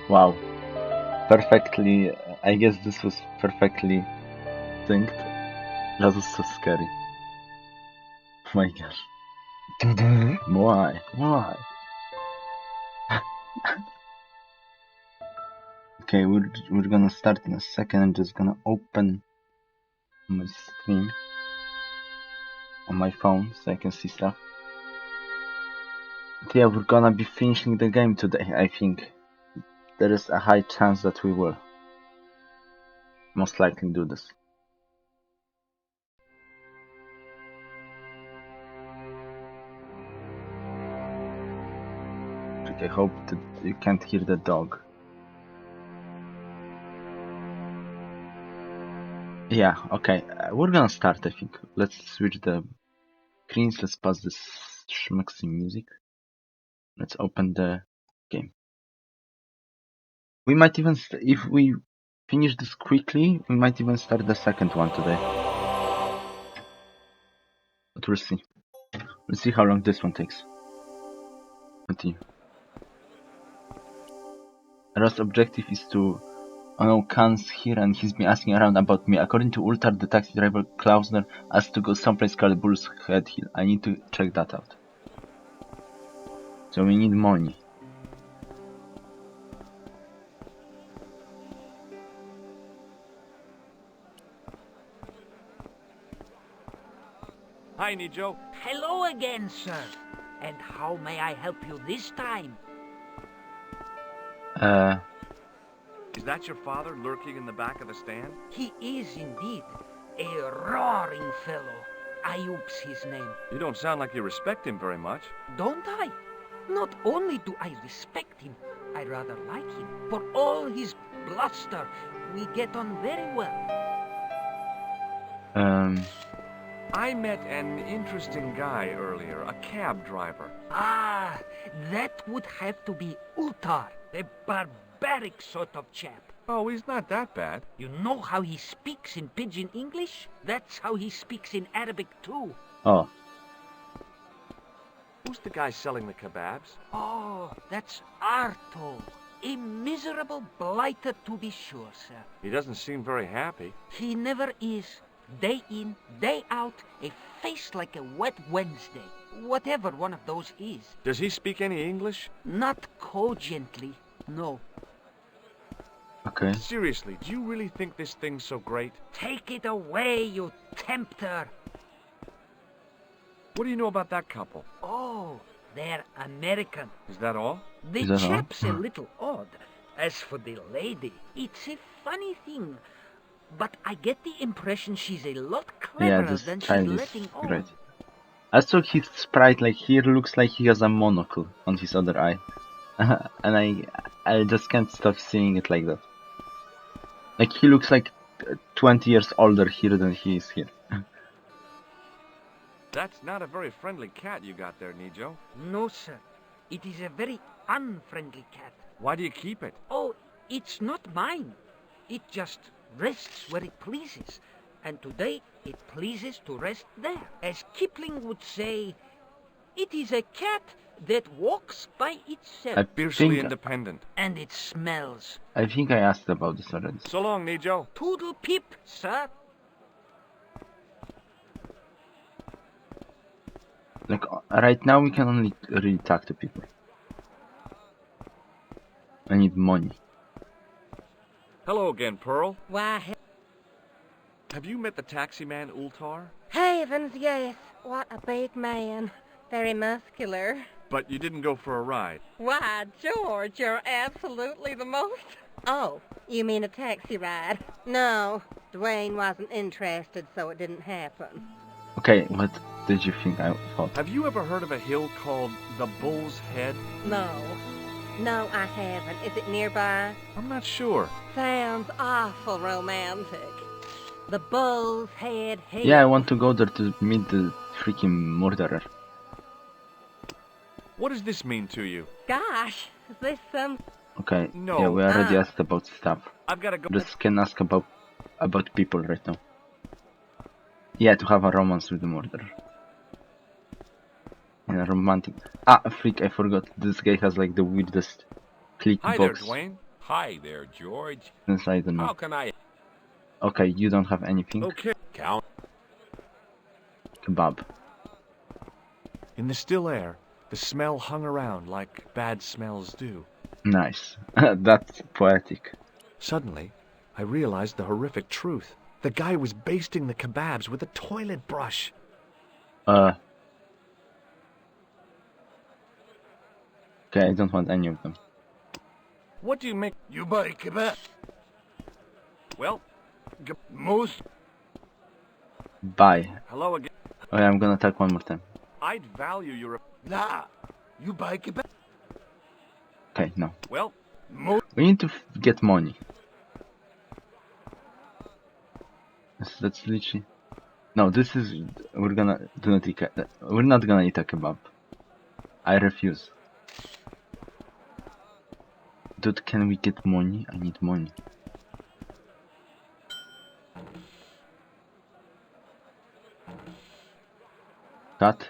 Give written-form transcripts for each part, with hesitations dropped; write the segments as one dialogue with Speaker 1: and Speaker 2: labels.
Speaker 1: Wow. Perfectly, I guess this was perfectly synced. That was so scary. Oh my gosh. Why? Why? Okay, we're gonna start in a second. I'm just gonna open my screen on my phone so I can see stuff. But yeah, we're gonna be finishing the game today, I think. There is a high chance that we will most likely do this. I hope that you can't hear the dog. Yeah, okay, we're gonna start, I think. Let's switch the screens, let's pause this schmucksy music. Let's open the game. We might even, if we finish this quickly, we might even start the second one today. But we'll see. Let's see how long this one takes. Continue. Ross' objective is to... Oh no, Khan's here and he's been asking around about me. According to Ultar, the taxi driver Klausner asked to go someplace called Bull's Head Hill. I need to check that out. So we need money.
Speaker 2: Hi, Nijo.
Speaker 3: Hello again, sir. And how may I help you this time?
Speaker 2: Is that your father lurking in the back of the stand?
Speaker 3: He is indeed a roaring fellow. Ayub's his name.
Speaker 2: You don't sound like you respect him very much.
Speaker 3: Don't I? Not only do I respect him, I rather like him. For all his bluster, we get on very well.
Speaker 2: I met an interesting guy earlier, a cab driver.
Speaker 3: Ah, that would have to be Ultar, a barbaric sort of chap.
Speaker 2: Oh, he's not that bad.
Speaker 3: You know how he speaks in Pidgin English? That's how he speaks in Arabic too.
Speaker 1: Oh.
Speaker 2: Who's the guy selling the kebabs?
Speaker 3: Oh, that's Arto. A miserable blighter to be sure, sir.
Speaker 2: He doesn't seem very happy.
Speaker 3: He never is. Day in, day out, a face like a wet Wednesday. Whatever one of those is.
Speaker 2: Does he speak any English?
Speaker 3: Not cogently, no.
Speaker 1: Okay.
Speaker 2: Seriously, do you really think this thing's so great?
Speaker 3: Take it away, you tempter.
Speaker 2: What do you know about that couple?
Speaker 3: Oh, they're American.
Speaker 2: Is that all?
Speaker 3: The
Speaker 1: Is that all?
Speaker 3: chap's a little odd. As for the lady, it's a funny thing. But I get the impression she's a lot
Speaker 1: Yeah,
Speaker 3: cleverer
Speaker 1: this
Speaker 3: than she's
Speaker 1: child is
Speaker 3: letting on.
Speaker 1: great. I saw his sprite, like, he looks like he has a monocle on his other eye. And I just can't stop seeing it like that. Like, he looks like 20 years older here than he is here.
Speaker 2: That's not a very friendly cat you got there, Nijo.
Speaker 3: No, sir. It is a very unfriendly cat.
Speaker 2: Why do you keep it?
Speaker 3: Oh, it's not mine. It just rests where it pleases. And today it pleases to rest there. As Kipling would say, it is a cat that walks by itself.
Speaker 2: Fiercely independent.
Speaker 3: And it smells.
Speaker 1: I think I asked about this already.
Speaker 2: So long, Nijo.
Speaker 3: Toodle pip, sir.
Speaker 1: Like, right now we can only really talk to people. I need money.
Speaker 2: Hello again, Pearl.
Speaker 4: Why,
Speaker 2: Have you met the taxi man, Ultar?
Speaker 4: heavens, yes. What a big man. Very muscular.
Speaker 2: But you didn't go for a ride.
Speaker 4: Why, George, you're absolutely the most... Oh, you mean a taxi ride? No, Dwayne wasn't interested, so it didn't happen.
Speaker 1: Okay, what did you think I thought?
Speaker 2: Have you ever heard of a hill called the Bull's Head?
Speaker 4: No. No, I haven't. Is it nearby?
Speaker 2: I'm not sure.
Speaker 4: Sounds awful romantic. The Bull's Head Hill.
Speaker 1: Yeah, I want to go there to meet the freaking murderer.
Speaker 2: What does this mean to you?
Speaker 4: Gosh, is this some...
Speaker 1: Okay,
Speaker 2: No.
Speaker 1: yeah, we already asked about stuff.
Speaker 2: I've got to go.
Speaker 1: Just can ask about people right now. Yeah, to have a romance with the murderer. Yeah, romantic. Ah, freak, I forgot. This guy has like the weirdest click
Speaker 2: Hi there,
Speaker 1: box
Speaker 2: Dwayne.
Speaker 5: Hi there, George.
Speaker 1: since I don't know.
Speaker 5: How can I
Speaker 1: Okay, you don't have anything.
Speaker 2: Okay.
Speaker 5: count?
Speaker 1: Kebab.
Speaker 2: In the still air, the smell hung around like bad smells do.
Speaker 1: Nice. That's poetic.
Speaker 2: Suddenly, I realized the horrific truth. The guy was basting the kebabs with a toilet brush.
Speaker 1: Okay, I don't want any of them.
Speaker 2: What do you make?
Speaker 5: You buy kebab?
Speaker 2: Well,
Speaker 5: Most
Speaker 1: Bye.
Speaker 2: hello again.
Speaker 1: Okay, I'm gonna talk one more time.
Speaker 2: I'd value your...
Speaker 5: nah. You buy kebab?
Speaker 1: Okay, no.
Speaker 2: Well,
Speaker 5: Most
Speaker 1: We need to get money. That's literally... No, this is... We're gonna... Do not eat... We're not gonna eat a kebab. I refuse. Dude, can we get money? I need money. Cut.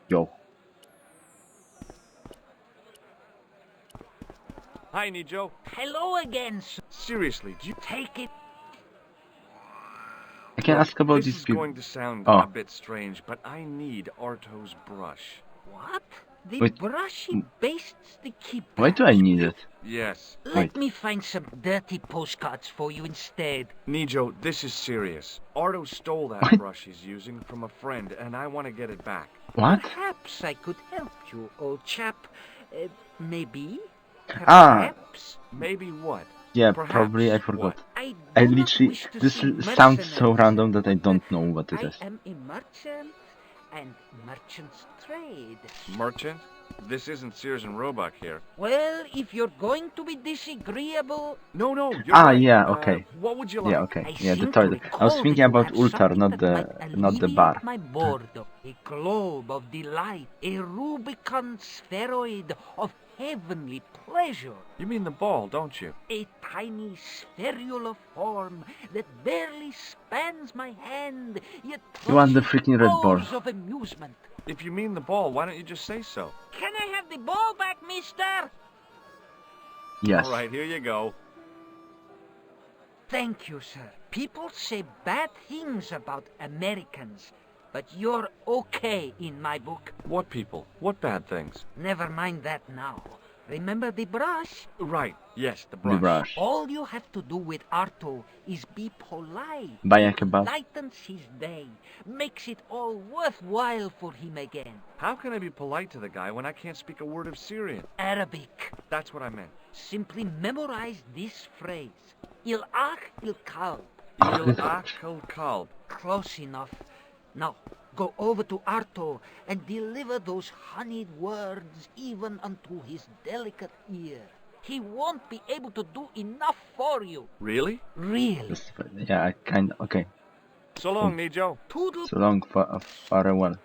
Speaker 1: Yo.
Speaker 2: hi, Nijo.
Speaker 3: Hello again, sir.
Speaker 2: Seriously, do you...
Speaker 3: Take it.
Speaker 1: I can ask about
Speaker 2: this
Speaker 1: these
Speaker 2: is
Speaker 1: people.
Speaker 2: going to sound
Speaker 1: Oh.
Speaker 2: a bit strange, but I need Arto's brush.
Speaker 3: What? The
Speaker 1: Wait.
Speaker 3: brush he bastes the kebabs.
Speaker 1: Why do I need it?
Speaker 2: Yes.
Speaker 3: Let
Speaker 1: Wait.
Speaker 3: me find some dirty postcards for you instead.
Speaker 2: Nijo, this is serious. Arto stole that
Speaker 1: What?
Speaker 2: brush he's using from a friend, and I want to get it back.
Speaker 1: What?
Speaker 3: Perhaps I could help you, old chap. Maybe.
Speaker 1: Ah.
Speaker 3: Perhaps.
Speaker 2: Maybe what?
Speaker 1: Yeah,
Speaker 2: Perhaps.
Speaker 1: probably I forgot.
Speaker 3: I
Speaker 1: I
Speaker 3: do not
Speaker 1: literally...
Speaker 3: wish to
Speaker 1: This
Speaker 3: seem
Speaker 1: sounds so
Speaker 3: mercenary,
Speaker 1: random
Speaker 3: sir,
Speaker 1: that I
Speaker 3: but
Speaker 1: don't know what it
Speaker 3: I
Speaker 1: is.
Speaker 3: am a merchant, and merchants trade.
Speaker 2: Merchant? This isn't Sears and Roebuck here.
Speaker 3: Well, if you're going to be disagreeable,
Speaker 2: No, you're
Speaker 1: Ah,
Speaker 2: right.
Speaker 1: yeah, okay.
Speaker 2: What would you like?
Speaker 1: Yeah, okay.
Speaker 3: I
Speaker 1: Yeah, the
Speaker 3: seem to
Speaker 1: toilet. I was
Speaker 3: recall
Speaker 1: thinking
Speaker 3: that you
Speaker 1: about
Speaker 3: have
Speaker 1: Ultar,
Speaker 3: something
Speaker 1: not
Speaker 3: that
Speaker 1: the
Speaker 3: might
Speaker 1: bar.
Speaker 3: alleviate my boredom. A globe of delight, a Rubicon spheroid of heavenly pleasure,
Speaker 2: You mean the ball, don't you?
Speaker 3: a tiny spherular form that barely spans my hand, yet
Speaker 1: You want the
Speaker 3: touches
Speaker 1: freaking red ball.
Speaker 3: hours of amusement.
Speaker 2: If you mean the ball, why don't you just say so?
Speaker 3: Can I have the ball back, mister?
Speaker 1: Yes.
Speaker 2: All right, here you go.
Speaker 3: Thank you, sir. People say bad things about Americans, but you're okay in my book.
Speaker 2: What people? What bad things?
Speaker 3: Never mind that now. Remember the brush?
Speaker 2: Right, yes, the
Speaker 1: The
Speaker 2: brush.
Speaker 1: brush.
Speaker 3: All you have to do with Arto is be polite.
Speaker 1: Buy a kebab.
Speaker 3: Lightens his day, makes it all worthwhile for him again.
Speaker 2: How can I be polite to the guy when I can't speak a word of Syrian?
Speaker 3: Arabic.
Speaker 2: That's what I meant.
Speaker 3: Simply memorize this phrase. Il ach il kalb.
Speaker 2: Il akal kalb.
Speaker 3: Close enough. Now, go over to Arto and deliver those honeyed words even unto his delicate ear. he won't be able to do enough for you.
Speaker 2: Really?
Speaker 3: Really.
Speaker 1: Yeah, I kind of. Okay.
Speaker 2: So long, Nijo.
Speaker 3: Toodle.
Speaker 1: So long, farewell.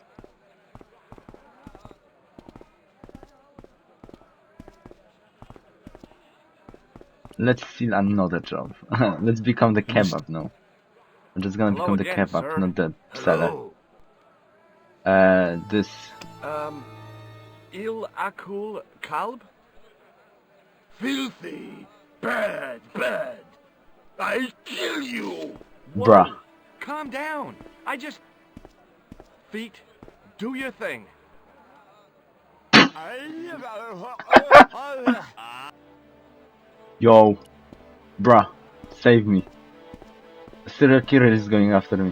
Speaker 1: Let's steal another job. Let's become the kebab now. I'm just gonna
Speaker 2: Hello
Speaker 1: become the
Speaker 2: again,
Speaker 1: kebab,
Speaker 2: sir.
Speaker 1: not the seller.
Speaker 5: Hello.
Speaker 1: This.
Speaker 2: Il Akul Kalb?
Speaker 5: Filthy. Bad, bad. I'll kill you.
Speaker 2: Whoa.
Speaker 1: Bruh.
Speaker 2: Calm down. I just... Feet, do your thing.
Speaker 1: Yo. Bruh. Save me. A serial killer is going after me.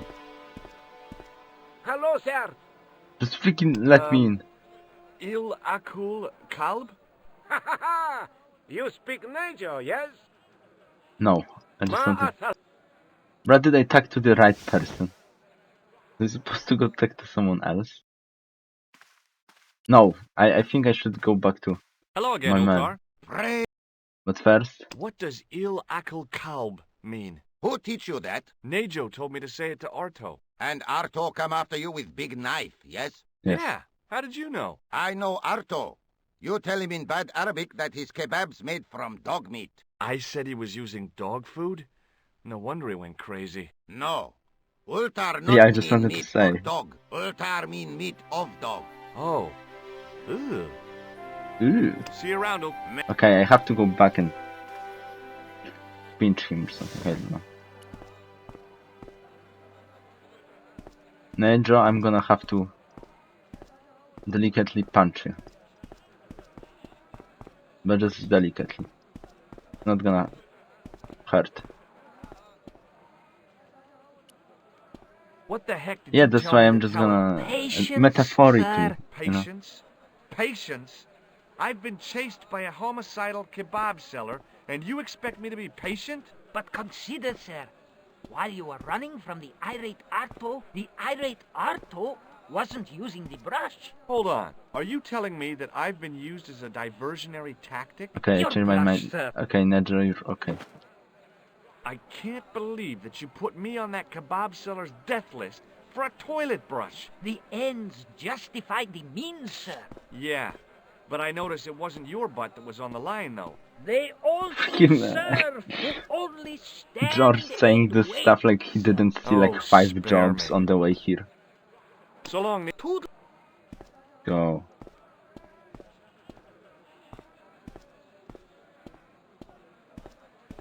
Speaker 3: Hello, sir.
Speaker 1: Just freaking let me in.
Speaker 2: Il Akul Kalb?
Speaker 3: Ha ha ha! You speak Niger, yes?
Speaker 1: No. I just want to.
Speaker 3: Ma'asal.
Speaker 1: Bruh, did I talk to the right person? Was I supposed to go talk to someone else? No. I think I should go back to
Speaker 2: Hello again,
Speaker 1: my man.
Speaker 2: Ukar.
Speaker 5: Pray.
Speaker 1: But first.
Speaker 2: What does Il Akul Kalb mean?
Speaker 5: Who teach you that?
Speaker 2: Nejo told me to say it to Arto.
Speaker 5: And Arto come after you with big knife, yes?
Speaker 1: Yes.
Speaker 2: Yeah. How did you know?
Speaker 5: I know Arto. You tell him in bad Arabic that his kebab's made from dog meat.
Speaker 2: I said he was using dog food? No wonder he went crazy.
Speaker 5: No. Ultar not
Speaker 1: Yeah, I just
Speaker 5: mean
Speaker 1: wanted to
Speaker 5: meat
Speaker 1: say.
Speaker 5: for dog. Ultar mean meat of dog.
Speaker 2: Oh. Ooh.
Speaker 1: Ooh.
Speaker 2: See you around,
Speaker 1: Okay, I have to go back and pinch him or something. I don't know. Nejo, I'm gonna have to delicately punch you. But just delicately. Not gonna hurt.
Speaker 2: What the heck did
Speaker 1: Yeah,
Speaker 2: you
Speaker 1: that's
Speaker 2: tell
Speaker 1: why
Speaker 2: me
Speaker 1: I'm
Speaker 2: to
Speaker 1: just
Speaker 2: tell him?
Speaker 1: gonna
Speaker 3: Patience,
Speaker 1: metaphorically,
Speaker 3: sir.
Speaker 1: you know.
Speaker 2: Patience? Patience? I've been chased by a homicidal kebab seller, and you expect me to be patient?
Speaker 3: But consider, sir, while you were running from the irate Arto wasn't using the brush.
Speaker 2: Hold on. Are you telling me that I've been used as a diversionary tactic?
Speaker 1: Okay, I
Speaker 3: Your
Speaker 1: changed my
Speaker 3: brush,
Speaker 1: mind.
Speaker 3: sir.
Speaker 1: Okay, Nejo, you're okay.
Speaker 2: I can't believe that you put me on that kebab seller's death list for a toilet brush.
Speaker 3: The ends justified the means, sir.
Speaker 2: Yeah, but I noticed it wasn't your butt that was on the line, though.
Speaker 3: They all
Speaker 1: Freaking,
Speaker 3: serve who only stand
Speaker 1: George saying
Speaker 3: and
Speaker 1: this
Speaker 3: wait,
Speaker 1: stuff like he didn't see like
Speaker 2: Oh,
Speaker 1: 5
Speaker 2: spare
Speaker 1: jobs
Speaker 2: me.
Speaker 1: on the way here.
Speaker 2: So long, Nick.
Speaker 1: Go.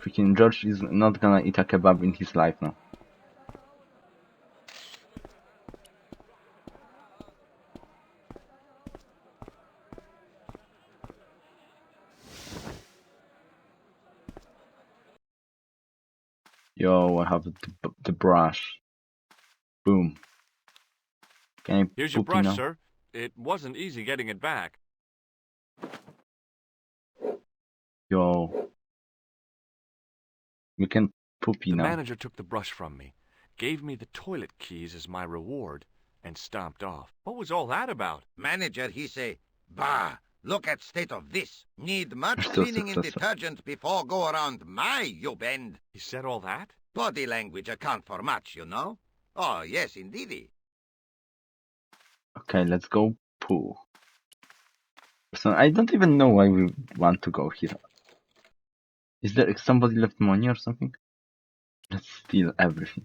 Speaker 1: Freaking George is not gonna eat a kebab in his life now. Yo, I have the brush. Boom. Can I
Speaker 2: Here's your
Speaker 1: poopy
Speaker 2: brush,
Speaker 1: now?
Speaker 2: sir. It wasn't easy getting it back.
Speaker 1: Yo. We can poopy
Speaker 2: The
Speaker 1: now.
Speaker 2: manager took the brush from me, gave me the toilet keys as my reward, and stomped off. What was all that about?
Speaker 5: Manager, he say, bah, look at state of this. Need much
Speaker 1: So
Speaker 5: cleaning and
Speaker 1: successful.
Speaker 5: detergent before go around my, you bend.
Speaker 2: He said all that?
Speaker 5: Body language account for much, you know? Oh, yes, indeedy.
Speaker 1: Okay, let's go poo. So I don't even know why we want to go here. Is there somebody left money or something? Let's steal everything.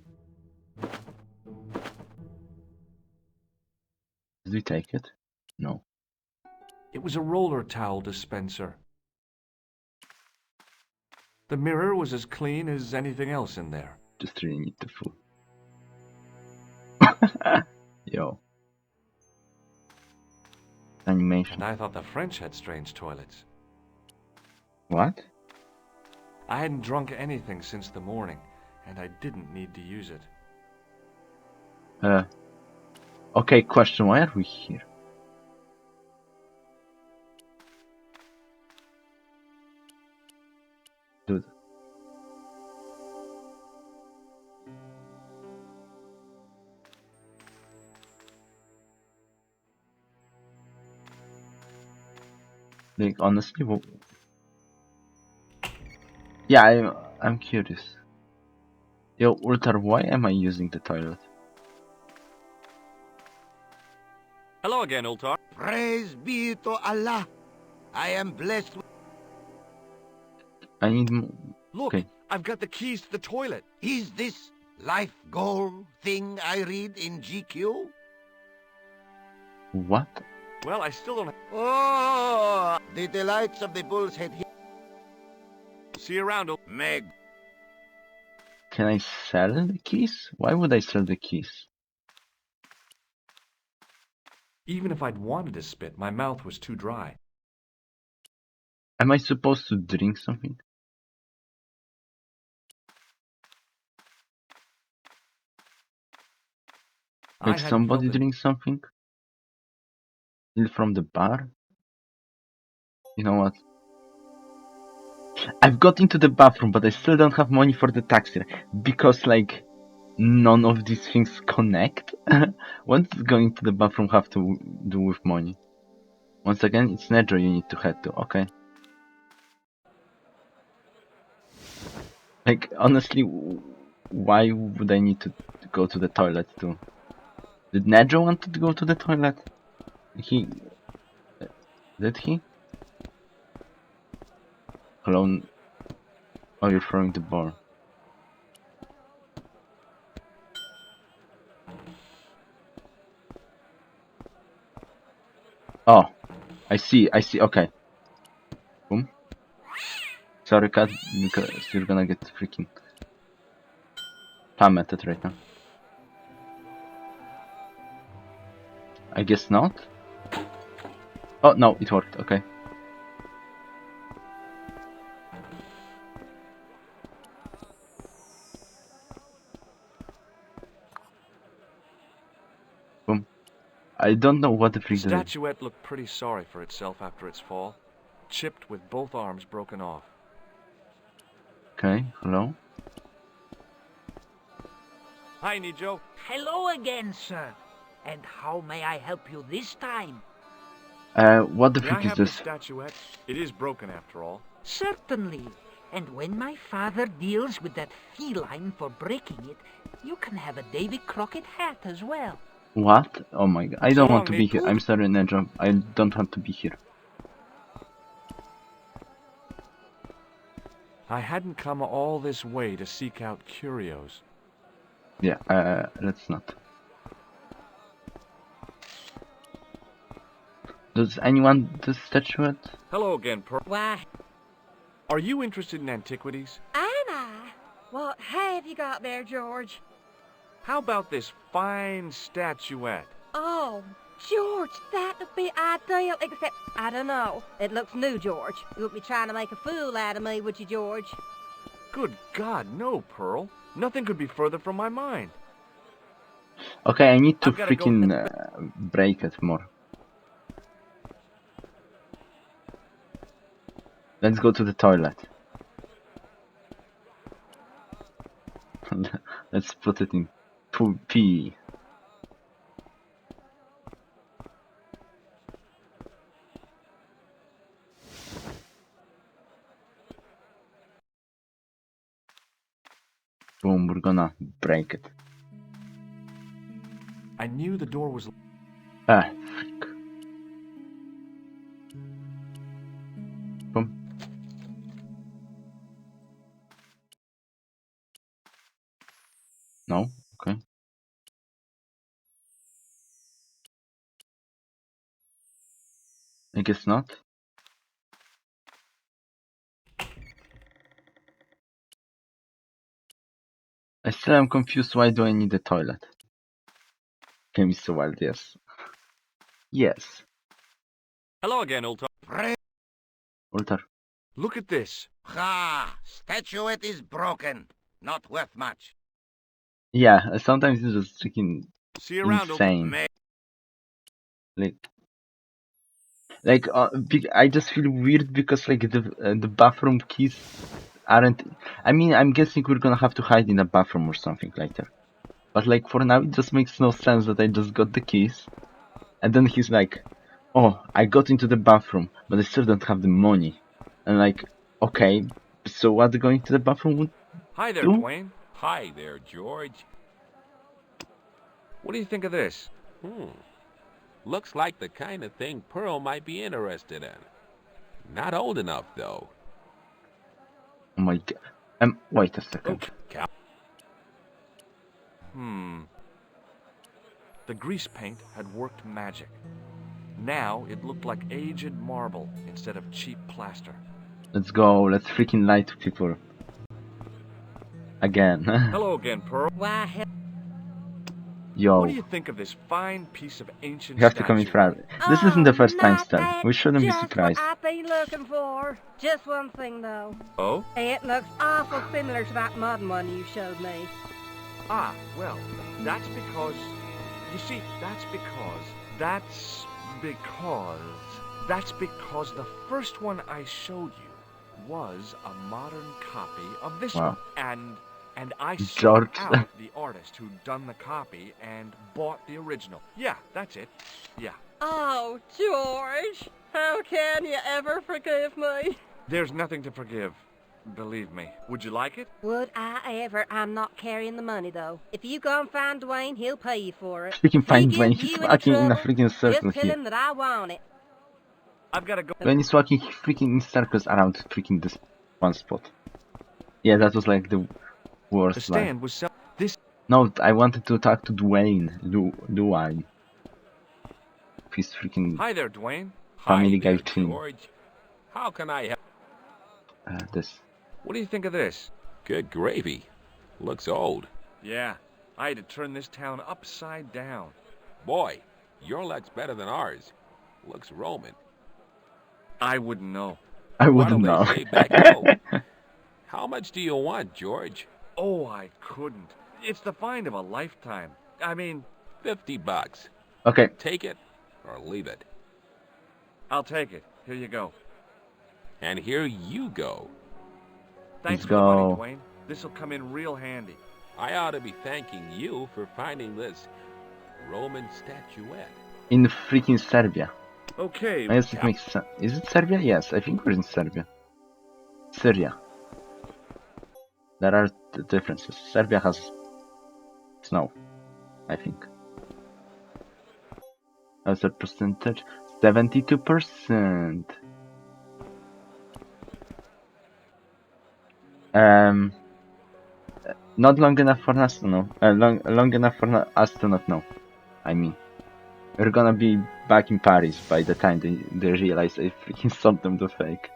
Speaker 1: Did we take it? No.
Speaker 2: It was a roller towel dispenser. The mirror was as clean as anything else in there.
Speaker 1: Just really need the food. Yo. Animation.
Speaker 2: And I thought the French had strange toilets.
Speaker 1: What?
Speaker 2: I hadn't drunk anything since the morning, and I didn't need to use it.
Speaker 1: Okay, question, why are we here? Dude. Like, honestly, Yeah, I'm curious. Yo, Ultar, why am I using the toilet?
Speaker 2: Hello again, Ultar.
Speaker 5: Praise be to Allah. I am blessed with...
Speaker 1: I need
Speaker 2: Look,
Speaker 1: okay.
Speaker 2: I've got the keys to the toilet.
Speaker 5: Is this life goal thing I read in GQ?
Speaker 1: What?
Speaker 2: Well, I still don't
Speaker 5: Oh, the delights of the bull's head.
Speaker 2: see you around.
Speaker 5: Meg.
Speaker 1: Can I sell the keys? Why would I sell the keys?
Speaker 2: Even if I'd wanted to spit, my mouth was too dry.
Speaker 1: Am I supposed to drink something?
Speaker 2: I
Speaker 1: Like
Speaker 2: hadn't felt
Speaker 1: somebody
Speaker 2: the
Speaker 1: drink something? Still from the bar? You know what? I've got into the bathroom, but I still don't have money for the taxi. Because, like, none of these things connect. What does going to the bathroom have to do with money? Once again, it's Nedro you need to head to, okay? Like, honestly, why would I need to go to the toilet too? Did Nedro want to go to the toilet? He... Did he? Hello? Oh, you're throwing the ball. Oh, I see, okay. Boom. Sorry, cat, because you're gonna get freaking plummeted right now. I guess not? Oh, no, it worked, okay. Boom. I don't know what the
Speaker 2: The
Speaker 1: freak that is.
Speaker 2: statuette looked pretty sorry for itself after its fall, chipped with both arms broken off.
Speaker 1: Okay, hello?
Speaker 2: Hi, Nijo.
Speaker 3: Hello again, sir. And how may I help you this time?
Speaker 1: What the
Speaker 2: May I
Speaker 1: freak is
Speaker 2: have the
Speaker 1: this?
Speaker 2: statuette? It is broken after all.
Speaker 3: Certainly. And when my father deals with that feline for breaking it, you can have a Davy Crockett hat as well.
Speaker 1: What? Oh my god, I
Speaker 2: So
Speaker 1: don't want
Speaker 2: long,
Speaker 1: to be
Speaker 2: Nate.
Speaker 1: here. I'm sorry, Nedro. I don't want to be here.
Speaker 2: I hadn't come all this way to seek out curios.
Speaker 1: Yeah, let's not. Does anyone the statuette?
Speaker 2: Hello again, Pearl.
Speaker 4: Why,
Speaker 2: Are you interested in antiquities?
Speaker 4: am I? What have you got there, George?
Speaker 2: How about this fine statuette?
Speaker 4: Oh, George, that would be ideal, except, I don't know. It looks new, George. You wouldn't be trying to make a fool out of me, would you, George?
Speaker 2: Good God, no, Pearl. Nothing could be further from my mind.
Speaker 1: Okay, I need to
Speaker 2: I've gotta go.
Speaker 1: freaking break it more. Let's go to the toilet. Let's put it in P. Boom, we're gonna break it.
Speaker 2: I knew the door was...
Speaker 1: Ah, frick. Boom. No? Okay. I guess not. I still am confused, why do I need a toilet? Game is so wild, yes. Yes.
Speaker 2: Hello again, Ultar.
Speaker 1: Ultar.
Speaker 2: Look at this.
Speaker 5: Ha! Statuette is broken. Not worth much.
Speaker 1: Yeah, sometimes it's just freaking
Speaker 2: See you around, Ultar.
Speaker 1: insane. Like, I just feel weird because like the bathroom keys aren't. I mean, I'm guessing we're gonna have to hide in a bathroom or something later. But like for now, it just makes no sense that I just got the keys, and then he's like, "Oh, I got into the bathroom, but I still don't have the money." And like, okay, So what going to the bathroom would
Speaker 2: Hi there,
Speaker 1: do?
Speaker 2: Dwayne.
Speaker 6: Hi there, George.
Speaker 2: What do you think of this?
Speaker 6: Looks like the kind of thing Pearl might be interested in. Not old enough, though.
Speaker 1: Oh my god. Wait a second.
Speaker 2: Okay. The grease paint had worked magic. Now it looked like aged marble instead of cheap plaster.
Speaker 1: Let's go. Let's freaking lie to people. Again.
Speaker 2: Hello again, Pearl.
Speaker 4: Why, hell,
Speaker 1: Yo.
Speaker 2: What do you think of this fine piece of ancient
Speaker 1: You have to come in
Speaker 2: statuary?
Speaker 1: front. This isn't the first time,
Speaker 4: not
Speaker 1: Stan.
Speaker 4: that.
Speaker 1: We shouldn't be
Speaker 4: Just
Speaker 1: surprised.
Speaker 4: what I've been looking for. Just one thing, though.
Speaker 2: Oh?
Speaker 4: It looks awful similar to that modern one you showed me.
Speaker 2: Ah, well, that's because... You see, that's because the first one I showed you was a modern copy of this
Speaker 1: Wow.
Speaker 2: one. And I
Speaker 1: George.
Speaker 2: sought out the artist who'd done the copy and bought the original. Yeah, that's it. Yeah.
Speaker 4: Oh, George, how can you ever forgive me?
Speaker 2: There's nothing to forgive. Believe me. Would you like it?
Speaker 4: Would I ever? I'm not carrying the money, though. If you go and find Dwayne, he'll pay you for it.
Speaker 1: Freaking
Speaker 4: If
Speaker 1: find
Speaker 4: he
Speaker 1: Dwayne.
Speaker 4: gives
Speaker 1: He's
Speaker 4: you any
Speaker 1: walking in a
Speaker 4: trouble,
Speaker 1: freaking circle
Speaker 4: just tell
Speaker 1: here.
Speaker 4: him that I want it.
Speaker 2: I've got to go.
Speaker 1: Dwayne is walking freaking in circles around freaking this one spot. Yeah, that was like the
Speaker 2: The
Speaker 1: worst line.
Speaker 2: stand was this.
Speaker 1: No, I wanted to talk to Dwayne. Dwayne. He's freaking
Speaker 2: Hi there, Dwayne.
Speaker 1: Family
Speaker 6: Hi there,
Speaker 1: Guy team.
Speaker 6: George. How can I help?
Speaker 1: this.
Speaker 2: What do you think of this?
Speaker 6: Good gravy. Looks old.
Speaker 2: Yeah, I had to turn this town upside down.
Speaker 6: Boy, your luck's better than ours. Looks Roman.
Speaker 2: I wouldn't know.
Speaker 1: I
Speaker 6: What do
Speaker 1: wouldn't know.
Speaker 6: they say back home? How much do you want, George?
Speaker 2: Oh, I couldn't. It's the find of a lifetime. I mean,
Speaker 6: $50.
Speaker 1: Okay,
Speaker 6: Take it or leave it.
Speaker 2: I'll take it. Here you go.
Speaker 6: And here you go.
Speaker 2: Thanks
Speaker 1: Let's
Speaker 2: for the money,
Speaker 1: go.
Speaker 2: Dwayne. This'll come in real handy.
Speaker 6: I ought to be thanking you for finding this Roman statuette.
Speaker 1: in freaking Serbia.
Speaker 2: Okay.
Speaker 1: I guess it makes sense. Is it Serbia? Yes, I think we're in Serbia. Syria. There are the differences. Serbia has snow, I think. As a percentage, 72%. Not long enough for us to know. Long enough for us to not know. I mean, we're gonna be back in Paris by the time they realize I freaking sold them the fake.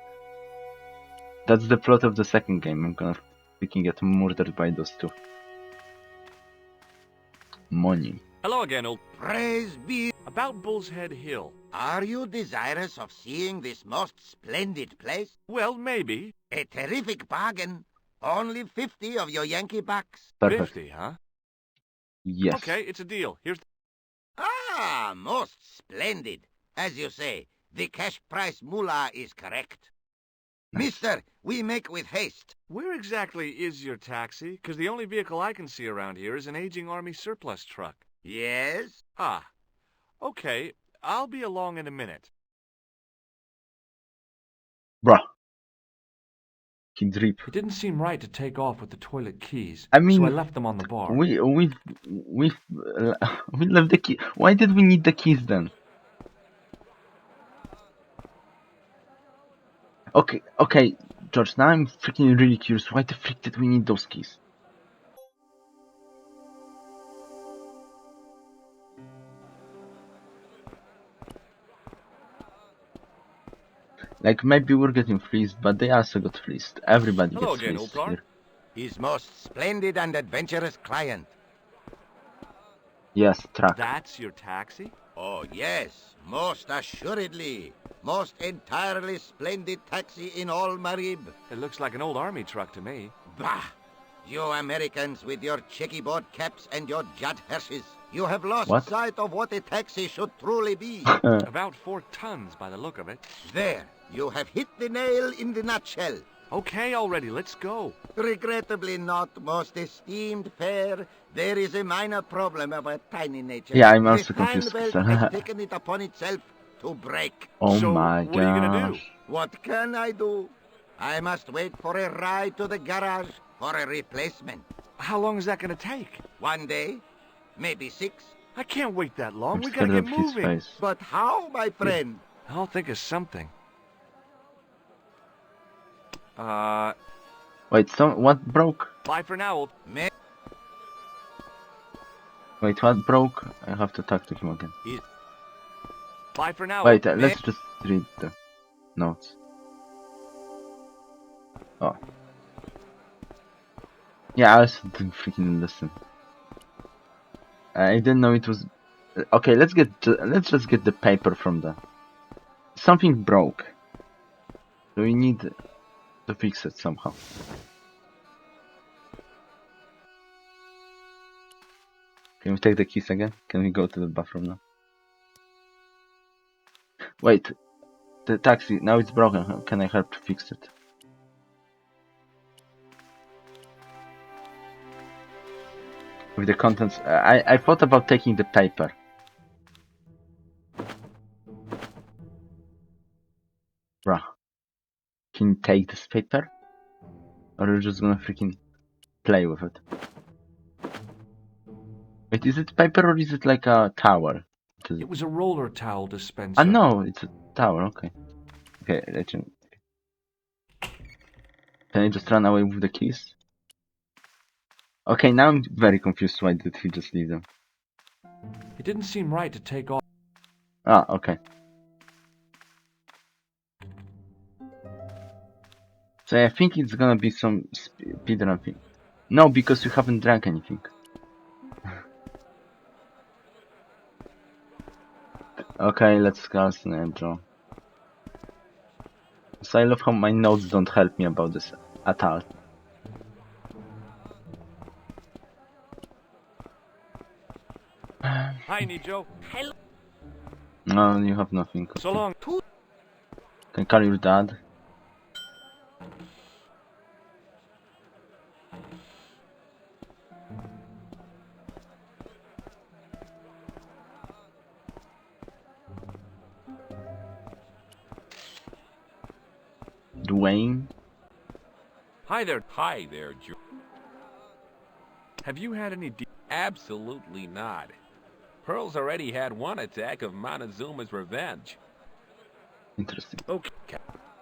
Speaker 1: That's the plot of the second game. I'm gonna freaking get murdered by those two. Money.
Speaker 2: Hello again, old.
Speaker 5: Praise be.
Speaker 2: About Bull's Head Hill.
Speaker 5: Are you desirous of seeing this most splendid place?
Speaker 2: Well, maybe.
Speaker 5: A terrific bargain. Only 50 of your Yankee bucks.
Speaker 1: Perfect.
Speaker 2: 50, huh?
Speaker 1: Yes.
Speaker 2: Okay, it's a deal. Here's...
Speaker 5: Ah, most splendid. As you say, the cash price moolah is correct. Mister, we make with haste.
Speaker 2: Where exactly is your taxi? Because the only vehicle I can see around here is an aging Army surplus truck.
Speaker 5: Yes?
Speaker 2: Ah. Okay, I'll be along in a minute.
Speaker 1: Bruh. He drip.
Speaker 2: It didn't seem right to take off with the toilet keys,
Speaker 1: I mean,
Speaker 2: so I left them on the bar.
Speaker 1: we left the key. Why did we need the keys then? Okay, George, now I'm freaking really curious. Why the frick did we need those keys? Like, maybe we're getting fleeced, but they also got fleeced. Everybody
Speaker 2: Hello
Speaker 1: gets
Speaker 2: again,
Speaker 1: fleeced
Speaker 2: old tar.
Speaker 1: here.
Speaker 5: His most splendid and adventurous client.
Speaker 1: Yes, truck.
Speaker 2: That's your taxi?
Speaker 5: Oh, yes, most assuredly. Most entirely splendid taxi in all Marib.
Speaker 2: It looks like an old Army truck to me.
Speaker 5: Bah! You Americans with your checkerboard caps and your Judd Hershes. You have lost
Speaker 1: What?
Speaker 5: sight of what a taxi should truly be.
Speaker 2: About 4 tons by the look of it.
Speaker 5: There, you have hit the nail in the nutshell.
Speaker 2: Okay, already, let's go.
Speaker 5: Regrettably not, most esteemed fair. There is a minor problem of a tiny nature.
Speaker 1: Yeah, I'm also
Speaker 5: the fan
Speaker 1: confused,
Speaker 5: belt
Speaker 1: sir.
Speaker 5: has taken it upon itself to break.
Speaker 1: Oh
Speaker 2: So,
Speaker 1: my
Speaker 2: what are you gonna do?
Speaker 1: gosh.
Speaker 5: What can I do? I must wait for a ride to the garage for a replacement.
Speaker 2: How long is that gonna take?
Speaker 5: 1 day, maybe 6.
Speaker 2: I can't wait that long.
Speaker 1: I'm
Speaker 2: We gotta
Speaker 1: scared
Speaker 2: get
Speaker 1: of his
Speaker 2: moving.
Speaker 1: face.
Speaker 5: But how, my friend?
Speaker 2: I'll think of something.
Speaker 1: Wait, what broke?
Speaker 2: Bye for now.
Speaker 5: May
Speaker 1: Wait, what broke? I have to talk to him again.
Speaker 2: Bye for now.
Speaker 1: Wait, let's just read the notes. Oh. Yeah, I also didn't freaking listen. I didn't know it was... Okay, let's just get the paper from the... Something broke. So we need to fix it somehow. Can we take the keys again? Can we go to the bathroom now? Wait, the taxi, now it's broken. How can I help to fix it? With the contents, I thought about taking the paper. Bruh. Can you take this paper? Or are you just gonna freaking play with it? Wait, is it paper or is it like a towel?
Speaker 2: It was a roller towel dispenser.
Speaker 1: No, it's a towel, okay. Okay, can I just run away with the keys? Okay, now I'm very confused. Why did he just leave them?
Speaker 2: It didn't seem right to take off.
Speaker 1: Ah, okay. So I think it's gonna be some speedrun thing. No, because you haven't drank anything. Okay, let's cast an draw. So I love how my notes don't help me about this at all.
Speaker 2: Hi, Nijo.
Speaker 3: Hello.
Speaker 1: No, you have nothing.
Speaker 2: So long.
Speaker 1: Can you call your dad? Dwayne?
Speaker 2: Hi there.
Speaker 6: Hi there, George.
Speaker 2: Have you had any
Speaker 6: Absolutely not. Pearl's already had one attack of Montezuma's revenge.
Speaker 1: Interesting.
Speaker 2: Okay.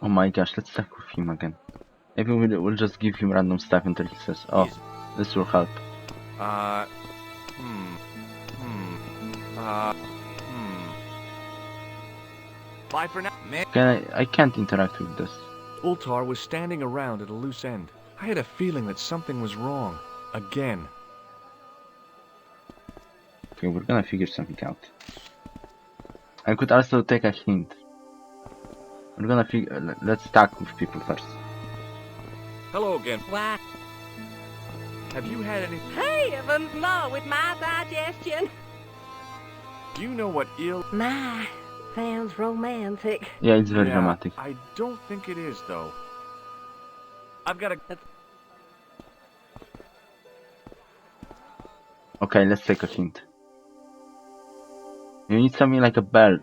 Speaker 1: Oh my gosh, let's talk with him again. Maybe we'll just give him random stuff until he says, oh, this will help.
Speaker 2: Bye for now.
Speaker 1: I can't interact with this.
Speaker 2: Ultar was standing around at a loose end. I had a feeling that something was wrong. Again.
Speaker 1: Okay, we're gonna figure something out. I could also take a hint. We're gonna figure. Let's talk with people first.
Speaker 2: Hello again.
Speaker 4: Why,
Speaker 2: Have you had any...
Speaker 4: heavens no, with my digestion.
Speaker 2: Do you know what ill...
Speaker 4: My, sounds romantic.
Speaker 1: Yeah, it's very
Speaker 2: Yeah,
Speaker 1: dramatic.
Speaker 2: I don't think it is, though. I've got a...
Speaker 1: Okay, let's take a hint. You need something like a bell.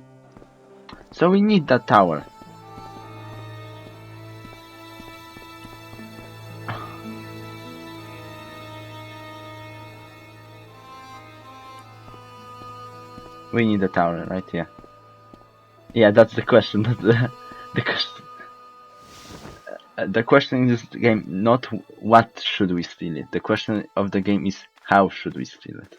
Speaker 1: So we need that tower. We need a tower, right? Yeah. Yeah, that's the question. The question. The question in this game, not what should we steal it. The question of the game is how should we steal it.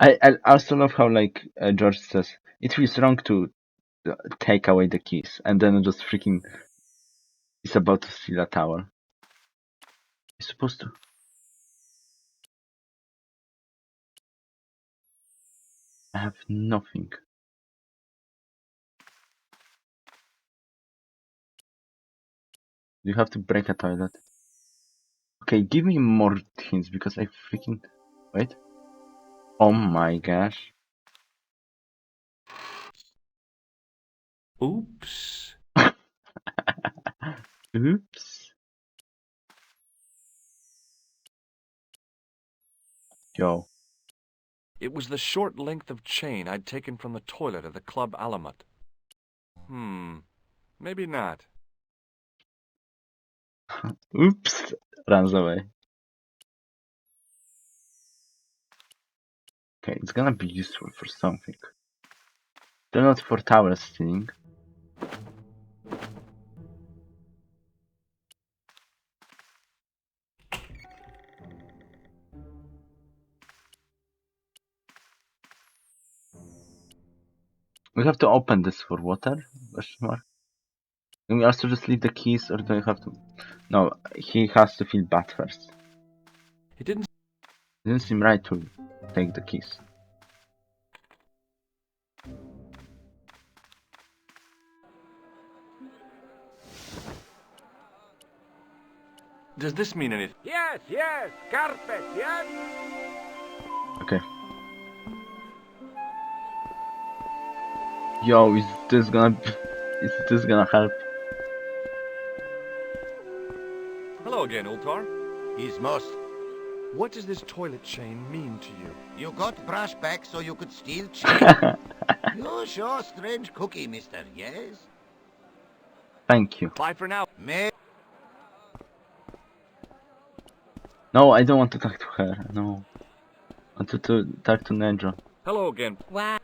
Speaker 1: I also love how George says it feels wrong to take away the keys and then just freaking is about to steal a tower. He's supposed to. I have nothing. You have to break a toilet. Okay, give me more hints because I freaking wait. Oh my gosh.
Speaker 2: Oops.
Speaker 1: Oops. Yo.
Speaker 2: It was the short length of chain I'd taken from the toilet at the Club Alamut. Maybe not.
Speaker 1: Oops. Runs away. Okay, it's gonna be useful for something. They're not for tower stealing. We have to open this for water? Question mark. Can we also just leave the keys, or do I have to? No, he has to feel bad first.
Speaker 2: It didn't.
Speaker 1: It didn't seem right to take the keys.
Speaker 2: Does this mean anything?
Speaker 3: Yes, yes, carpet, yes.
Speaker 1: Okay. Yo, is this gonna help?
Speaker 2: Hello again, Ultar.
Speaker 5: His most.
Speaker 2: What does this toilet chain mean to you?
Speaker 5: You got brush back so you could steal chicken. You're sure strange cookie, mister, yes?
Speaker 1: Thank you.
Speaker 2: Bye for now.
Speaker 5: May
Speaker 1: No, I don't want to talk to her. No. I want to talk to Nedra.
Speaker 2: Hello again.
Speaker 4: Why,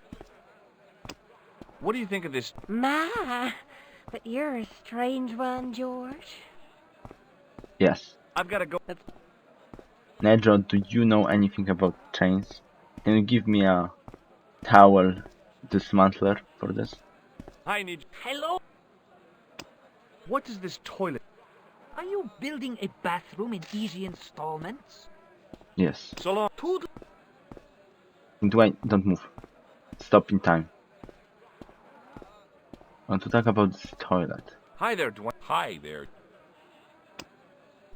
Speaker 2: What do you think of this?
Speaker 4: my, but you're a strange one, George.
Speaker 1: Yes.
Speaker 2: I've got to go.
Speaker 1: Nedra, do you know anything about chains? Can you give me a towel dismantler for this?
Speaker 2: I need.
Speaker 3: Hello?
Speaker 2: What does this toilet?
Speaker 3: Are you building a bathroom in easy installments?
Speaker 1: Yes.
Speaker 2: So long.
Speaker 3: Toodle.
Speaker 1: Don't move. Stop in time. I want to talk about this toilet.
Speaker 2: Hi there, Dwayne.
Speaker 6: Hi there.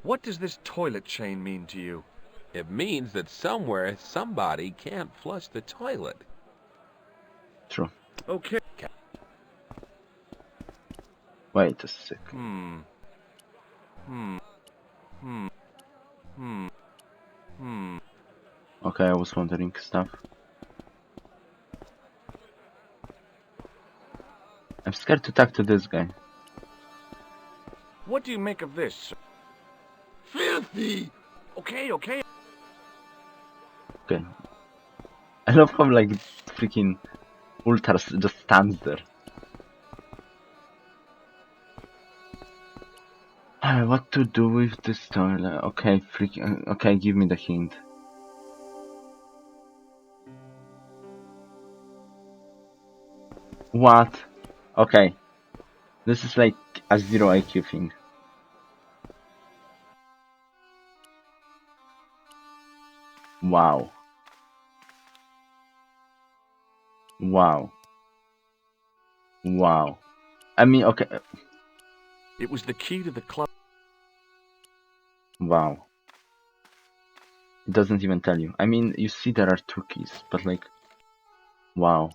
Speaker 2: What does this toilet chain mean to you?
Speaker 6: It means that somewhere somebody can't flush the toilet.
Speaker 1: True.
Speaker 2: Okay.
Speaker 1: Wait a sec. Okay, I was wondering stuff. I'm scared to talk to this guy.
Speaker 2: What do you make of this?
Speaker 5: filthy.
Speaker 2: Okay.
Speaker 1: Okay. I love how like freaking Ultras just stands there. What to do with this toilet? Okay, okay, give me the hint. What? Okay. This is like a 0 IQ thing. Wow. Wow. Wow. I mean, okay.
Speaker 2: It was the key to the club.
Speaker 1: Wow. It doesn't even tell you. I mean, you see there are 2 keys, but like, wow.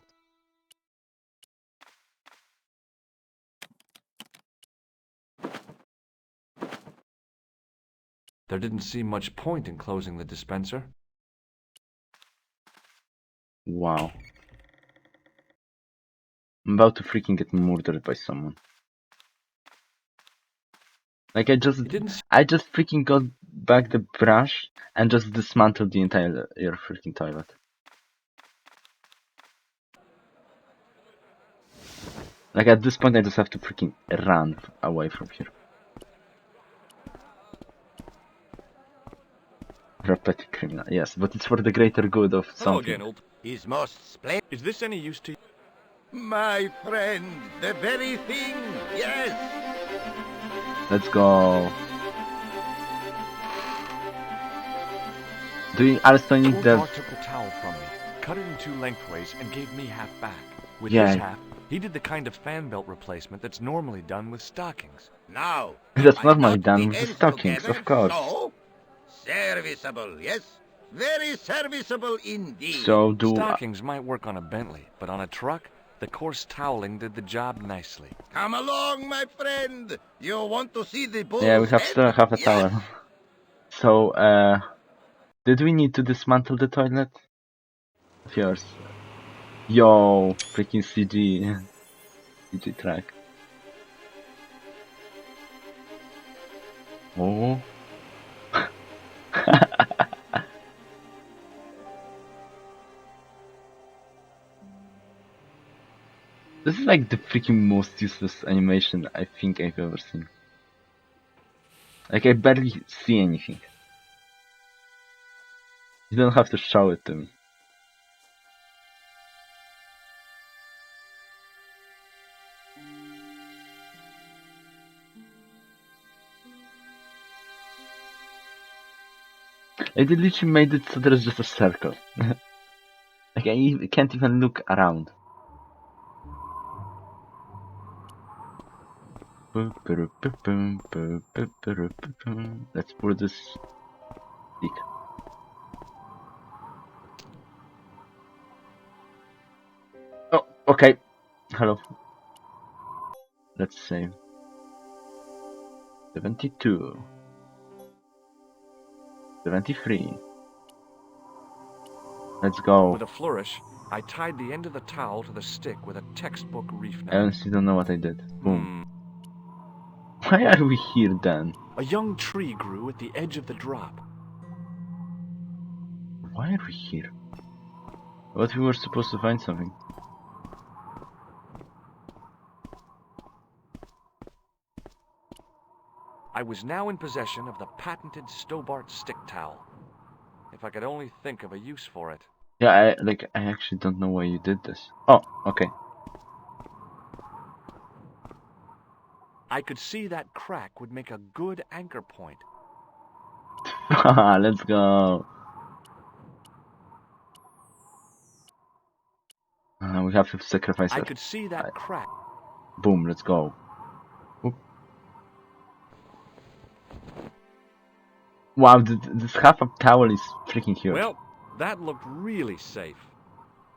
Speaker 2: There didn't seem much point in closing the dispenser.
Speaker 1: Wow. I'm about to freaking get murdered by someone. Like I just freaking got back the brush and just dismantled the entire freaking toilet. Like at this point I just have to freaking run away from here. You're a petty criminal, yes, but it's for the greater good of
Speaker 2: Hello
Speaker 1: something.
Speaker 2: again, old.
Speaker 5: His most splendid.
Speaker 2: Is this any use to you?
Speaker 5: My friend, the very thing, yes.
Speaker 1: Let's go. Do you also need
Speaker 2: Ultar
Speaker 1: the...
Speaker 2: took the towel from me, cut it in 2 lengthways, and gave me half back. With
Speaker 1: Yeah.
Speaker 2: his half, he did the kind of fan belt replacement that's normally done with stockings.
Speaker 5: Now,
Speaker 1: That's
Speaker 5: I
Speaker 1: normally
Speaker 5: knot
Speaker 1: done
Speaker 5: the
Speaker 1: with the
Speaker 5: ends
Speaker 1: stockings,
Speaker 5: together,
Speaker 1: of course.
Speaker 5: So, serviceable, yes? Very serviceable indeed.
Speaker 1: So do...
Speaker 2: Stockings might work on a Bentley, but on a truck, the coarse toweling did the job nicely.
Speaker 5: Come along, my friend. You want to see the bull's
Speaker 1: Yeah, we have
Speaker 5: head?
Speaker 1: still have a
Speaker 5: Yes.
Speaker 1: tower. So, Did we need to dismantle the toilet? Of yours. Yo, freaking CG track. Oh. This is like the freaking most useless animation I think I've ever seen. Like, I barely see anything. You don't have to show it to me. I literally made it so there's just a circle. Like, I can't even look around. Let's pour this stick. Oh, okay. Hello. Let's save. 72. 73. Let's go.
Speaker 2: With a flourish, I tied the end of the towel to the stick with a textbook reef
Speaker 1: I
Speaker 2: knot.
Speaker 1: honestly don't know what I did. Boom. Why are we here then?
Speaker 2: A young tree grew at the edge of the drop.
Speaker 1: Why are we here? I thought we were supposed to find something.
Speaker 2: I was now in possession of the patented Stobart stick towel. If I could only think of a use for it.
Speaker 1: Yeah, I actually don't know why you did this. Oh, okay.
Speaker 2: I could see that crack would make a good anchor point.
Speaker 1: Let's go. We have to sacrifice
Speaker 2: I
Speaker 1: her.
Speaker 2: could see that crack.
Speaker 1: Boom, let's go. Oop. Wow, this half of towel is freaking huge.
Speaker 2: Well, that looked really safe.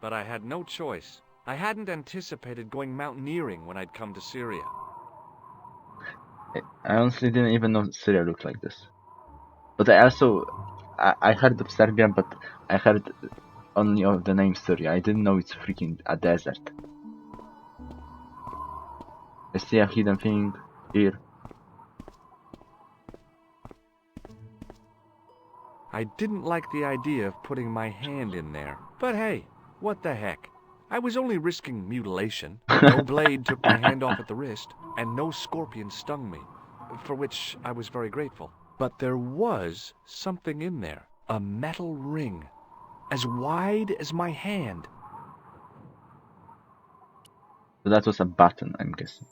Speaker 2: But I had no choice. I hadn't anticipated going mountaineering when I'd come to Syria.
Speaker 1: I honestly didn't even know Syria looked like this. But I heard of Serbia, but I heard only of the name Syria. I didn't know it's freaking a desert. I see a hidden thing here.
Speaker 2: I didn't like the idea of putting my hand in there. But hey, what the heck? I was only risking mutilation. No blade took my hand off at the wrist, and no scorpion stung me, for which I was very grateful. But there was something in there, a metal ring, as wide as my hand.
Speaker 1: So that was a button, I'm guessing.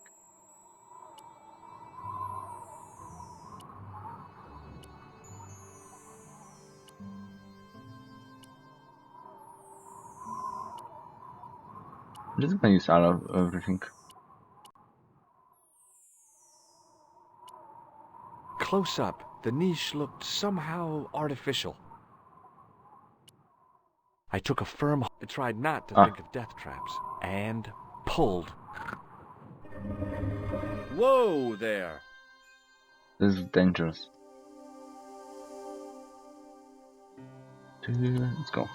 Speaker 1: I'm just gonna use all of everything.
Speaker 2: Close up, the niche looked somehow artificial. I took a firm hold, tried not to think of death traps, and pulled. Whoa there!
Speaker 1: This is dangerous. Let's go.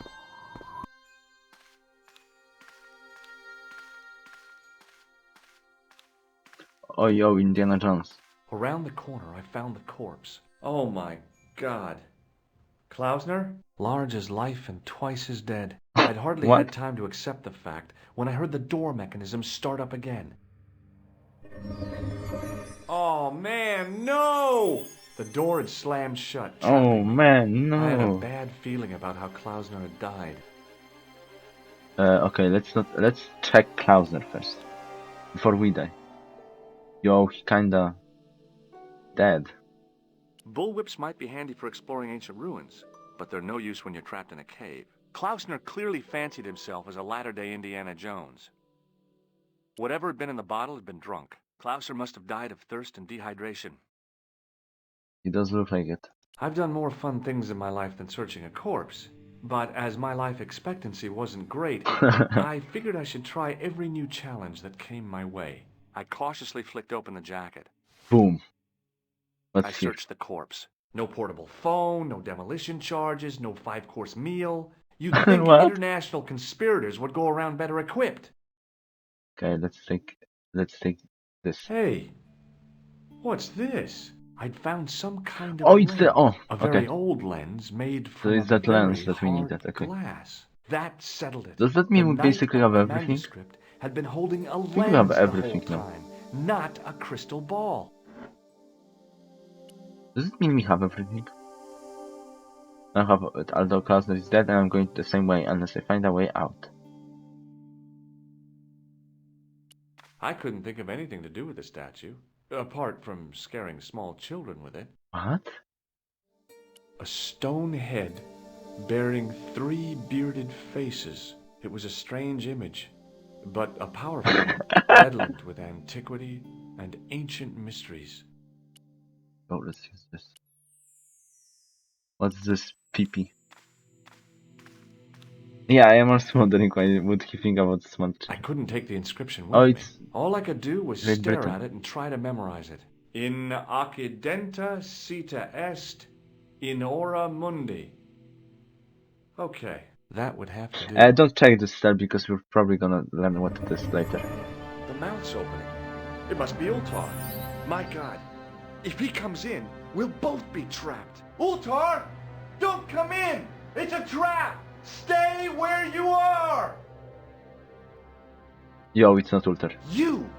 Speaker 1: Oh, yo, Indiana Jones.
Speaker 2: Around the corner, I found the corpse. Oh my God. Klausner? Large as life and twice as dead. I'd hardly
Speaker 1: What?
Speaker 2: had time to accept the fact when I heard the door mechanism start up again. Oh man, no! The door had slammed shut.
Speaker 1: Oh man,
Speaker 2: I had a
Speaker 1: no.
Speaker 2: bad feeling about how Klausner had died.
Speaker 1: Okay, let's check Klausner first. Before we die. Yo, he kinda dead.
Speaker 2: Bullwhips might be handy for exploring ancient ruins, but they're no use when you're trapped in a cave. Klausner clearly fancied himself as a latter-day Indiana Jones. Whatever had been in the bottle had been drunk. Klausner must have died of thirst and dehydration.
Speaker 1: He does look like it.
Speaker 2: I've done more fun things in my life than searching a corpse, but as my life expectancy wasn't great, I figured I should try every new challenge that came my way. I cautiously flicked open the jacket.
Speaker 1: Boom.
Speaker 2: I
Speaker 1: Let's see.
Speaker 2: searched the corpse. No portable phone, no demolition charges, no 5-course meal. You'd think
Speaker 1: What?
Speaker 2: international conspirators would go around better equipped.
Speaker 1: Okay, let's take this.
Speaker 2: Hey, what's this? I'd found some kind of
Speaker 1: Oh, it's the
Speaker 2: lens. A
Speaker 1: okay.
Speaker 2: very old lens made
Speaker 1: So
Speaker 2: from
Speaker 1: it's
Speaker 2: a
Speaker 1: that lens
Speaker 2: very
Speaker 1: that we
Speaker 2: hard
Speaker 1: needed. Okay.
Speaker 2: glass. That settled it.
Speaker 1: Does that mean
Speaker 2: The
Speaker 1: we
Speaker 2: knight
Speaker 1: basically
Speaker 2: of
Speaker 1: have
Speaker 2: the
Speaker 1: everything?
Speaker 2: manuscript had been holding a
Speaker 1: I think we have
Speaker 2: lens the whole
Speaker 1: everything now.
Speaker 2: time, not a crystal ball.
Speaker 1: Does it mean we have everything? I have it. Although Klausner is dead, and I'm going the same way unless I find a way out.
Speaker 2: I couldn't think of anything to do with the statue, apart from scaring small children with it.
Speaker 1: What?
Speaker 2: A stone head bearing 3 bearded faces. It was a strange image, but a powerful one, redolent with antiquity and ancient mysteries.
Speaker 1: Oh, let's use this. What's this peepee? Yeah, I am also wondering why would he think about small
Speaker 2: I
Speaker 1: children.
Speaker 2: couldn't take the inscription with
Speaker 1: Oh,
Speaker 2: me.
Speaker 1: it's
Speaker 2: All I could do was
Speaker 1: Great
Speaker 2: stare
Speaker 1: Britain.
Speaker 2: at it and try to memorize it. In occidenta sita est, in ora mundi. Okay, that would have to do.
Speaker 1: don't check this star because we're probably gonna learn what it is later.
Speaker 2: The mouth's opening. It must be Ultar. My God, if he comes in, we'll both be trapped. Ultar, don't come in. It's a trap. Stay where you are.
Speaker 1: Yo, it's not Ulter.
Speaker 2: You.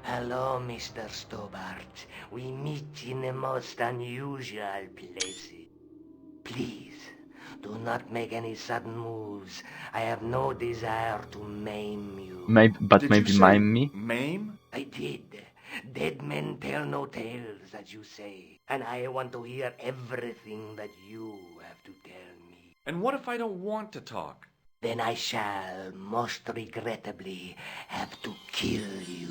Speaker 7: Hello, Mr. Stobart. We meet in the most unusual places. Please, do not make any sudden moves. I have no desire to maim you.
Speaker 1: But
Speaker 2: Did
Speaker 1: maybe
Speaker 2: you say
Speaker 1: mime me?
Speaker 2: Maim?
Speaker 7: I did. Dead men tell no tales, as you say. And I want to hear everything that you have to tell me.
Speaker 2: And what if I don't want to talk?
Speaker 7: Then I shall, most regrettably, have to kill you.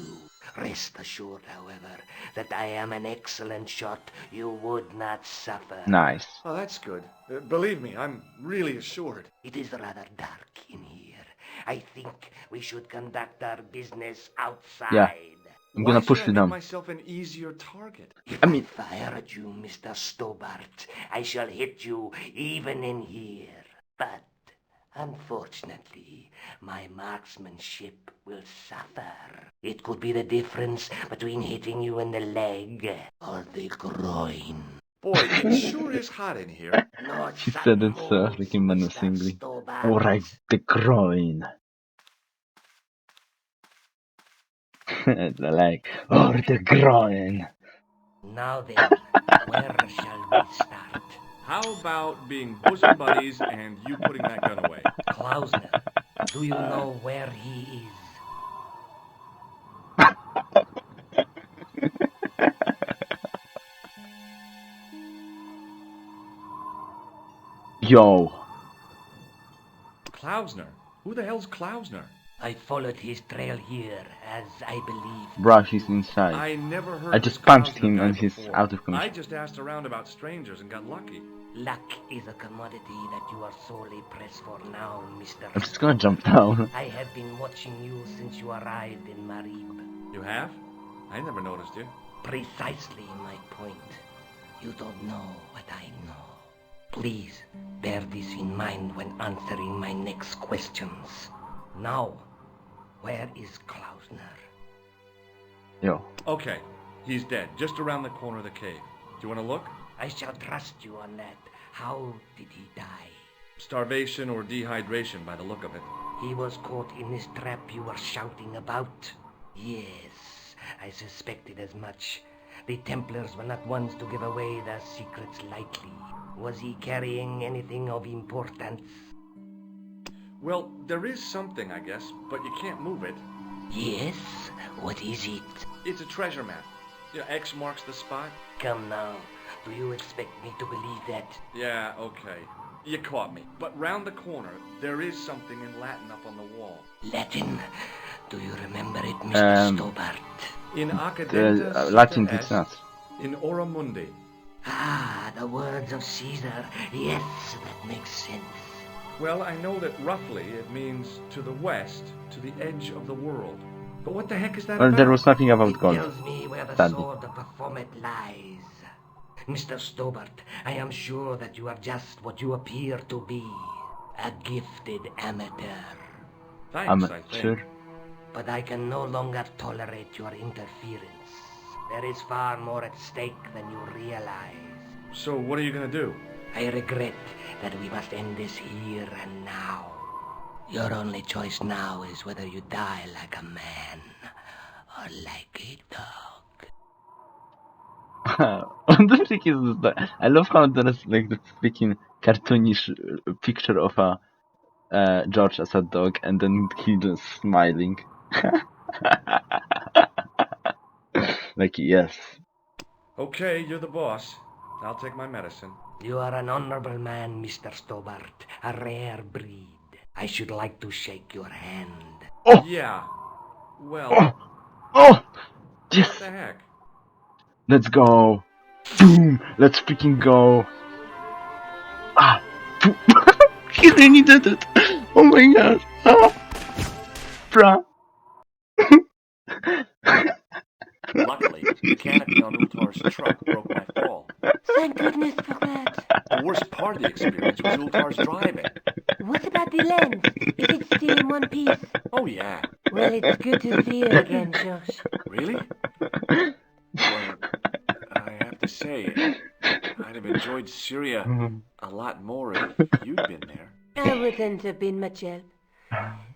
Speaker 7: Rest assured, however, that I am an excellent shot. You would not suffer.
Speaker 1: Nice.
Speaker 2: Oh, that's good. Believe me, I'm really assured.
Speaker 7: It is rather dark in here. I think we should conduct our business outside.
Speaker 1: Yeah. I'm gonna
Speaker 2: Why
Speaker 1: push
Speaker 2: should
Speaker 1: you
Speaker 2: I make
Speaker 1: down.
Speaker 2: myself an easier target?
Speaker 7: If
Speaker 1: I mean-
Speaker 7: I fire at you, Mr. Stobart, I shall hit you even in here. But unfortunately, my marksmanship will suffer. It could be the difference between hitting you in the leg or the groin.
Speaker 2: Boy, it sure is hot in here.
Speaker 7: No
Speaker 1: He
Speaker 7: sudden
Speaker 1: said it
Speaker 7: moves,
Speaker 1: freaking
Speaker 7: Mr.
Speaker 1: menacingly.
Speaker 7: Stobart.
Speaker 1: Alright, the groin. The leg. Or the groin.
Speaker 7: Now then, where shall we start?
Speaker 2: How about being bosom buddies and you putting that gun away?
Speaker 7: Klausner, do you know where he is?
Speaker 1: Yo.
Speaker 2: Klausner? Who the hell's Klausner?
Speaker 7: I followed his trail here, as I believe.
Speaker 1: Bruh, he's inside.
Speaker 2: I never heard
Speaker 1: I
Speaker 2: this
Speaker 1: just punched
Speaker 2: Klausner
Speaker 1: him
Speaker 2: guy
Speaker 1: and he's
Speaker 2: before.
Speaker 1: out of
Speaker 2: I
Speaker 1: commission.
Speaker 2: just asked around about strangers and got lucky.
Speaker 7: Luck is a commodity that you are sorely pressed for now, Mr.
Speaker 1: I'm just gonna jump down.
Speaker 7: I have been watching you since you arrived in Marib.
Speaker 2: You have? I never noticed you.
Speaker 7: Precisely my point. You don't know what I know. Please bear this in mind when answering my next questions. Now, where is Klausner?
Speaker 1: Yo.
Speaker 2: Okay, he's dead, just around the corner of the cave. Do you want to look?
Speaker 7: I shall trust you on that. How did he die?
Speaker 2: Starvation or dehydration by the look of it.
Speaker 7: He was caught in this trap you were shouting about? Yes, I suspected as much. The Templars were not ones to give away their secrets lightly. Was he carrying anything of importance?
Speaker 2: Well, there is something, I guess, but you can't move it.
Speaker 7: Yes? What is it?
Speaker 2: It's a treasure map. Yeah, X marks the spot.
Speaker 7: Come now. Do you expect me to believe that?
Speaker 2: Yeah, okay. You caught me. But round the corner, there is something in Latin up on the wall.
Speaker 7: Latin? Do you remember it, Mr. Stobart?
Speaker 2: In Acadenta
Speaker 1: Latin
Speaker 2: Sita
Speaker 1: it's not.
Speaker 2: Est, in Ora Mundi.
Speaker 7: Ah, the words of Caesar. Yes, that makes sense.
Speaker 2: Well, I know that roughly it means to the west, to the edge of the world. But what the heck is that
Speaker 1: Well,
Speaker 2: about?
Speaker 1: there was nothing about
Speaker 7: It
Speaker 1: gold.
Speaker 7: tells me where the
Speaker 1: Sadly.
Speaker 7: sword of Baphomet lies. Mr. Stobart, I am sure that you are just what you appear to be. A gifted amateur.
Speaker 2: Thanks, I think.
Speaker 1: Amateur.
Speaker 7: But I can no longer tolerate your interference. There is far more at stake than you realize.
Speaker 2: So what are you gonna do?
Speaker 7: I regret that we must end this here and now. Your only choice now is whether you die like a man or like a dog.
Speaker 1: What the freak is this? I love how there is like the freaking cartoonish picture of a George as a dog, and then he just smiling. Like, yes.
Speaker 2: Okay, you're the boss. I'll take my medicine.
Speaker 7: You are an honorable man, Mr. Stobart, a rare breed. I should like to shake your hand.
Speaker 1: Oh!
Speaker 2: Yeah. Well,
Speaker 1: Oh! Oh! Yes!
Speaker 2: what the heck?
Speaker 1: Let's go! Boom! Let's freaking go! Ah! Boom. He really did it! Oh my god! Ah! Bruh!
Speaker 2: Luckily, the canopy on Ultar's truck broke my fall.
Speaker 4: Thank goodness for that.
Speaker 2: The worst part of the experience was Ultar's driving.
Speaker 4: What about the lens? Is it still in one piece?
Speaker 2: Oh yeah.
Speaker 4: Well, it's good to see you again, Josh.
Speaker 2: Really? Well, I have to say, I'd have enjoyed Syria a lot more if you'd been there.
Speaker 4: I wouldn't have been much help.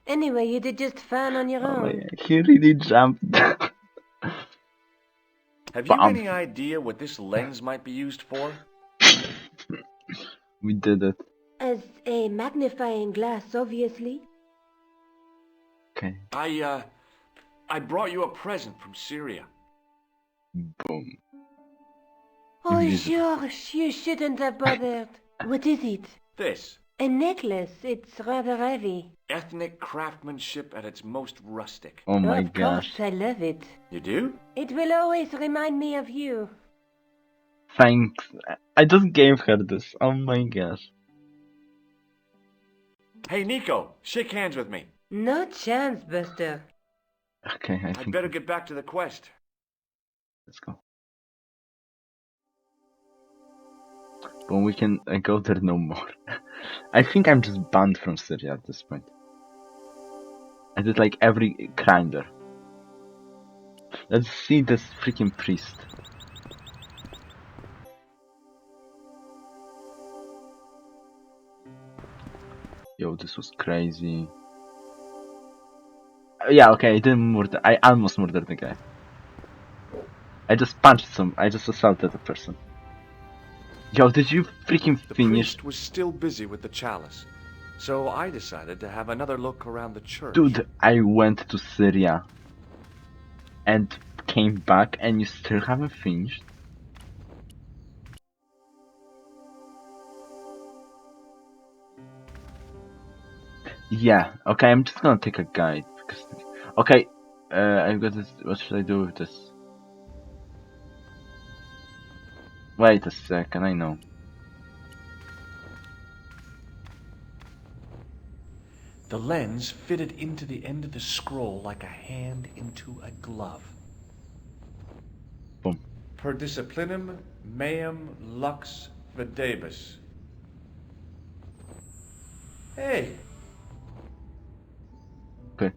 Speaker 4: Anyway, you did just fine on your
Speaker 1: Oh my
Speaker 4: own.
Speaker 1: god, he really jumped.
Speaker 2: Have you
Speaker 1: Bam.
Speaker 2: any idea what this lens might be used for?
Speaker 1: We did it.
Speaker 4: As a magnifying glass, obviously.
Speaker 1: Okay.
Speaker 2: I brought you a present from Syria.
Speaker 1: Boom.
Speaker 4: Oh,
Speaker 1: Invisible.
Speaker 4: Josh, you shouldn't have bothered. What is it?
Speaker 2: This.
Speaker 4: A necklace. It's rather heavy.
Speaker 2: Ethnic craftsmanship at its most rustic.
Speaker 1: Oh my
Speaker 4: Of
Speaker 1: gosh.
Speaker 4: course, I love it.
Speaker 2: You do?
Speaker 4: It will always remind me of you.
Speaker 1: Thanks. I just gave her this. Oh my gosh.
Speaker 2: Hey, Nico, shake hands with me.
Speaker 4: No chance, Buster.
Speaker 1: Okay, I
Speaker 2: I'd
Speaker 1: think
Speaker 2: better get back to the quest.
Speaker 1: let's go. But we can go there no more. I think I'm just banned from Syria at this point. I did like every crime there. Let's see this freaking priest. Yo, this was crazy. Yeah, okay, I didn't murder. I almost murdered the guy. I just punched I just assaulted a person. Yo, did you freaking
Speaker 2: The
Speaker 1: finish?
Speaker 2: priest was still busy with the chalice, so I decided to have another look around the church.
Speaker 1: Dude, I went to Syria and came back and you still haven't finished? Yeah, okay, I'm just gonna take a guide because okay, I've got this. What should I do with this? Wait a second, I know.
Speaker 2: The lens fitted into the end of the scroll like a hand into a glove.
Speaker 1: Boom.
Speaker 2: Per disciplinum meum lux videbus. Hey,
Speaker 1: Okay.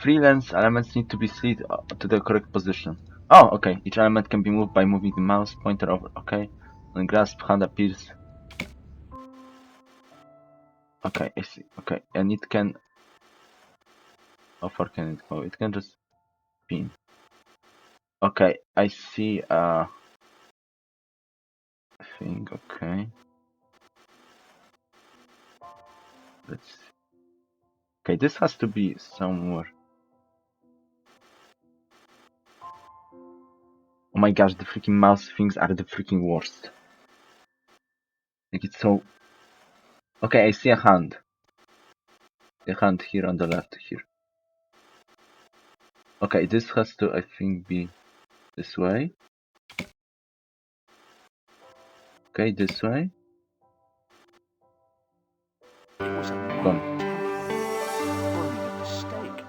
Speaker 1: Three lens elements need to be slid to the correct position. Oh, okay. Each element can be moved by moving the mouse pointer over. Okay. When grasp hand appears. Okay, I see. Okay, and it can. How far can it go? It can just spin. Okay, I see. Thing. Okay. Let's see. Okay, this has to be somewhere. Oh my gosh, the freaking mouse things are the freaking worst. Like it's so. Okay, I see a hand. A hand here on the left here. Okay, this has to, I think, be this way. Okay, this way.
Speaker 2: it was a
Speaker 1: Boom.
Speaker 2: burning at the stake.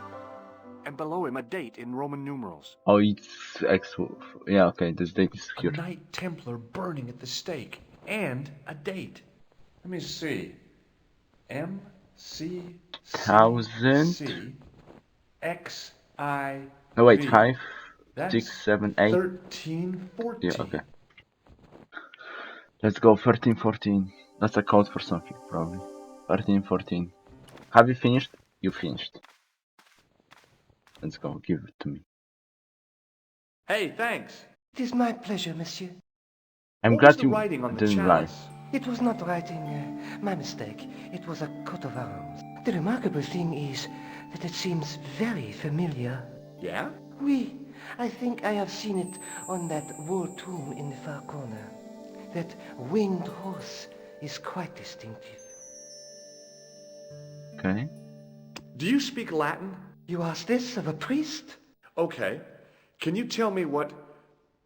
Speaker 2: And below him a date in Roman numerals.
Speaker 1: Oh, it's X. Yeah, okay, this date is
Speaker 2: A
Speaker 1: here.
Speaker 2: Knight Templar burning at the stake. And a date. Let me see.
Speaker 1: Thousand.
Speaker 2: MCCXIV.
Speaker 1: Oh wait, 5,
Speaker 2: That's
Speaker 1: 6, 7, 8.
Speaker 2: 1314.
Speaker 1: Yeah, okay. Let's go 13, 14. That's a code for something, probably. 13, 14. Have you finished? You finished. Let's go, give it to me.
Speaker 2: Hey, thanks.
Speaker 7: It is my pleasure, monsieur.
Speaker 1: I'm
Speaker 2: What was
Speaker 1: glad
Speaker 2: the
Speaker 1: you
Speaker 2: writing on the
Speaker 1: didn't lie.
Speaker 2: chalice?
Speaker 7: It was not writing, my mistake. It was a coat of arms. The remarkable thing is that it seems very familiar.
Speaker 2: Yeah?
Speaker 7: Oui, I think I have seen it on that wall tomb in the far corner. That winged horse is quite distinctive.
Speaker 1: Okay.
Speaker 2: Do you speak Latin?
Speaker 7: You ask this of a priest?
Speaker 2: Okay. Can you tell me what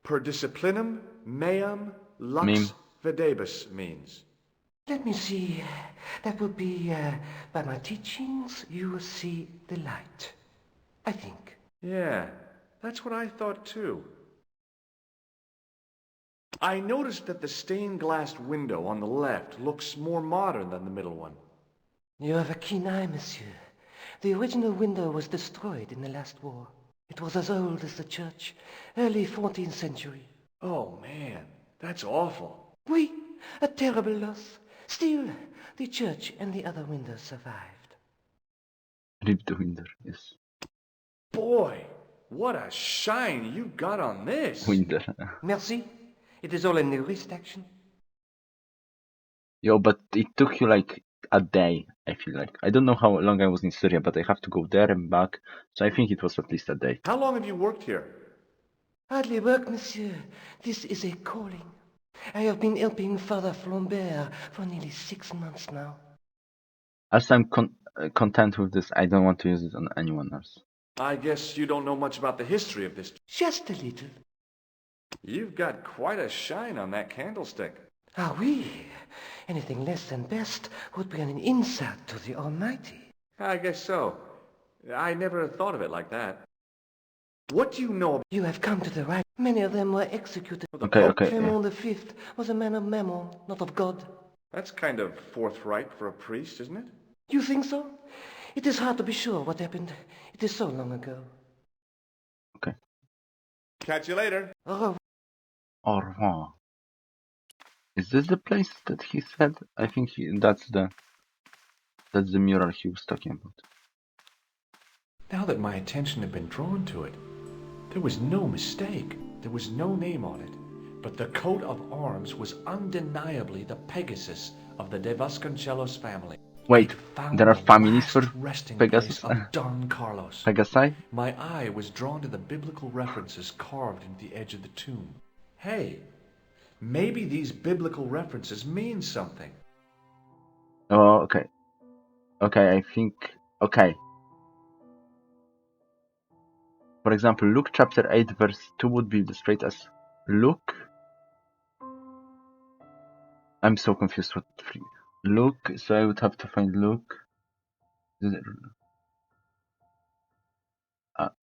Speaker 2: per disciplinum meam lux
Speaker 1: Meme.
Speaker 2: videbus means?
Speaker 7: Let me see. That would be, by my teachings, you will see the light. I think.
Speaker 2: Yeah, that's what I thought too. I noticed that the stained glass window on the left looks more modern than the middle one.
Speaker 7: You have a keen eye, monsieur. The original window was destroyed in the last war. It was as old as the church, early 14th century.
Speaker 2: Oh man, that's awful.
Speaker 7: Oui, a terrible loss. Still, the church and the other windows survived.
Speaker 1: Rip the window, yes.
Speaker 2: Boy, what a shine you got on this.
Speaker 1: Window.
Speaker 7: Merci. It is all in the wrist action.
Speaker 1: Yo, but it took you like a day, I feel like. I don't know how long I was in Syria, but I have to go there and back, so I think it was at least a day.
Speaker 2: How long have you worked here?
Speaker 7: Hardly work, monsieur. This is a calling. I have been helping Father Flambert for nearly 6 months now.
Speaker 1: As I'm content with this, I don't want to use it on anyone else.
Speaker 2: I guess you don't know much about the history of this.
Speaker 7: Just a little.
Speaker 2: You've got quite a shine on that candlestick.
Speaker 7: Ah, oui. Anything less than best would be an insult to the Almighty.
Speaker 2: I guess so. I never thought of it like that. What do you know about
Speaker 7: You have come to the right. Many of them were executed.
Speaker 1: Okay, okay.
Speaker 7: Clement V was a man of mammon, not of God.
Speaker 2: That's kind of forthright for a priest, isn't it?
Speaker 7: You think so? It is hard to be sure what happened. It is so long ago.
Speaker 1: Okay.
Speaker 2: Catch you later.
Speaker 7: Au revoir.
Speaker 1: Au revoir. Is this the place that he said? I think that's the mural he was talking about.
Speaker 2: Now that my attention had been drawn to it, there was no mistake. There was no name on it. But the coat of arms was undeniably the Pegasus of the De Vasconcelos family.
Speaker 1: Wait,
Speaker 2: I'd found
Speaker 1: there are
Speaker 2: the
Speaker 1: families for
Speaker 2: last resting
Speaker 1: Pegasus?
Speaker 2: place of Don Carlos.
Speaker 1: Pegasi?
Speaker 2: My eye was drawn to the biblical references carved into the edge of the tomb. Hey, maybe these biblical references mean something.
Speaker 1: Oh, okay. Okay, I think... Okay. For example, Luke chapter 8 verse 2 would be displayed as Luke. I'm so confused what Luke, so I would have to find Luke.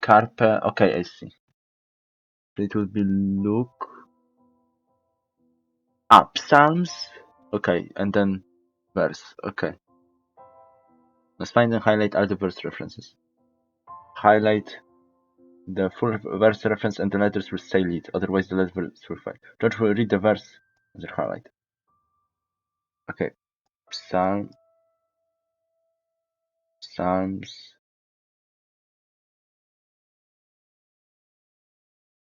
Speaker 1: Carpe, okay, I see. It would be Luke. Psalms. Okay, and then verse. Okay. Let's find and highlight all the verse references. Highlight the full verse reference and the letters will say lead, otherwise the letters will fail. George will read the verse and then highlight. Okay. Psalms.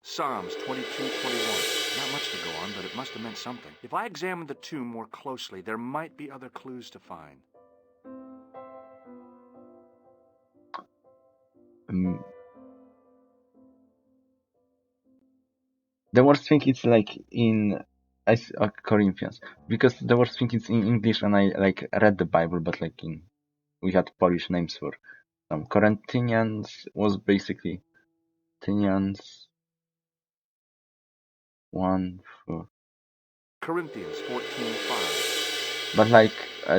Speaker 2: Psalms 22:21. Not much to go on, but it must have meant something. If I examined the tomb more closely, there might be other clues to find.
Speaker 1: The worst thing is like in Corinthians, because the worst thing is in English, and I like read the Bible, but like we had Polish names for some. Corinthians was basically Corinthians 1:4.
Speaker 2: Corinthians 14:5.
Speaker 1: But like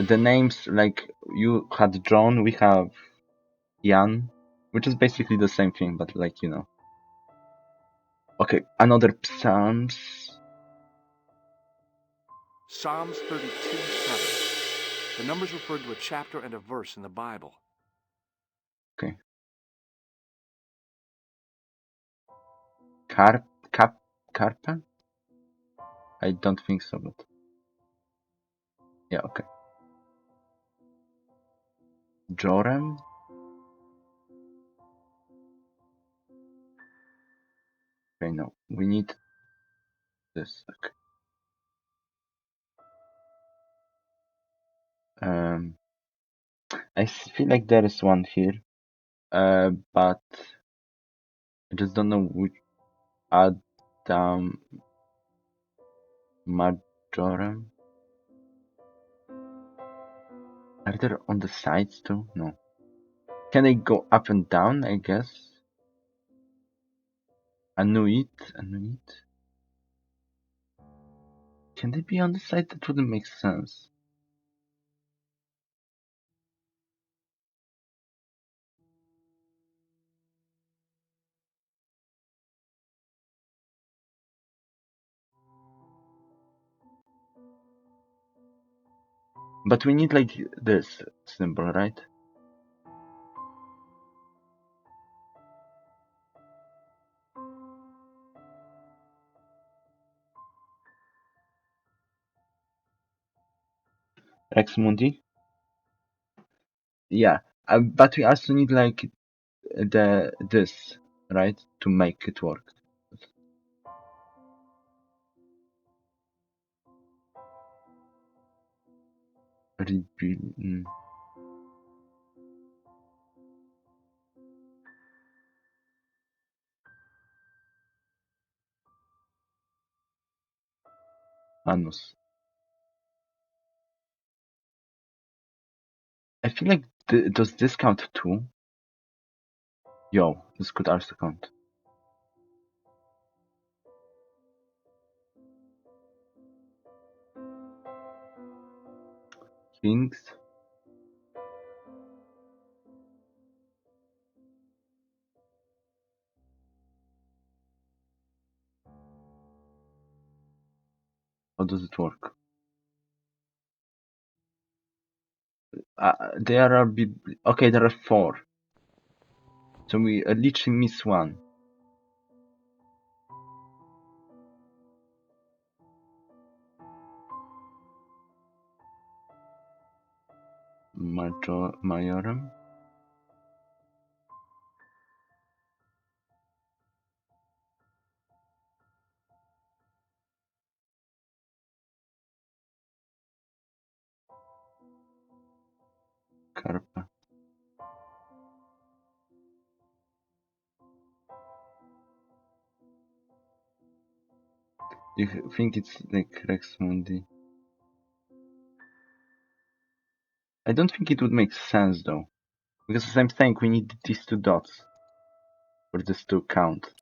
Speaker 1: the names like you had John, we have Jan, which is basically the same thing, but like, you know. Okay, another Psalms.
Speaker 2: Psalms 32:7. The numbers refer to a chapter and a verse in the Bible.
Speaker 1: Okay. Carpa? I don't think so, but yeah, okay. Joram? Okay, no, we need this. Okay. I feel like there is one here, but I just don't know which. Adam Majoram. Are there on the sides too? No. Can they go up and down? I guess. Anuit. Can they be on the side? That wouldn't make sense. But we need like this symbol, right? Rex Mundi? Yeah. But we also need like this, right? To make it work. Anus. I feel like does this count too? Yo, this could also count. Kings. How does it work? There are okay. There are 4. So we literally miss one. Majorum. Carpa. You think it's like Rex Mundi? I don't think it would make sense though, because as I'm saying, we need these 2 dots for this to count.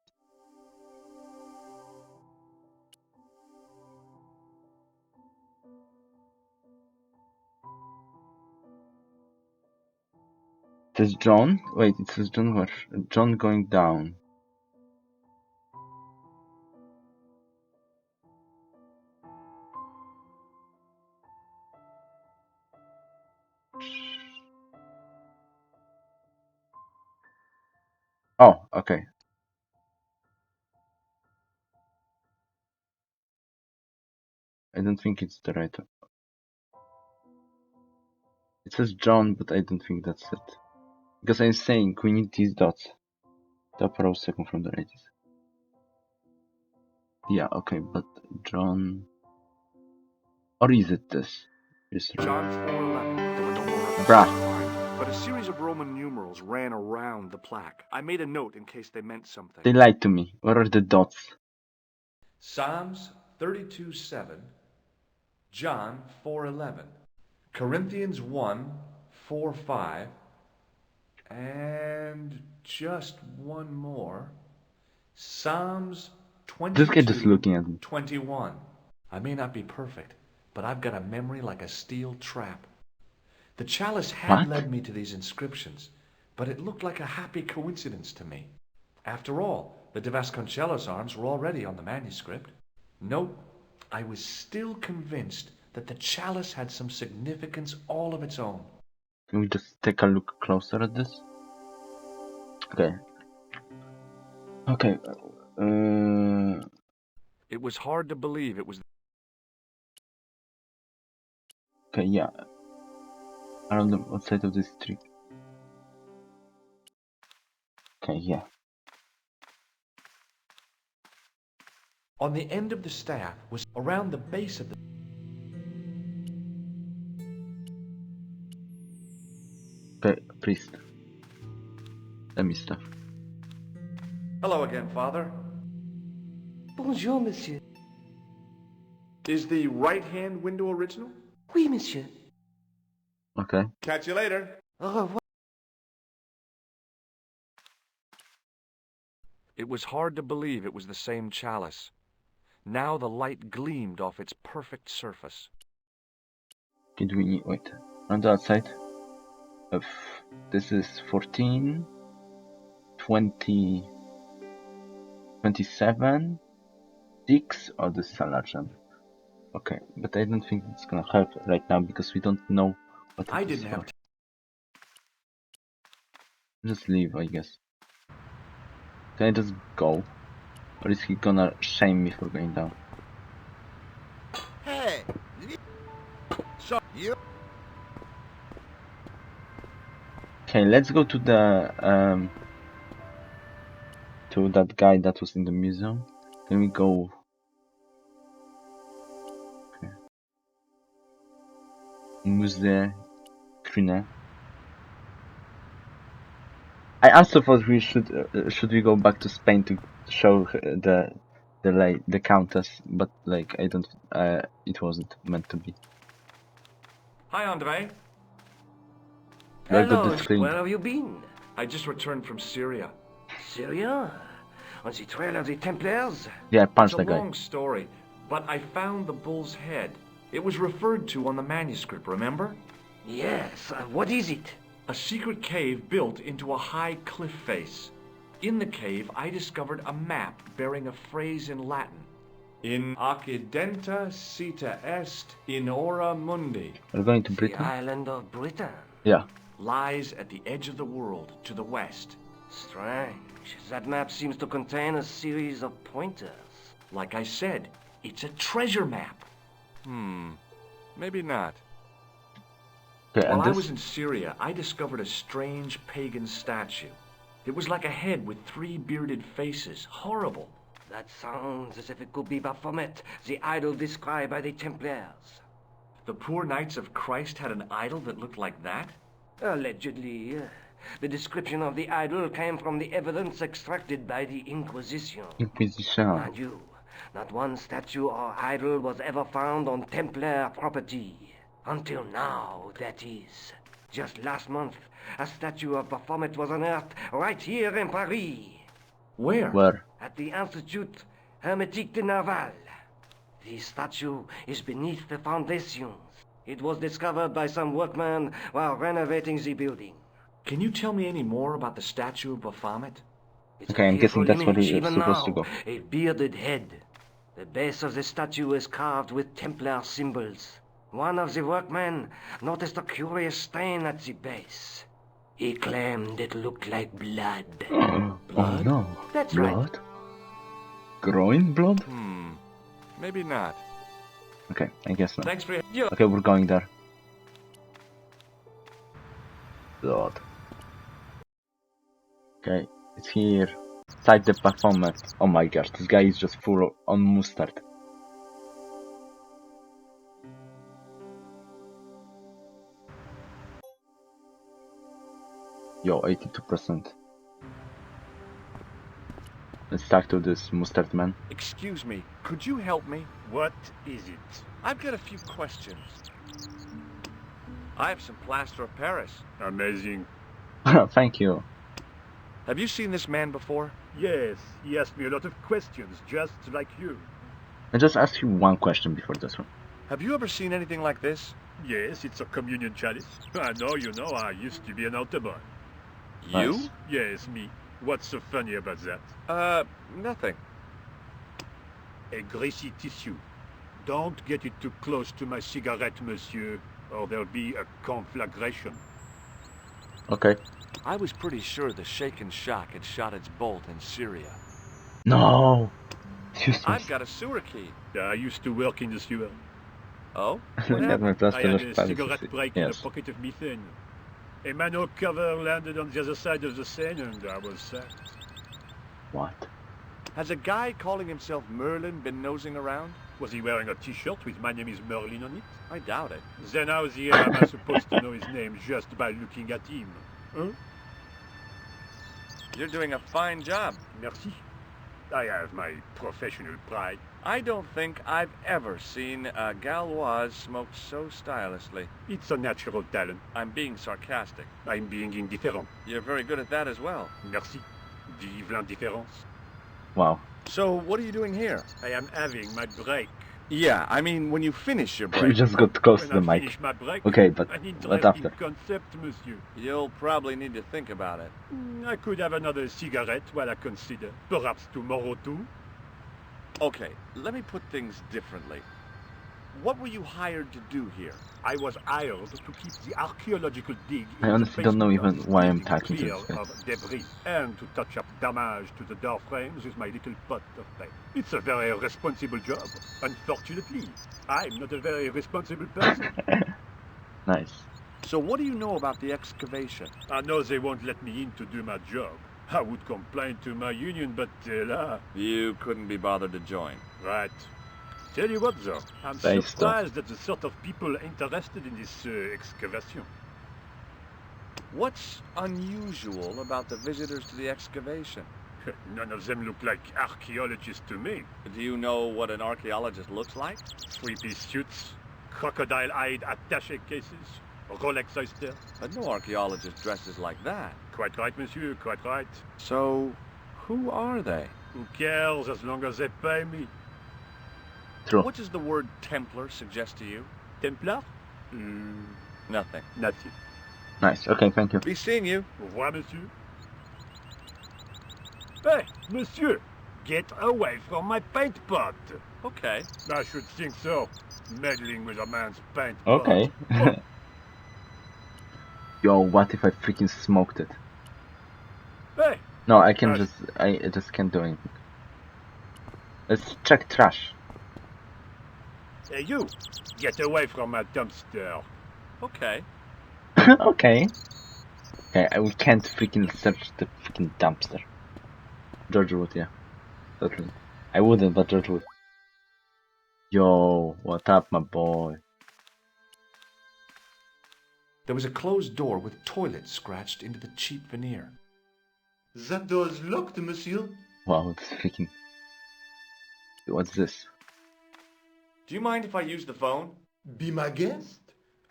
Speaker 1: It says John. Wait, it says John where? John going down. Oh, okay. I don't think it's the right one. It says John, but I don't think that's it. Because I'm saying we need these dots. Top row, second from the right. Yeah, okay, but John... Or is it this?
Speaker 2: John 4:11. There were no more references
Speaker 1: Bruh.
Speaker 2: to mine, but a series of Roman numerals ran around the plaque. I made a note in case they meant something.
Speaker 1: They lied to me. Where are the dots?
Speaker 2: Psalms 32:7, John 4:11, Corinthians 1:4-5, and just one more. Psalms
Speaker 1: This guy just looking at me.
Speaker 2: 22:21. I may not be perfect, but I've got a memory like a steel trap. The chalice had
Speaker 1: What?
Speaker 2: led me to these inscriptions, but it looked like a happy coincidence to me. After all, the De Vasconcellos arms were already on the manuscript. Nope, I was still convinced that the chalice had some significance all of its own.
Speaker 1: Can we just take a look closer at this? Okay. Okay.
Speaker 2: It was hard to believe it was...
Speaker 1: Okay, yeah. Around the outside of this tree. Okay, yeah.
Speaker 2: On the end of the staff was around the base of the...
Speaker 1: Okay, priest. Let me stuff.
Speaker 2: Hello again, Father.
Speaker 7: Bonjour, monsieur.
Speaker 2: Is the right-hand window original?
Speaker 7: Oui, monsieur.
Speaker 1: Okay.
Speaker 2: Catch you later.
Speaker 7: Au revoir.
Speaker 2: It was hard to believe it was the same chalice. Now the light gleamed off its perfect surface.
Speaker 1: Okay, do we need... Wait. On the outside of... This is 14... 20... 27... 6... Oh, this is a large number. Okay, but I don't think it's gonna help right now because we don't know what
Speaker 2: I
Speaker 1: it is
Speaker 2: didn't
Speaker 1: for.
Speaker 2: have...
Speaker 1: Just leave, I guess. Can I just go? Or is he gonna shame me for going down?
Speaker 5: Hey, so you
Speaker 1: Okay, let's go to the to that guy that was in the museum. Can we go? Okay. Musée Crunet. I also thought we should we go back to Spain to show the countess, but like I don't it wasn't meant to be.
Speaker 2: Hi, Andre.
Speaker 1: Where got
Speaker 7: Hello,
Speaker 1: the screen?
Speaker 7: where have you been?
Speaker 2: I just returned from Syria.
Speaker 7: Syria? On the trail of the Templars?
Speaker 1: Yeah, I
Speaker 2: It's
Speaker 1: punched
Speaker 2: a
Speaker 1: the guy.
Speaker 2: long story, but I found the bull's head. It was referred to on the manuscript, remember?
Speaker 7: Yes, what is it?
Speaker 2: A secret cave built into a high cliff face. In the cave, I discovered a map bearing a phrase in Latin. In accidenta sita est in ora mundi.
Speaker 1: We're going to
Speaker 7: The
Speaker 1: Britain.
Speaker 7: island of Britain.
Speaker 1: Yeah.
Speaker 2: Lies at the edge of the world, to the west.
Speaker 7: Strange. That map seems to contain a series of pointers.
Speaker 2: Like I said, it's a treasure map. Maybe not.
Speaker 1: Okay,
Speaker 2: While
Speaker 1: and
Speaker 2: I
Speaker 1: this.
Speaker 2: was in Syria, I discovered a strange pagan statue. It was like a head with 3 bearded faces. Horrible.
Speaker 7: That sounds as if it could be Baphomet, the idol described by the Templars.
Speaker 2: The poor Knights of Christ had an idol that looked like that?
Speaker 7: Allegedly. The description of the idol came from the evidence extracted by the Inquisition.
Speaker 1: Inquisition.
Speaker 7: Mind you, not one statue or idol was ever found on Templar property. Until now, that is. Just last month, a statue of Baphomet was unearthed right here in Paris.
Speaker 2: Where?
Speaker 1: Where?
Speaker 7: At the Institut Hermétique de Naval. The statue is beneath the foundations. It was discovered by some workmen while renovating the building.
Speaker 2: Can you tell me any more about the statue of Baphomet?
Speaker 7: It's
Speaker 1: Okay,
Speaker 7: a
Speaker 1: I'm guessing
Speaker 7: fearful
Speaker 1: that's where
Speaker 7: image
Speaker 1: we're
Speaker 7: even
Speaker 1: supposed to
Speaker 7: now,
Speaker 1: go.
Speaker 7: a bearded head. The base of the statue is carved with Templar symbols. One of the workmen noticed a curious stain at the base. He claimed it looked like blood.
Speaker 1: Oh no.
Speaker 7: That's
Speaker 1: Blood?
Speaker 7: right.
Speaker 1: Growing blood?
Speaker 2: Maybe not.
Speaker 1: Okay, I guess not.
Speaker 2: Thanks for your...
Speaker 1: Okay, we're going there. Blood. Okay, it's here. Inside the Baphomet. Oh my gosh, this guy is just full on mustard. Yo, 82%. Let's talk to this mustard man.
Speaker 2: Excuse me, could you help me?
Speaker 8: What is it?
Speaker 2: I've got a few questions. I have some plaster of Paris.
Speaker 8: Amazing.
Speaker 1: Thank you.
Speaker 2: Have you seen this man before?
Speaker 8: Yes, he asked me a lot of questions, just like you.
Speaker 1: I just asked you one question before this one.
Speaker 2: Have you ever seen anything like this?
Speaker 8: Yes, it's a communion chalice. I know, you know, I used to be an altar boy.
Speaker 2: You?
Speaker 1: Nice.
Speaker 8: Yes, me. What's so funny about that?
Speaker 2: Nothing.
Speaker 8: A greasy tissue. Don't get it too close to my cigarette, monsieur, or there'll be a conflagration.
Speaker 1: Okay.
Speaker 2: I was pretty sure the Shaken Shock had shot its bolt in Syria.
Speaker 1: No!
Speaker 2: I've got a sewer key.
Speaker 8: I used to work in the sewer.
Speaker 2: Oh? What
Speaker 1: Jak
Speaker 2: happened?
Speaker 8: I had a
Speaker 1: plaster
Speaker 8: cigarette break in a
Speaker 1: Yes.
Speaker 8: pocket of methane. A manhole cover landed on the other side of the Seine and I was sacked.
Speaker 1: What?
Speaker 2: Has a guy calling himself Merlin been nosing around?
Speaker 8: Was he wearing a t-shirt with "My name is Merlin" on it?
Speaker 2: I doubt it.
Speaker 8: Then how the hell am I supposed to know his name just by looking at him? Huh?
Speaker 2: You're doing a fine job.
Speaker 8: Merci. I have my professional pride.
Speaker 2: I don't think I've ever seen a Gauloise smoked so stylishly.
Speaker 8: It's a natural talent.
Speaker 2: I'm being sarcastic.
Speaker 8: I'm being indifferent.
Speaker 2: You're very good at that as well.
Speaker 8: Merci. Vive l'indifférence.
Speaker 1: Wow.
Speaker 2: So, what are you doing here?
Speaker 8: I am having my break.
Speaker 2: Yeah, I mean, when you finish your
Speaker 1: We
Speaker 2: break,
Speaker 1: just got close to
Speaker 8: When
Speaker 1: the
Speaker 8: I
Speaker 1: mic.
Speaker 8: finish my break,
Speaker 1: Okay, but
Speaker 8: an
Speaker 1: what
Speaker 8: interesting
Speaker 1: after?
Speaker 8: concept, monsieur.
Speaker 2: you'll probably need to think about it.
Speaker 8: I could have another cigarette while I consider. Perhaps tomorrow too.
Speaker 2: Okay, let me put things differently. What were you hired to do here?
Speaker 8: I was hired to keep the archaeological dig
Speaker 1: I
Speaker 8: in
Speaker 1: honestly
Speaker 8: the
Speaker 1: don't know
Speaker 8: basement
Speaker 1: even
Speaker 8: of the
Speaker 1: why I'm
Speaker 8: building
Speaker 1: talking to
Speaker 8: clear
Speaker 1: this guy.
Speaker 8: of debris and to touch up damage to the door frames with my little pot of paint. It's a very responsible job. Unfortunately, I'm not a very responsible person.
Speaker 1: Nice.
Speaker 2: So what do you know about the excavation?
Speaker 8: I know they won't let me in to do my job. I would complain to my union, but là,
Speaker 2: You couldn't be bothered to join.
Speaker 8: right. Tell you what, though, I'm
Speaker 1: Say so.
Speaker 8: surprised at the sort of people interested in this excavation.
Speaker 2: What's unusual about the visitors to the excavation?
Speaker 8: None of them look like archaeologists to me.
Speaker 2: Do you know what an archaeologist looks like?
Speaker 8: Three-piece suits, crocodile-eyed attaché cases, Rolex oyster.
Speaker 2: But no archaeologist dresses like that.
Speaker 8: Quite right, monsieur, quite right.
Speaker 2: So, who are they?
Speaker 8: Who cares as long as they pay me?
Speaker 1: True.
Speaker 2: What does the word Templar suggest to you?
Speaker 8: Templar?
Speaker 2: Nothing.
Speaker 8: Nothing.
Speaker 1: Nice. Okay, thank you.
Speaker 2: Be seeing you.
Speaker 8: Au revoir, monsieur. Hey, monsieur! Get away from my paint pot!
Speaker 2: Okay.
Speaker 8: I should think so. Meddling with a man's paint pot.
Speaker 1: Okay. Yo, what if I freaking smoked it?
Speaker 8: Hey!
Speaker 1: No, I can
Speaker 8: Nice.
Speaker 1: I just can't do anything. Let's check trash.
Speaker 8: Hey, you! Get away from my dumpster.
Speaker 2: Okay.
Speaker 1: Okay. Okay, we can't freaking search the freaking dumpster. George would, yeah. Totally. I wouldn't, but George would. Yo, what up, my boy?
Speaker 2: There was a closed door with toilet scratched into the cheap veneer.
Speaker 9: That door is locked, monsieur.
Speaker 1: Wow, it's freaking... What's this?
Speaker 2: Do you mind if I use the phone?
Speaker 9: Be my guest.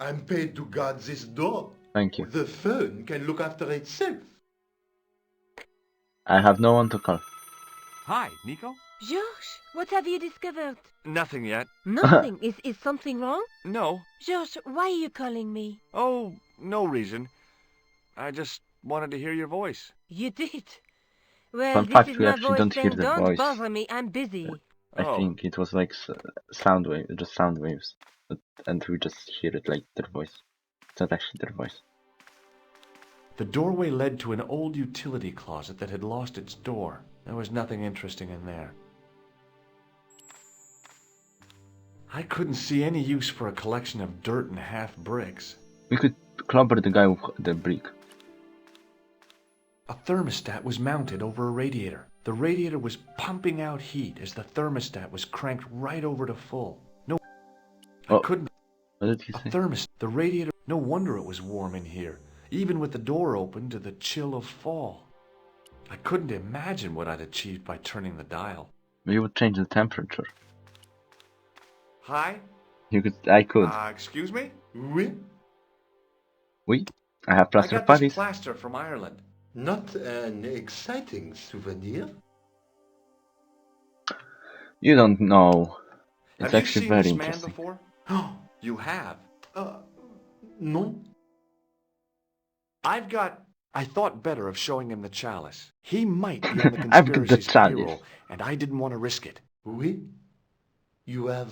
Speaker 9: I'm paid to guard this door.
Speaker 1: Thank you.
Speaker 9: The phone can look after itself.
Speaker 1: I have no one to call.
Speaker 2: Hi, Nico?
Speaker 4: George, what have you discovered?
Speaker 2: Nothing yet.
Speaker 4: Nothing. Is something wrong?
Speaker 2: No.
Speaker 4: George, why are you calling me?
Speaker 2: Oh, no reason. I just wanted to hear your voice.
Speaker 4: You did. Well,
Speaker 1: Fun
Speaker 4: this
Speaker 1: fact,
Speaker 4: is
Speaker 1: we
Speaker 4: my
Speaker 1: actually
Speaker 4: voice
Speaker 1: don't hear
Speaker 4: saying,
Speaker 1: the
Speaker 4: don't
Speaker 1: voice.
Speaker 4: bother me, I'm busy.
Speaker 1: I
Speaker 2: Oh.
Speaker 1: think it was like sound wave, just sound waves. And we just hear it like their voice. It's not actually their voice.
Speaker 2: The doorway led to an old utility closet that had lost its door. There was nothing interesting in there. I couldn't see any use for a collection of dirt and half bricks.
Speaker 1: We could clobber the guy with the brick.
Speaker 2: A thermostat was mounted over a radiator. The radiator was pumping out heat as the thermostat was cranked right over to full. No, I
Speaker 1: Oh.
Speaker 2: couldn't.
Speaker 1: What did he
Speaker 2: A
Speaker 1: say?
Speaker 2: the radiator. No wonder it was warm in here, even with the door open to the chill of fall. I couldn't imagine what I'd achieved by turning the dial.
Speaker 1: We would change the temperature.
Speaker 2: Hi?
Speaker 1: I could.
Speaker 2: Excuse me?
Speaker 9: Oui,
Speaker 1: We? I have
Speaker 2: I
Speaker 1: plaster
Speaker 2: got this
Speaker 1: parties.
Speaker 2: plaster from Ireland.
Speaker 9: not an exciting souvenir.
Speaker 1: You don't know. It's
Speaker 2: Have
Speaker 1: actually
Speaker 2: you seen
Speaker 1: very
Speaker 2: this man
Speaker 1: interesting.
Speaker 2: before?
Speaker 9: Oh,
Speaker 2: You have.
Speaker 9: non.
Speaker 2: I've got I thought better of showing him the chalice. He might be on the
Speaker 1: I've got the
Speaker 2: conspiracy's
Speaker 1: chalice.
Speaker 2: payroll, and I didn't want to risk it.
Speaker 9: Oui? You have...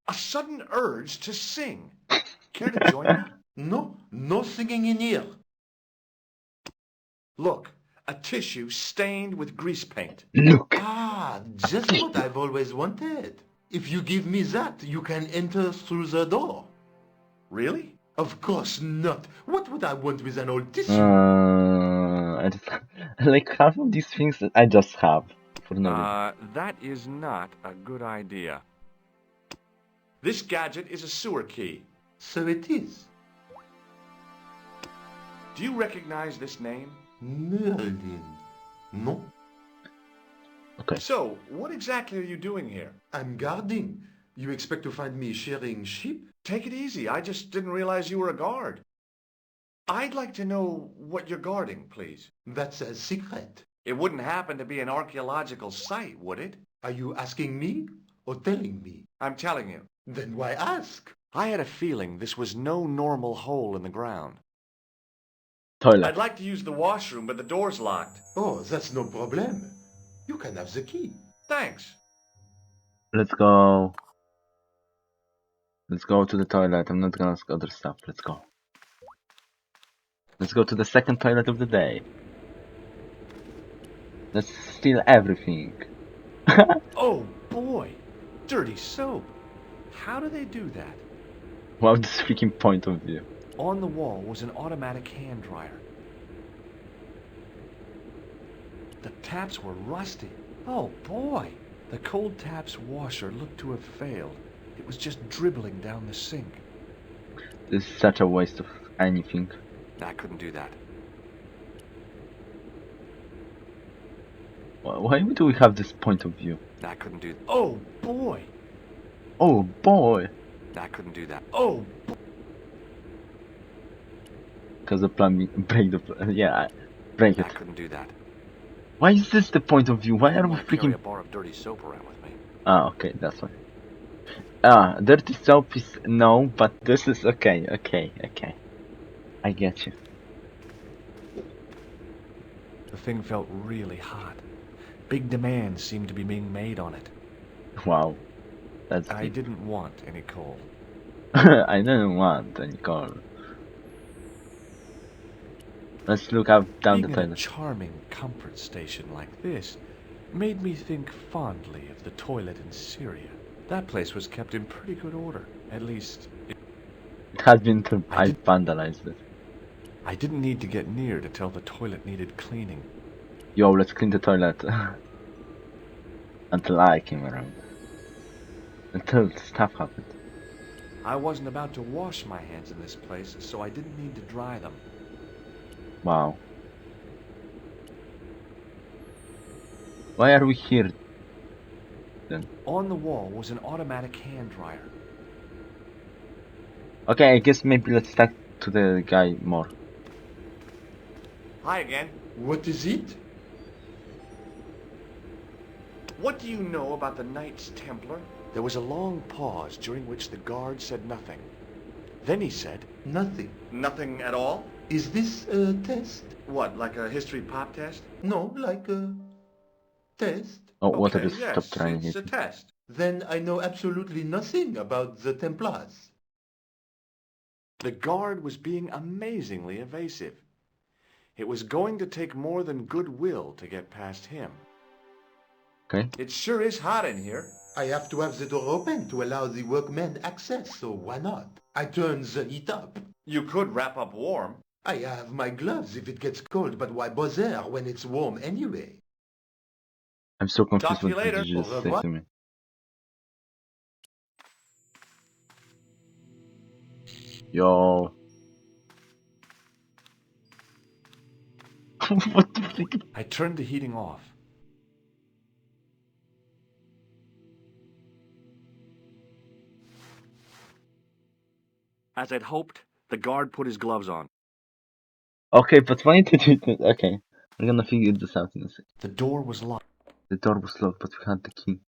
Speaker 2: A sudden urge to sing. Care to join me?
Speaker 9: No, no singing in here.
Speaker 2: Look, a tissue stained with grease paint.
Speaker 1: Look.
Speaker 9: Ah, just what I've always wanted. If you give me that, you can enter through the door.
Speaker 2: Really?
Speaker 9: Of course not. What would I want with an old tissue?
Speaker 1: I just, like half of these things that I just have for no reason.
Speaker 2: That is not a good idea. This gadget is a sewer key.
Speaker 9: So it is.
Speaker 2: Do you recognize this name?
Speaker 9: Merlin. No,
Speaker 1: Okay.
Speaker 2: So, what exactly are you doing here?
Speaker 9: I'm guarding. You expect to find me shearing sheep?
Speaker 2: Take it easy. I just didn't realize you were a guard. I'd like to know what you're guarding, please.
Speaker 9: That's a secret.
Speaker 2: It wouldn't happen to be an archaeological site, would it?
Speaker 9: Are you asking me or telling me?
Speaker 2: I'm telling you.
Speaker 9: Then why ask?
Speaker 2: I had a feeling this was no normal hole in the ground.
Speaker 1: Toilet.
Speaker 2: I'd like to use the washroom, but the door's locked.
Speaker 9: Oh, that's no problem. You can have the key.
Speaker 2: Thanks.
Speaker 1: Let's go. Let's go to the toilet. I'm not gonna ask other stuff. Let's go. Let's go to the second toilet of the day. Let's steal everything.
Speaker 2: Oh, boy. Dirty soap. How do they do that?
Speaker 1: Wow, this freaking point of view.
Speaker 2: On the wall was an automatic hand dryer. The taps were rusty. Oh, boy. The cold taps washer looked to have failed. It was just dribbling down the sink.
Speaker 1: This is such a waste of anything.
Speaker 2: I couldn't do that.
Speaker 1: Why do we have this point of view?
Speaker 2: I couldn't do that. Oh, boy.
Speaker 1: Oh boy!
Speaker 2: I couldn't do that. Oh, boy.
Speaker 1: Because the plumbing break the yeah, break
Speaker 2: I
Speaker 1: it.
Speaker 2: couldn't do that.
Speaker 1: Why is this the point of view? Why are we
Speaker 2: I carry a
Speaker 1: freaking?
Speaker 2: bar of dirty soap around with me.
Speaker 1: Ah, okay, that's why. Dirty soap is no, but this is okay, okay. I get you.
Speaker 2: The thing felt really hot. Big demands seemed to be being made on it.
Speaker 1: Wow, that's
Speaker 2: I
Speaker 1: deep.
Speaker 2: didn't want any coal.
Speaker 1: I didn't want any call. Let's look up down
Speaker 2: Being
Speaker 1: the
Speaker 2: in a
Speaker 1: toilet.
Speaker 2: charming comfort station like this made me think fondly of the toilet in Syria. That place was kept in pretty good order. At least,
Speaker 1: It has been. I
Speaker 2: did-
Speaker 1: vandalized it.
Speaker 2: I didn't need to get near to tell the toilet needed cleaning.
Speaker 1: Yo, let's clean the toilet. Until I came around. Until stuff happened.
Speaker 2: I wasn't about to wash my hands in this place, so I didn't need to dry them.
Speaker 1: Wow. Why are we here then?
Speaker 2: On the wall was an automatic hand dryer.
Speaker 1: Okay, I guess maybe let's talk to the guy more.
Speaker 2: Hi again.
Speaker 9: What is it?
Speaker 2: What do you know about the Knights Templar? There was a long pause during which the guard said nothing. Then he said,
Speaker 9: Nothing.
Speaker 2: "Nothing at all?
Speaker 9: Is this a test?
Speaker 2: What, like a history pop test?"
Speaker 9: No, like a test.
Speaker 1: Oh, what
Speaker 2: Okay,
Speaker 1: are you?
Speaker 2: yes,
Speaker 1: Stop trying
Speaker 2: it's a
Speaker 1: it.
Speaker 2: test.
Speaker 9: Then I know absolutely nothing about the Templars.
Speaker 2: The guard was being amazingly evasive. It was going to take more than goodwill to get past him.
Speaker 1: Okay.
Speaker 2: It sure is hot in here.
Speaker 9: I have to have the door open to allow the workmen access, so why not? I turn the heat up.
Speaker 2: You could wrap up warm.
Speaker 9: I have my gloves if it gets cold, but why bother when it's warm anyway?
Speaker 1: I'm so confused.
Speaker 2: Talk to you
Speaker 1: What
Speaker 2: later.
Speaker 1: did you just
Speaker 9: Au
Speaker 1: say
Speaker 9: revoir.
Speaker 1: to me? Yo. What the freak?
Speaker 2: I turned the heating off. As I'd hoped, the guard put his gloves on.
Speaker 1: Okay, but why did you? Okay, we're gonna figure this out in a second.
Speaker 2: The door was locked.
Speaker 1: The door was locked, but we had the key.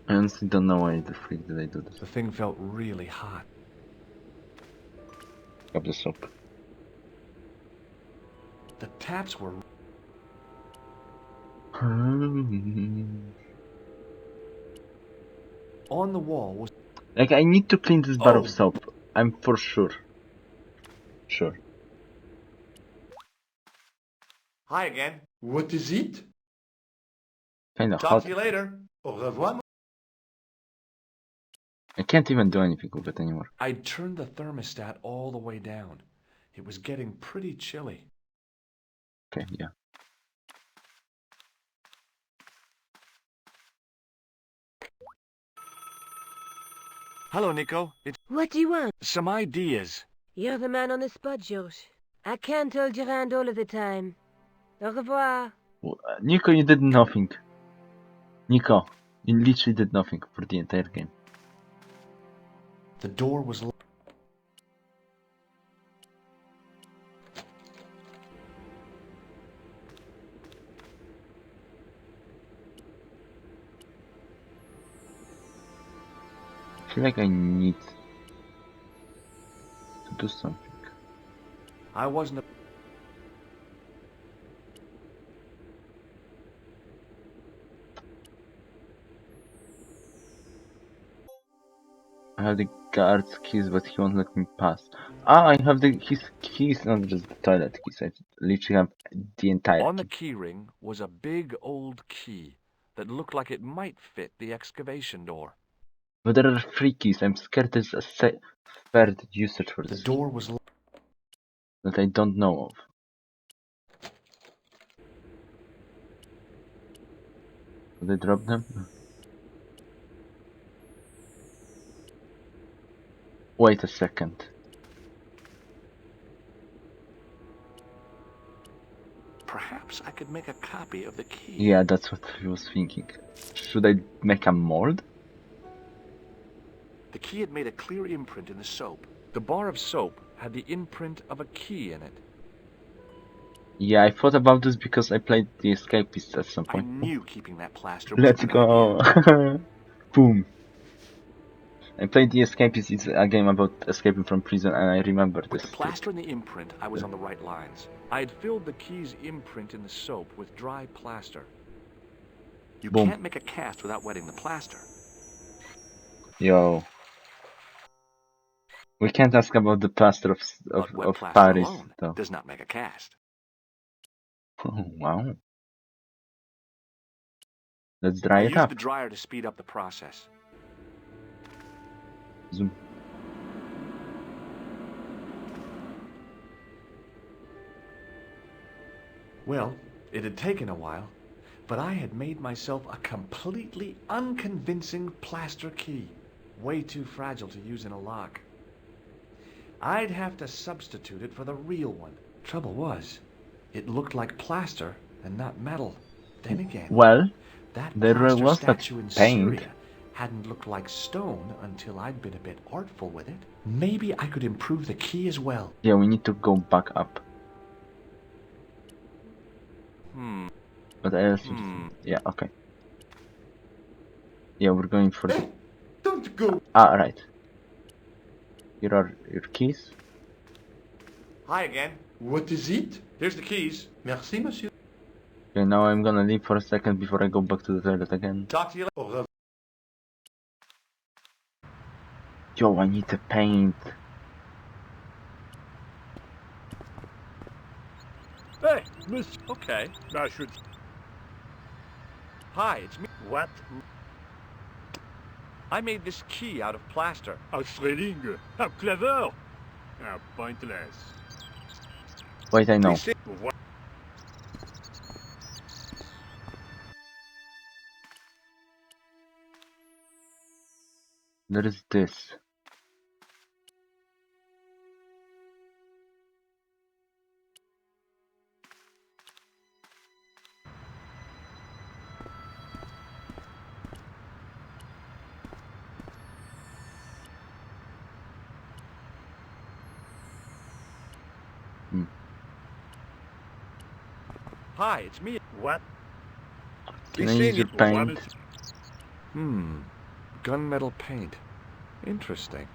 Speaker 1: I honestly don't know why the freak did I do this.
Speaker 2: The thing felt really hot.
Speaker 1: of the soap.
Speaker 2: The taps were... On the wall was...
Speaker 1: Like, I need to clean this bar
Speaker 2: Oh.
Speaker 1: of soap. I'm for sure. Sure.
Speaker 2: Hi again.
Speaker 9: What is it?
Speaker 1: Kinda
Speaker 2: Talk
Speaker 1: hot.
Speaker 2: to you later.
Speaker 9: Au revoir.
Speaker 1: I can't even do anything with it anymore.
Speaker 2: I turned the thermostat all the way down. It was getting pretty chilly.
Speaker 1: Okay, yeah.
Speaker 2: Hello, Nico. It's
Speaker 4: What do you want?
Speaker 2: some ideas.
Speaker 4: You're the man on the spot, George. I can't hold your hand all of the time. Au revoir.
Speaker 1: Nico, you did nothing. Nico, you literally did nothing for the entire game.
Speaker 2: The door was locked.
Speaker 1: I feel like I need to do something.
Speaker 2: I wasn't...
Speaker 1: I have the guard's keys, but he won't let me pass. Ah, I have his keys, not just the toilet keys. I literally have the entire
Speaker 2: On the
Speaker 1: key.
Speaker 2: key ring was a big old key that looked like it might fit the excavation door.
Speaker 1: But there are 3 keys. I'm scared there's a third usage for
Speaker 2: The
Speaker 1: this
Speaker 2: door was locked.
Speaker 1: that I don't know of. Did I drop them? Wait a second.
Speaker 2: Perhaps I could make a copy of the key.
Speaker 1: Yeah, that's what I was thinking. Should I make a mold?
Speaker 2: The key had made a clear imprint in the soap. The bar of soap had the imprint of a key in it.
Speaker 1: Yeah, I thought about this because I played the Escapist at some
Speaker 2: I
Speaker 1: point.
Speaker 2: knew keeping that plaster was
Speaker 1: Let's
Speaker 2: a good idea.
Speaker 1: go! Boom! I played the Escapist. It's a game about escaping from prison, and I remember
Speaker 2: With
Speaker 1: this.
Speaker 2: the plaster and the imprint, I was on the right lines. I had filled the key's imprint in the soap with dry plaster. You
Speaker 1: Boom.
Speaker 2: can't make a cast without wetting the plaster.
Speaker 1: Yo. We can't ask about the plaster
Speaker 2: But wet
Speaker 1: of
Speaker 2: plaster
Speaker 1: Paris,
Speaker 2: alone
Speaker 1: though.
Speaker 2: does not make a cast.
Speaker 1: Oh, wow. Let's dry
Speaker 2: I
Speaker 1: it
Speaker 2: used
Speaker 1: up.
Speaker 2: the dryer to speed up the process.
Speaker 1: Zoom.
Speaker 2: Well, it had taken a while, but I had made myself a completely unconvincing plaster key. Way too fragile to use in a lock. I'd have to substitute it for the real one. Trouble was, it looked like plaster and not metal. Then again,
Speaker 1: Well,
Speaker 2: that
Speaker 1: there
Speaker 2: plaster
Speaker 1: was that
Speaker 2: statue in
Speaker 1: paint.
Speaker 2: Syria hadn't looked like stone until I'd been a bit artful with it. Maybe I could improve the key as well.
Speaker 1: Yeah, we need to go back up. But I also... Yeah, okay. Yeah, we're going for the...
Speaker 9: Don't go.
Speaker 1: Ah, right. Here are your keys.
Speaker 2: Hi again.
Speaker 9: What is it?
Speaker 2: Here's the keys.
Speaker 9: Merci, monsieur.
Speaker 1: Okay, now I'm gonna leave for a second before I go back to the toilet again.
Speaker 2: Talk to you later.
Speaker 9: Au revoir.
Speaker 1: Yo, I need to paint.
Speaker 8: Hey, miss,
Speaker 2: Okay.
Speaker 8: I should...
Speaker 2: Hi, it's me.
Speaker 8: What?
Speaker 2: I made this key out of plaster.
Speaker 8: How thrilling! How clever! How pointless.
Speaker 1: Wait, I know.
Speaker 8: What?
Speaker 1: There is this.
Speaker 2: Hi, it's me.
Speaker 8: What?
Speaker 1: Can I use your paint?
Speaker 2: Gunmetal paint. Interesting.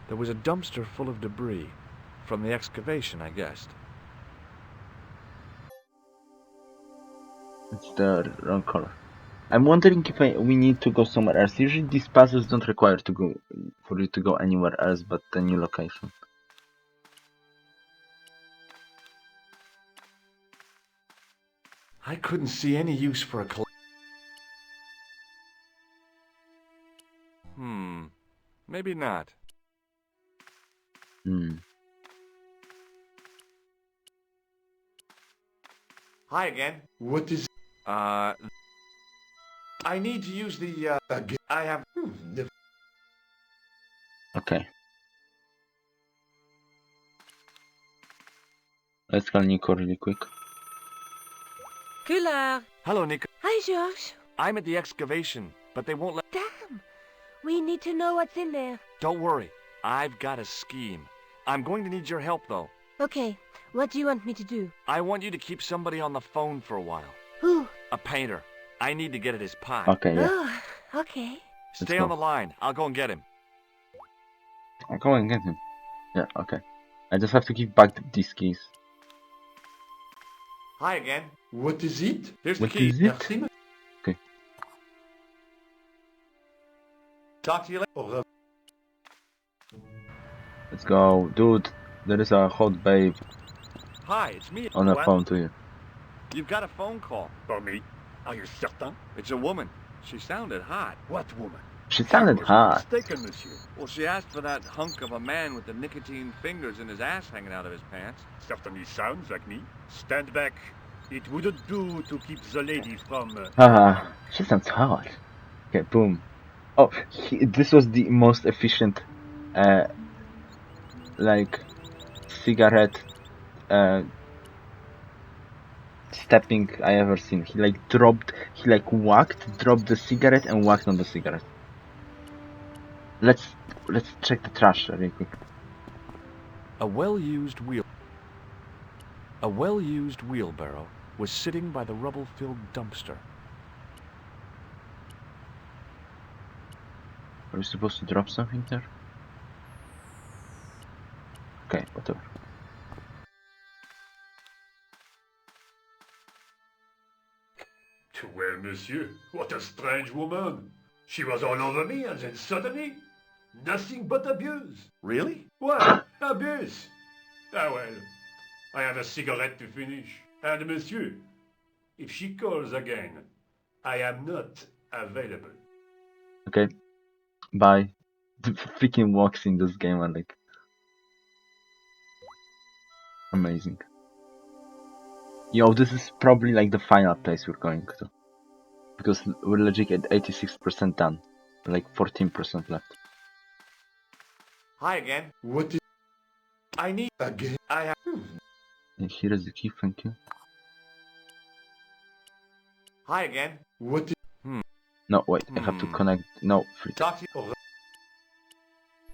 Speaker 2: There was a dumpster full of debris. From the excavation, I guessed.
Speaker 1: It's the wrong color. I'm wondering if we need to go somewhere else. Usually these puzzles don't require for you to go anywhere else but the new location.
Speaker 2: I couldn't see any use for a maybe not. Hi again.
Speaker 9: What is...
Speaker 2: I need to use the,
Speaker 9: Again?
Speaker 2: I have...
Speaker 1: Okay. Let's call Nico really quick.
Speaker 4: Couleur.
Speaker 2: Hello, Nico.
Speaker 4: Hi, Georges.
Speaker 2: I'm at the excavation, but they won't let...
Speaker 4: Damn. We need to know what's in there.
Speaker 2: Don't worry. I've got a scheme. I'm going to need your help, though.
Speaker 4: Okay. What do you want me to do?
Speaker 2: I want you to keep somebody on the phone for a while.
Speaker 4: Who?
Speaker 2: A painter. I need to get at his pie.
Speaker 1: Okay, yeah.
Speaker 4: Oh, okay.
Speaker 2: Stay
Speaker 1: go.
Speaker 2: on the line. I'll go and get him.
Speaker 1: I'll go and get him. Yeah, okay. I just have to give back these keys.
Speaker 2: Hi again.
Speaker 9: What is it?
Speaker 2: Here's the
Speaker 1: What
Speaker 2: key.
Speaker 1: is it?
Speaker 9: Merci.
Speaker 1: Okay.
Speaker 2: Talk to you later.
Speaker 9: Au revoir.
Speaker 1: Let's go. Dude, there is a hot babe
Speaker 2: Hi, it's me.
Speaker 1: on the
Speaker 8: What?
Speaker 1: phone to you.
Speaker 2: You've got a phone call.
Speaker 8: For me? Are you certain?
Speaker 2: It's a woman. She sounded hot.
Speaker 8: What woman?
Speaker 1: She sounded
Speaker 8: I was
Speaker 1: hot.
Speaker 8: mistaken, monsieur.
Speaker 2: Well, she asked for that hunk of a man with the nicotine fingers and his ass hanging out of his pants.
Speaker 8: Certainly sounds like me. Stand back. It wouldn't do to keep the lady from...
Speaker 1: Haha, she sounds hot. Okay, boom. Oh, this was the most efficient, like, cigarette, stepping I ever seen. He whacked, dropped the cigarette and whacked on the cigarette. Let's check the trash really quick.
Speaker 2: A well-used wheelbarrow was sitting by the rubble-filled dumpster.
Speaker 1: Are we supposed to drop something there? Okay, whatever.
Speaker 8: Well, monsieur, what a strange woman. She was all over me and then suddenly, nothing but abuse.
Speaker 2: Really?
Speaker 8: What? Abuse? Ah well, I have a cigarette to finish. And monsieur, if she calls again, I am not available.
Speaker 1: Okay, bye. The freaking walks in this game are like amazing. Yo, this is probably like the final place we're going to, because we're legit at 86% done, like 14% left.
Speaker 2: Hi again.
Speaker 9: What is...
Speaker 2: I need...
Speaker 9: Again?
Speaker 2: I have...
Speaker 1: And here is the key, thank you.
Speaker 2: Hi again.
Speaker 9: What is...
Speaker 1: No, wait, I have to connect. No, free.
Speaker 2: Talk to you...
Speaker 9: Au revoir.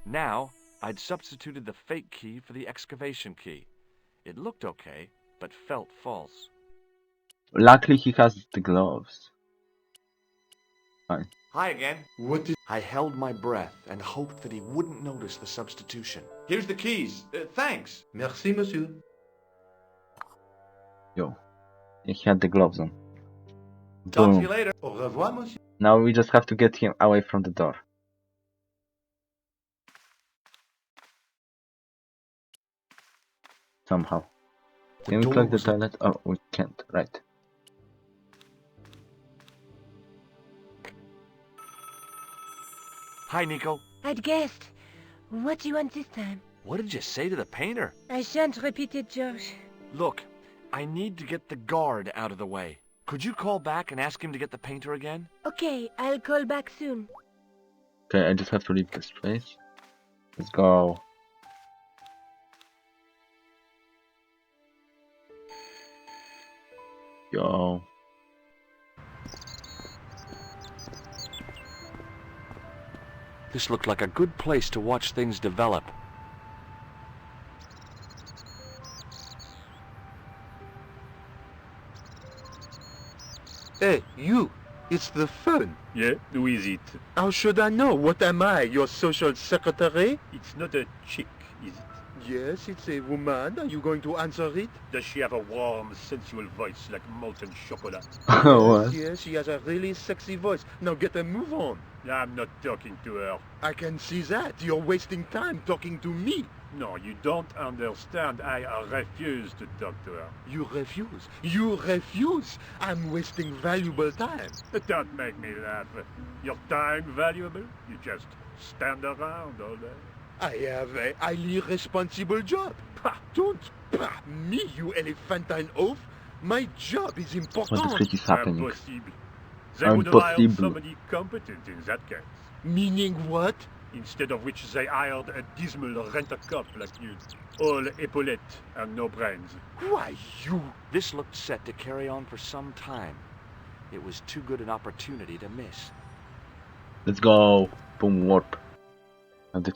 Speaker 2: Now, I'd substituted the fake key for the excavation key. It looked okay, but felt false.
Speaker 1: Luckily, he has the gloves. Fine.
Speaker 2: Hi again.
Speaker 9: What is...
Speaker 2: I held my breath and hoped that he wouldn't notice the substitution. Here's the keys. Thanks.
Speaker 9: Merci, monsieur.
Speaker 1: Yo, he had the gloves on.
Speaker 2: Talk to
Speaker 1: Boom.
Speaker 2: you later.
Speaker 9: Au revoir, monsieur.
Speaker 1: Now we just have to get him away from the door. Somehow. Can we plug the toilet? Oh, we can't. Right.
Speaker 2: Hi, Nico.
Speaker 4: I'd guessed. What do you want this time?
Speaker 2: What did you say to the painter?
Speaker 4: I shan't repeat it, George.
Speaker 2: Look, I need to get the guard out of the way. Could you call back and ask him to get the painter again?
Speaker 4: Okay, I'll call back soon.
Speaker 1: Okay, I just have to leave this place. Let's go. Yo.
Speaker 2: This looked like a good place to watch things develop.
Speaker 5: Hey, you!
Speaker 9: It's the fun.
Speaker 8: Yeah, who is it?
Speaker 9: How should I know? What am I, your social secretary?
Speaker 8: It's not a chick, is it?
Speaker 9: Yes, it's a woman. Are you going to answer it?
Speaker 8: Does she have a warm, sensual voice like molten chocolate?
Speaker 1: What?
Speaker 9: Yes, she has a really sexy voice. Now get a move on.
Speaker 8: I'm not talking to her.
Speaker 9: I can see that. You're wasting time talking to me.
Speaker 8: No, you don't understand. I refuse to talk to her.
Speaker 9: You refuse. You refuse. I'm wasting valuable time.
Speaker 8: Don't make me laugh. Your time valuable? You just stand around all day.
Speaker 9: I have a highly responsible job. Pah, don't pah me, you elephantine oaf. My job is important.
Speaker 1: What the frick is happening?
Speaker 8: Impossible. They would hire
Speaker 1: Impossible.
Speaker 8: somebody competent in that case.
Speaker 9: Meaning what?
Speaker 8: Instead of which they hired a dismal rent-a-cop like you. All epaulettes and no brains.
Speaker 9: Why, you...
Speaker 2: This looked set to carry on for some time. It was too good an opportunity to miss.
Speaker 1: Let's go. Boom, warp. And the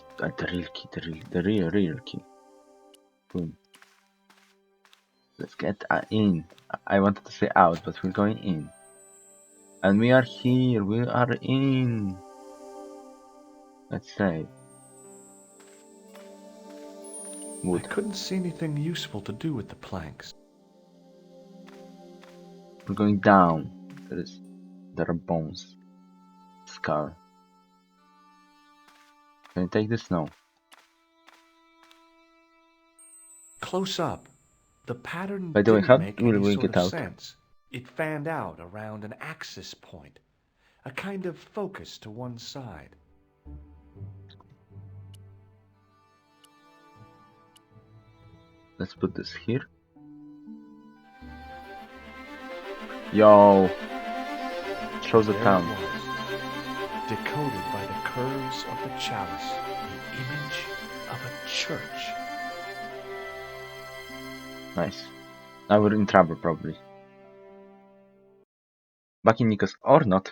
Speaker 1: real key, the real key. Boom. Let's get in. I wanted to say out, but we're going in. And we are here. We are in. Let's say. Wood.
Speaker 2: I couldn't see anything useful to do with the planks.
Speaker 1: We're going down. There are bones. Skull. Can you take this? No.
Speaker 2: Close up, the pattern
Speaker 1: By the way,
Speaker 2: didn't
Speaker 1: how
Speaker 2: make
Speaker 1: will
Speaker 2: any
Speaker 1: we
Speaker 2: sort
Speaker 1: get
Speaker 2: of
Speaker 1: out?
Speaker 2: sense. It fanned out around an axis point, a kind of focus to one side.
Speaker 1: Let's put this here. Yo. Shows the
Speaker 2: There
Speaker 1: town.
Speaker 2: it was, decoded by the curves of the chalice, the image of a church.
Speaker 1: Nice. Now we're in trouble, probably. Back in Nikos, or not.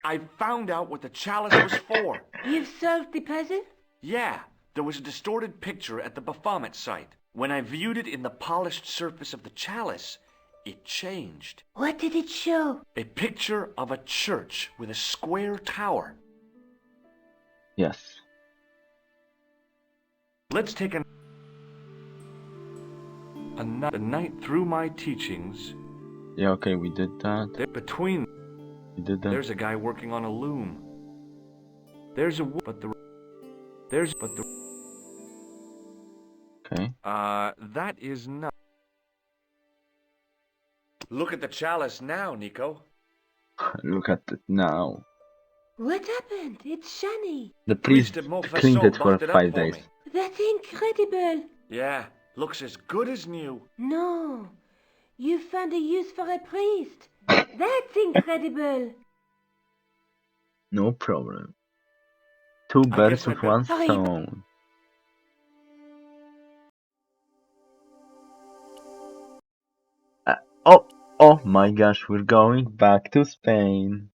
Speaker 2: I found out what the chalice was for.
Speaker 4: You've solved the puzzle?
Speaker 2: Yeah, there was a distorted picture at the Baphomet site. When I viewed it in the polished surface of the chalice, it changed.
Speaker 4: What did it show?
Speaker 2: A picture of a church with a square tower.
Speaker 1: Yes.
Speaker 2: Let's take a night through my teachings.
Speaker 1: Yeah, okay, we did that.
Speaker 2: Between
Speaker 1: We did that.
Speaker 2: there's a guy working on a loom. There's a
Speaker 1: Okay.
Speaker 2: that is not. Look at the chalice now, Nico.
Speaker 1: Look at it now.
Speaker 4: What happened? It's shiny.
Speaker 1: The priest
Speaker 2: of Montfaucon
Speaker 1: cleaned it for
Speaker 2: buffed it up
Speaker 1: 5
Speaker 2: for
Speaker 1: days.
Speaker 2: me.
Speaker 4: That's incredible.
Speaker 2: Yeah, looks as good as new.
Speaker 4: No, you found a use for a priest. That's incredible.
Speaker 1: No problem. 2 birds
Speaker 2: guess I
Speaker 1: with one
Speaker 4: better-
Speaker 1: stone. Oh my gosh, we're going back to Spain.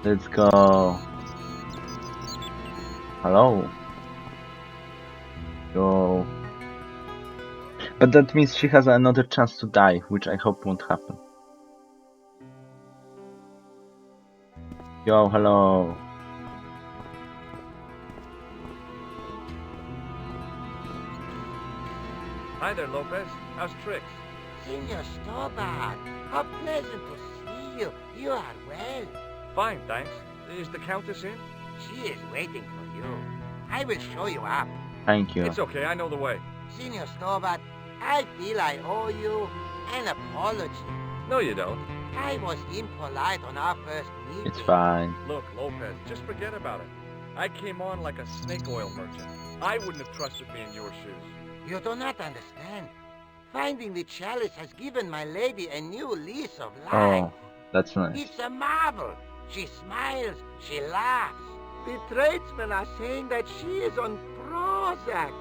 Speaker 1: Let's go. Hello. Yo. But that means she has another chance to die, which I hope won't happen. Yo, hello.
Speaker 2: Hi there, Lopez. How's tricks?
Speaker 5: Senor Stobart, how pleasant to see you. You are well.
Speaker 2: Fine, thanks. Is the Countess in?
Speaker 5: She is waiting for you. I will show you up.
Speaker 1: Thank you.
Speaker 2: It's okay, I know the way.
Speaker 5: Senor Stobart, I feel I owe you an apology.
Speaker 2: No, you don't.
Speaker 5: I was impolite on our first meeting.
Speaker 1: It's fine.
Speaker 2: Look, Lopez, just forget about it. I came on like a snake oil merchant. I wouldn't have trusted me in your shoes.
Speaker 5: You do not understand. Finding the chalice has given my lady a new lease of life.
Speaker 1: Oh, that's nice.
Speaker 5: It's a marvel. She smiles, she laughs. The tradesmen are saying that she is on Prozac.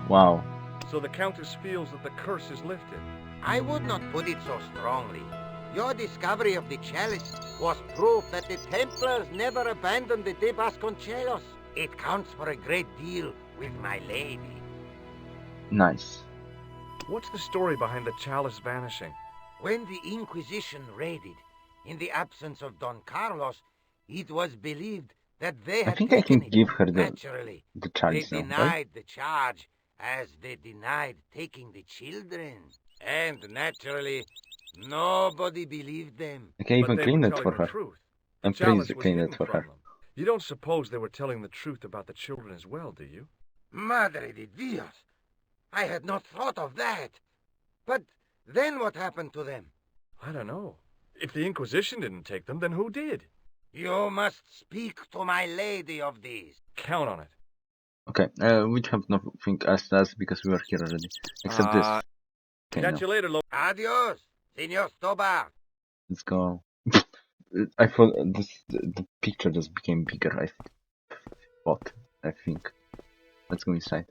Speaker 1: Wow.
Speaker 2: So the Countess feels that the curse is lifted.
Speaker 5: I would not put it so strongly. Your discovery of the chalice was proof that the Templars never abandoned the De Vasconcelos. It counts for a great deal with my lady.
Speaker 1: Nice.
Speaker 2: What's the story behind the chalice vanishing?
Speaker 5: When the Inquisition raided, in the absence of Don Carlos, it was believed that they
Speaker 1: I
Speaker 5: had
Speaker 1: think I
Speaker 5: taken
Speaker 1: can
Speaker 5: it.
Speaker 1: give her
Speaker 5: Naturally,
Speaker 1: the
Speaker 5: they
Speaker 1: chalice now,
Speaker 5: denied
Speaker 1: right?
Speaker 5: the charge, as they denied taking the children. And naturally, nobody believed them.
Speaker 1: I can even
Speaker 2: But they
Speaker 1: clean
Speaker 2: were
Speaker 1: it
Speaker 2: telling
Speaker 1: for
Speaker 2: the
Speaker 1: her.
Speaker 2: truth. The
Speaker 1: And please
Speaker 2: chalice was
Speaker 1: clean
Speaker 2: hidden
Speaker 1: it for
Speaker 2: from
Speaker 1: her.
Speaker 2: them. You don't suppose they were telling the truth about the children as well, do you?
Speaker 5: Madre de Dios! I had not thought of that. But then what happened to them?
Speaker 2: I don't know. If the Inquisition didn't take them, then who did?
Speaker 5: You must speak to my lady of these.
Speaker 2: Count on it.
Speaker 1: Okay, we have nothing else because we are here already. Except this. Okay,
Speaker 2: Catch
Speaker 1: no.
Speaker 2: you later,
Speaker 5: Adios, Senor Stobart.
Speaker 1: Let's go. I thought the picture just became bigger, I think. Let's go inside.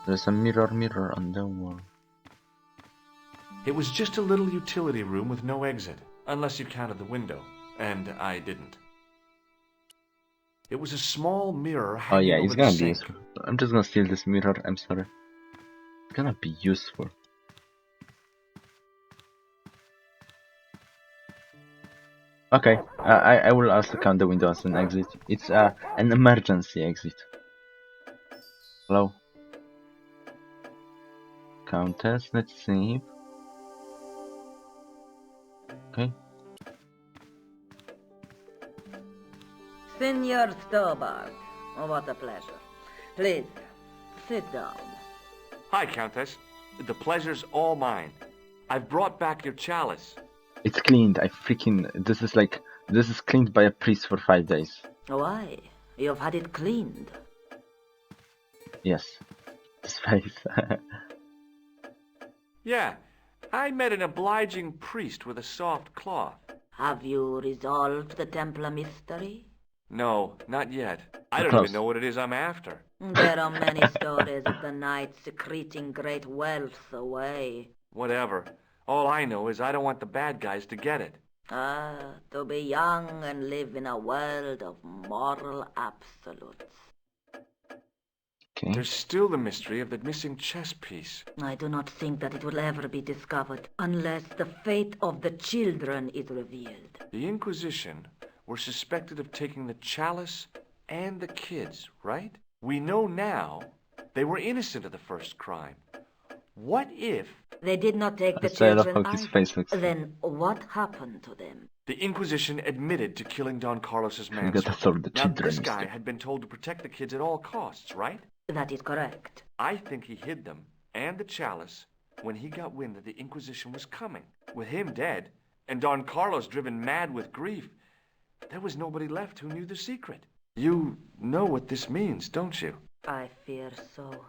Speaker 1: There's a mirror on the wall.
Speaker 2: It was just a little utility room with no exit, unless you counted the window, and I didn't. It was a small mirror
Speaker 1: Oh
Speaker 2: hanging
Speaker 1: yeah,
Speaker 2: over
Speaker 1: it's
Speaker 2: the
Speaker 1: gonna be
Speaker 2: sink.
Speaker 1: useful. I'm just gonna steal this mirror, I'm sorry. It's gonna be useful. Okay, I will also count the window as an exit. It's an emergency exit. Hello? Countess, let's see. Okay.
Speaker 10: Senor Stobart, what a pleasure. Please, sit down.
Speaker 2: Hi, Countess. The pleasure's all mine. I've brought back your chalice.
Speaker 1: It's cleaned. This is cleaned by a priest for 5 days.
Speaker 10: Why? You've had it cleaned.
Speaker 1: Yes. This face.
Speaker 2: Yeah, I met an obliging priest with a soft cloth.
Speaker 10: Have you resolved the Templar mystery?
Speaker 2: No, not yet. I don't
Speaker 1: Close.
Speaker 2: even know what it is I'm after.
Speaker 10: There are many stories of the knights secreting great wealth away.
Speaker 2: Whatever. All I know is I don't want the bad guys to get it.
Speaker 10: To be young and live in a world of moral absolutes.
Speaker 1: Okay.
Speaker 2: There's still the mystery of the missing chess piece.
Speaker 10: I do not think that it will ever be discovered unless the fate of the children is revealed.
Speaker 2: The Inquisition were suspected of taking the chalice and the kids, right? We know now they were innocent of the first crime. What if...
Speaker 10: They did not take the
Speaker 1: I love
Speaker 10: children
Speaker 1: how his
Speaker 10: either.
Speaker 1: face looks.
Speaker 10: Then what happened to them?
Speaker 2: The Inquisition admitted to killing Don Carlos's
Speaker 1: We gotta
Speaker 2: manservant.
Speaker 1: solve the
Speaker 2: Now,
Speaker 1: children
Speaker 2: this guy
Speaker 1: mystery.
Speaker 2: had been told to protect the kids at all costs, right?
Speaker 10: That is correct.
Speaker 2: I think he hid them and the chalice when he got wind that the Inquisition was coming. With him dead and Don Carlos driven mad with grief, there was nobody left who knew the secret. You know what this means, don't you?
Speaker 10: I fear so.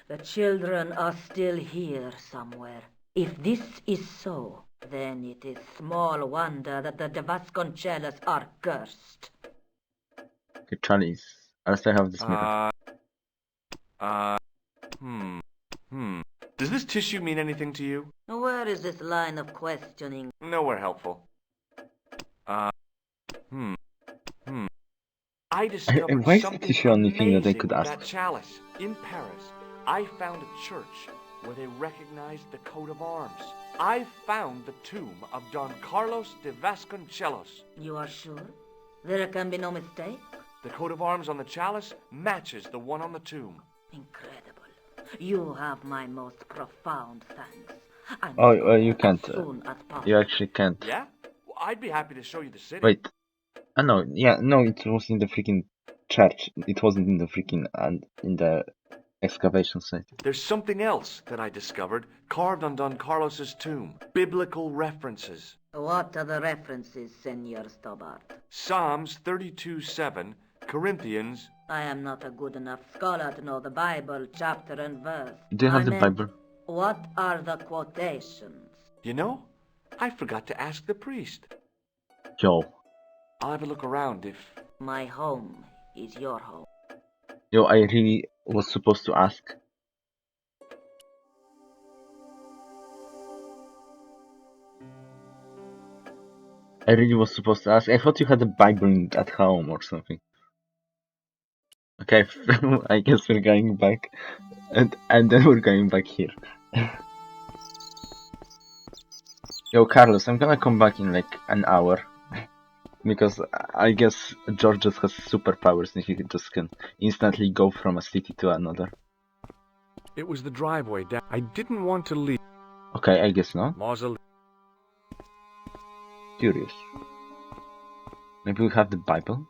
Speaker 10: The children are still here somewhere. If this is so, then it is small wonder that the De Vasconcelos are cursed.
Speaker 1: Okay, chalice. I still have this mirror.
Speaker 2: Does this tissue mean anything to you?
Speaker 10: Where is this line of questioning?
Speaker 2: Nowhere helpful. I discovered
Speaker 1: why is the
Speaker 2: something
Speaker 1: tissue only thing that I
Speaker 2: amazing
Speaker 1: could
Speaker 2: with
Speaker 1: ask?
Speaker 2: that chalice. In Paris, I found a church where they recognized the coat of arms. I found the tomb of Don Carlos de Vasconcelos.
Speaker 10: You are sure? There can be no mistake?
Speaker 2: The coat of arms on the chalice matches the one on the tomb.
Speaker 10: Incredible. You have my most profound thanks. I must
Speaker 1: Oh,
Speaker 10: go
Speaker 1: you
Speaker 10: as
Speaker 1: can't.
Speaker 10: soon as possible.
Speaker 1: You actually can't.
Speaker 2: Yeah? Well, I'd be happy to show you the city.
Speaker 1: Wait. No, yeah, no, it was in the freaking church. It wasn't in the freaking in the excavation site.
Speaker 2: There's something else that I discovered carved on Don Carlos's tomb. Biblical references.
Speaker 10: What are the references, Senor Stobart?
Speaker 2: Psalms 32:7, Corinthians.
Speaker 10: I am not a good enough scholar to know the Bible, chapter and verse.
Speaker 1: Do you have
Speaker 10: I
Speaker 1: the
Speaker 10: meant,
Speaker 1: Bible?
Speaker 10: What are the quotations?
Speaker 2: You know, I forgot to ask the priest.
Speaker 1: Yo.
Speaker 2: I'll have a look around if...
Speaker 10: My home is your home.
Speaker 1: Yo, I really was supposed to ask I really was supposed to ask. I thought you had a Bible at home or something. Okay, I guess we're going back. And then we're going back here. Yo, Carlos, I'm gonna come back in like an hour. Because I guess George just has superpowers and he just can instantly go from a city to another.
Speaker 2: It was the driveway down. I didn't want to leave.
Speaker 1: Okay, I guess not.
Speaker 2: Mausoleum.
Speaker 1: Curious. Maybe we have the Bible?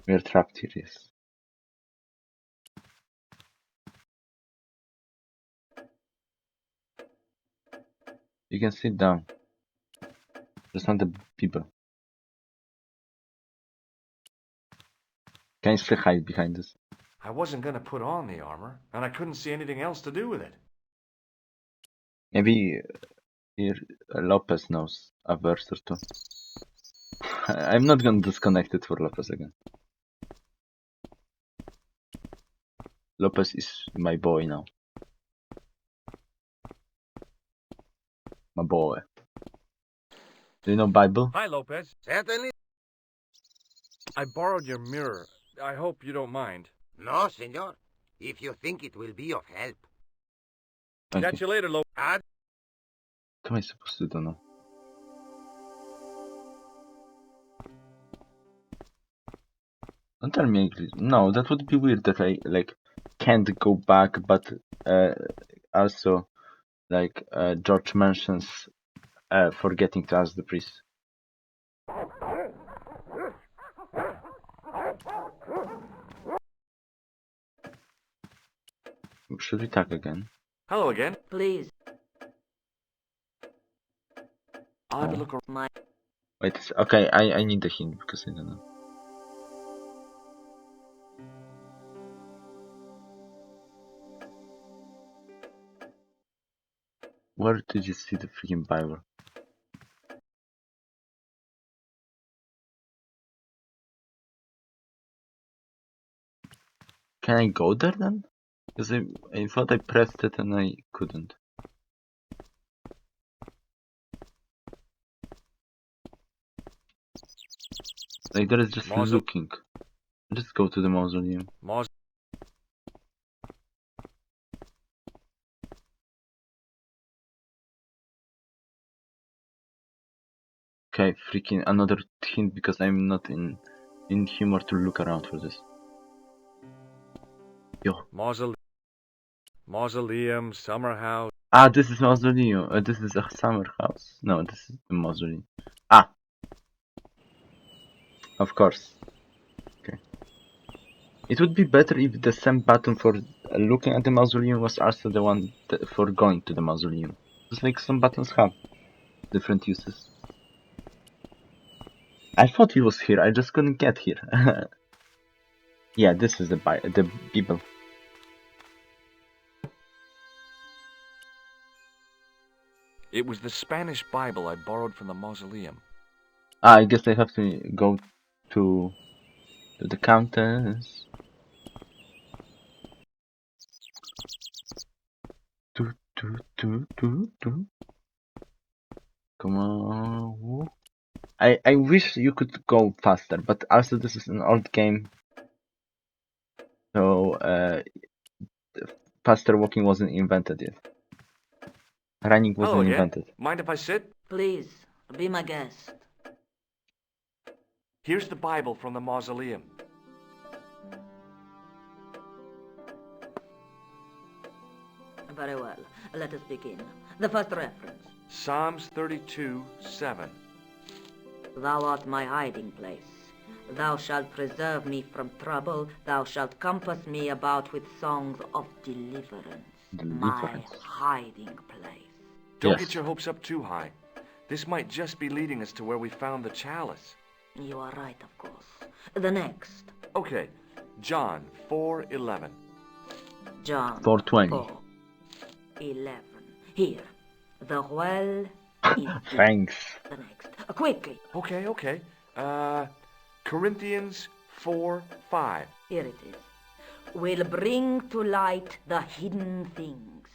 Speaker 1: We're trapped here, yes. You can sit down. There's not the people. Can you still hide behind us?
Speaker 2: I wasn't going to put on the armor, and I couldn't see anything else to do with it.
Speaker 1: Maybe here Lopez knows a verse or two. I'm not gonna disconnect it for Lopez again. Lopez is my boy now. My boy. Do you know Bible?
Speaker 2: Hi, Lopez.
Speaker 5: Certainly.
Speaker 2: I borrowed your mirror. I hope you don't mind.
Speaker 5: No, senor. If you think it will be of help.
Speaker 1: Thank
Speaker 2: Catch
Speaker 1: you.
Speaker 2: you later, Lopez.
Speaker 5: Ad
Speaker 1: What am I supposed to do now? Don't tell me English. No, that would be weird that I like can't go back, but also like George mentions forgetting to ask the priest. Should we tag again?
Speaker 2: Hello again.
Speaker 10: Please,
Speaker 2: I'll have to look around.
Speaker 10: my
Speaker 1: Wait, okay, I need the hint because I don't know. Where did you see the freaking Bible? Can I go there then? Because I thought I pressed it and I couldn't. Like there is just looking. Let's go to the mausoleum. Okay, freaking another hint because I'm not in humor to look around for this. Yo.
Speaker 2: Mausoleum, summer house.
Speaker 1: Ah, this is mausoleum. This is a summer house. No, this is the mausoleum. Ah, of course. Okay. It would be better if the same button for looking at the mausoleum was also the one for going to the mausoleum. It's like some buttons have different uses. I thought he was here. I just couldn't get here. Yeah, this is the Bible.
Speaker 2: It was the Spanish Bible I borrowed from the mausoleum.
Speaker 1: Ah, I guess I have to go to the countess. Come on. I wish you could go faster, but also this is an old game. So faster walking wasn't invented yet. Running wasn't
Speaker 2: Hello again.
Speaker 1: invented.
Speaker 2: Mind if I sit?
Speaker 10: please be my guest.
Speaker 2: Here's the Bible from the mausoleum.
Speaker 10: Very well. Let us begin. The first reference.
Speaker 2: Psalms 32:7.
Speaker 10: Thou art my hiding place. Thou shalt preserve me from trouble. Thou shalt compass me about with songs of deliverance. My hiding place.
Speaker 2: Don't get your hopes up too high. This might just be leading us to where we found the chalice.
Speaker 10: You are right, of course. The next.
Speaker 2: Okay, John 4:11.
Speaker 10: John
Speaker 1: 4:20.
Speaker 10: 4:11. Here. The well is
Speaker 1: Thanks.
Speaker 10: the next. Quickly.
Speaker 2: Okay. Corinthians 4:5.
Speaker 10: Here it is. will bring to light the hidden things.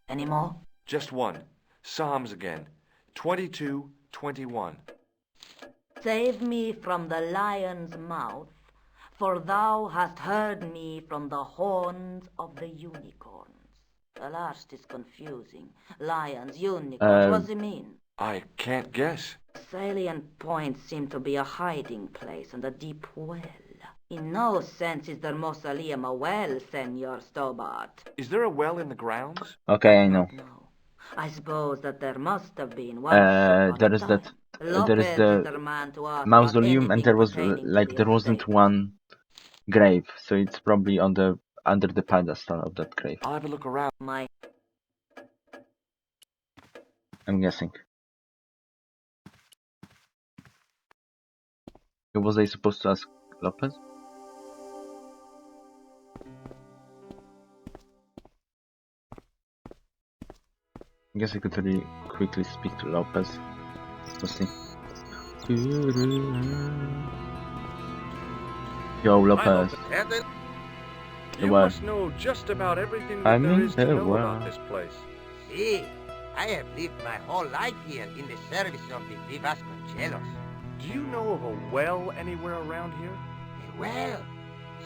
Speaker 10: Any more?
Speaker 2: Just one. Psalms again. 22:21.
Speaker 10: Save me from the lion's mouth, for thou hast heard me from the horns of the unicorns. The last is confusing. Lions, unicorns, what does it mean?
Speaker 2: I can't guess.
Speaker 10: Salient points seem to be a hiding place and a deep well. In no sense is the mausoleum a well, Senor Stobart.
Speaker 2: Is there a well in the grounds?
Speaker 1: Okay, I know.
Speaker 10: No. I suppose that there must have been once upon
Speaker 1: There
Speaker 10: a
Speaker 1: is
Speaker 10: time.
Speaker 1: that. There is
Speaker 10: Lopez
Speaker 1: the
Speaker 10: the man to ask about
Speaker 1: mausoleum, and
Speaker 10: anything
Speaker 1: there was
Speaker 10: pertaining to
Speaker 1: like
Speaker 10: the
Speaker 1: there wasn't
Speaker 10: estate.
Speaker 1: one grave, so it's probably on the under the pedestal of that grave.
Speaker 2: I'll have a look around.
Speaker 1: I'm guessing. Was I supposed to ask Lopez? I guess I could really quickly speak to Lopez. Let's see. Yo, Lopez.
Speaker 2: You must know just about everything that there is to know about this place.
Speaker 5: See, I have lived my whole life here in the service of the Vasconcelos.
Speaker 2: Do you know of a well anywhere around here?
Speaker 5: A well?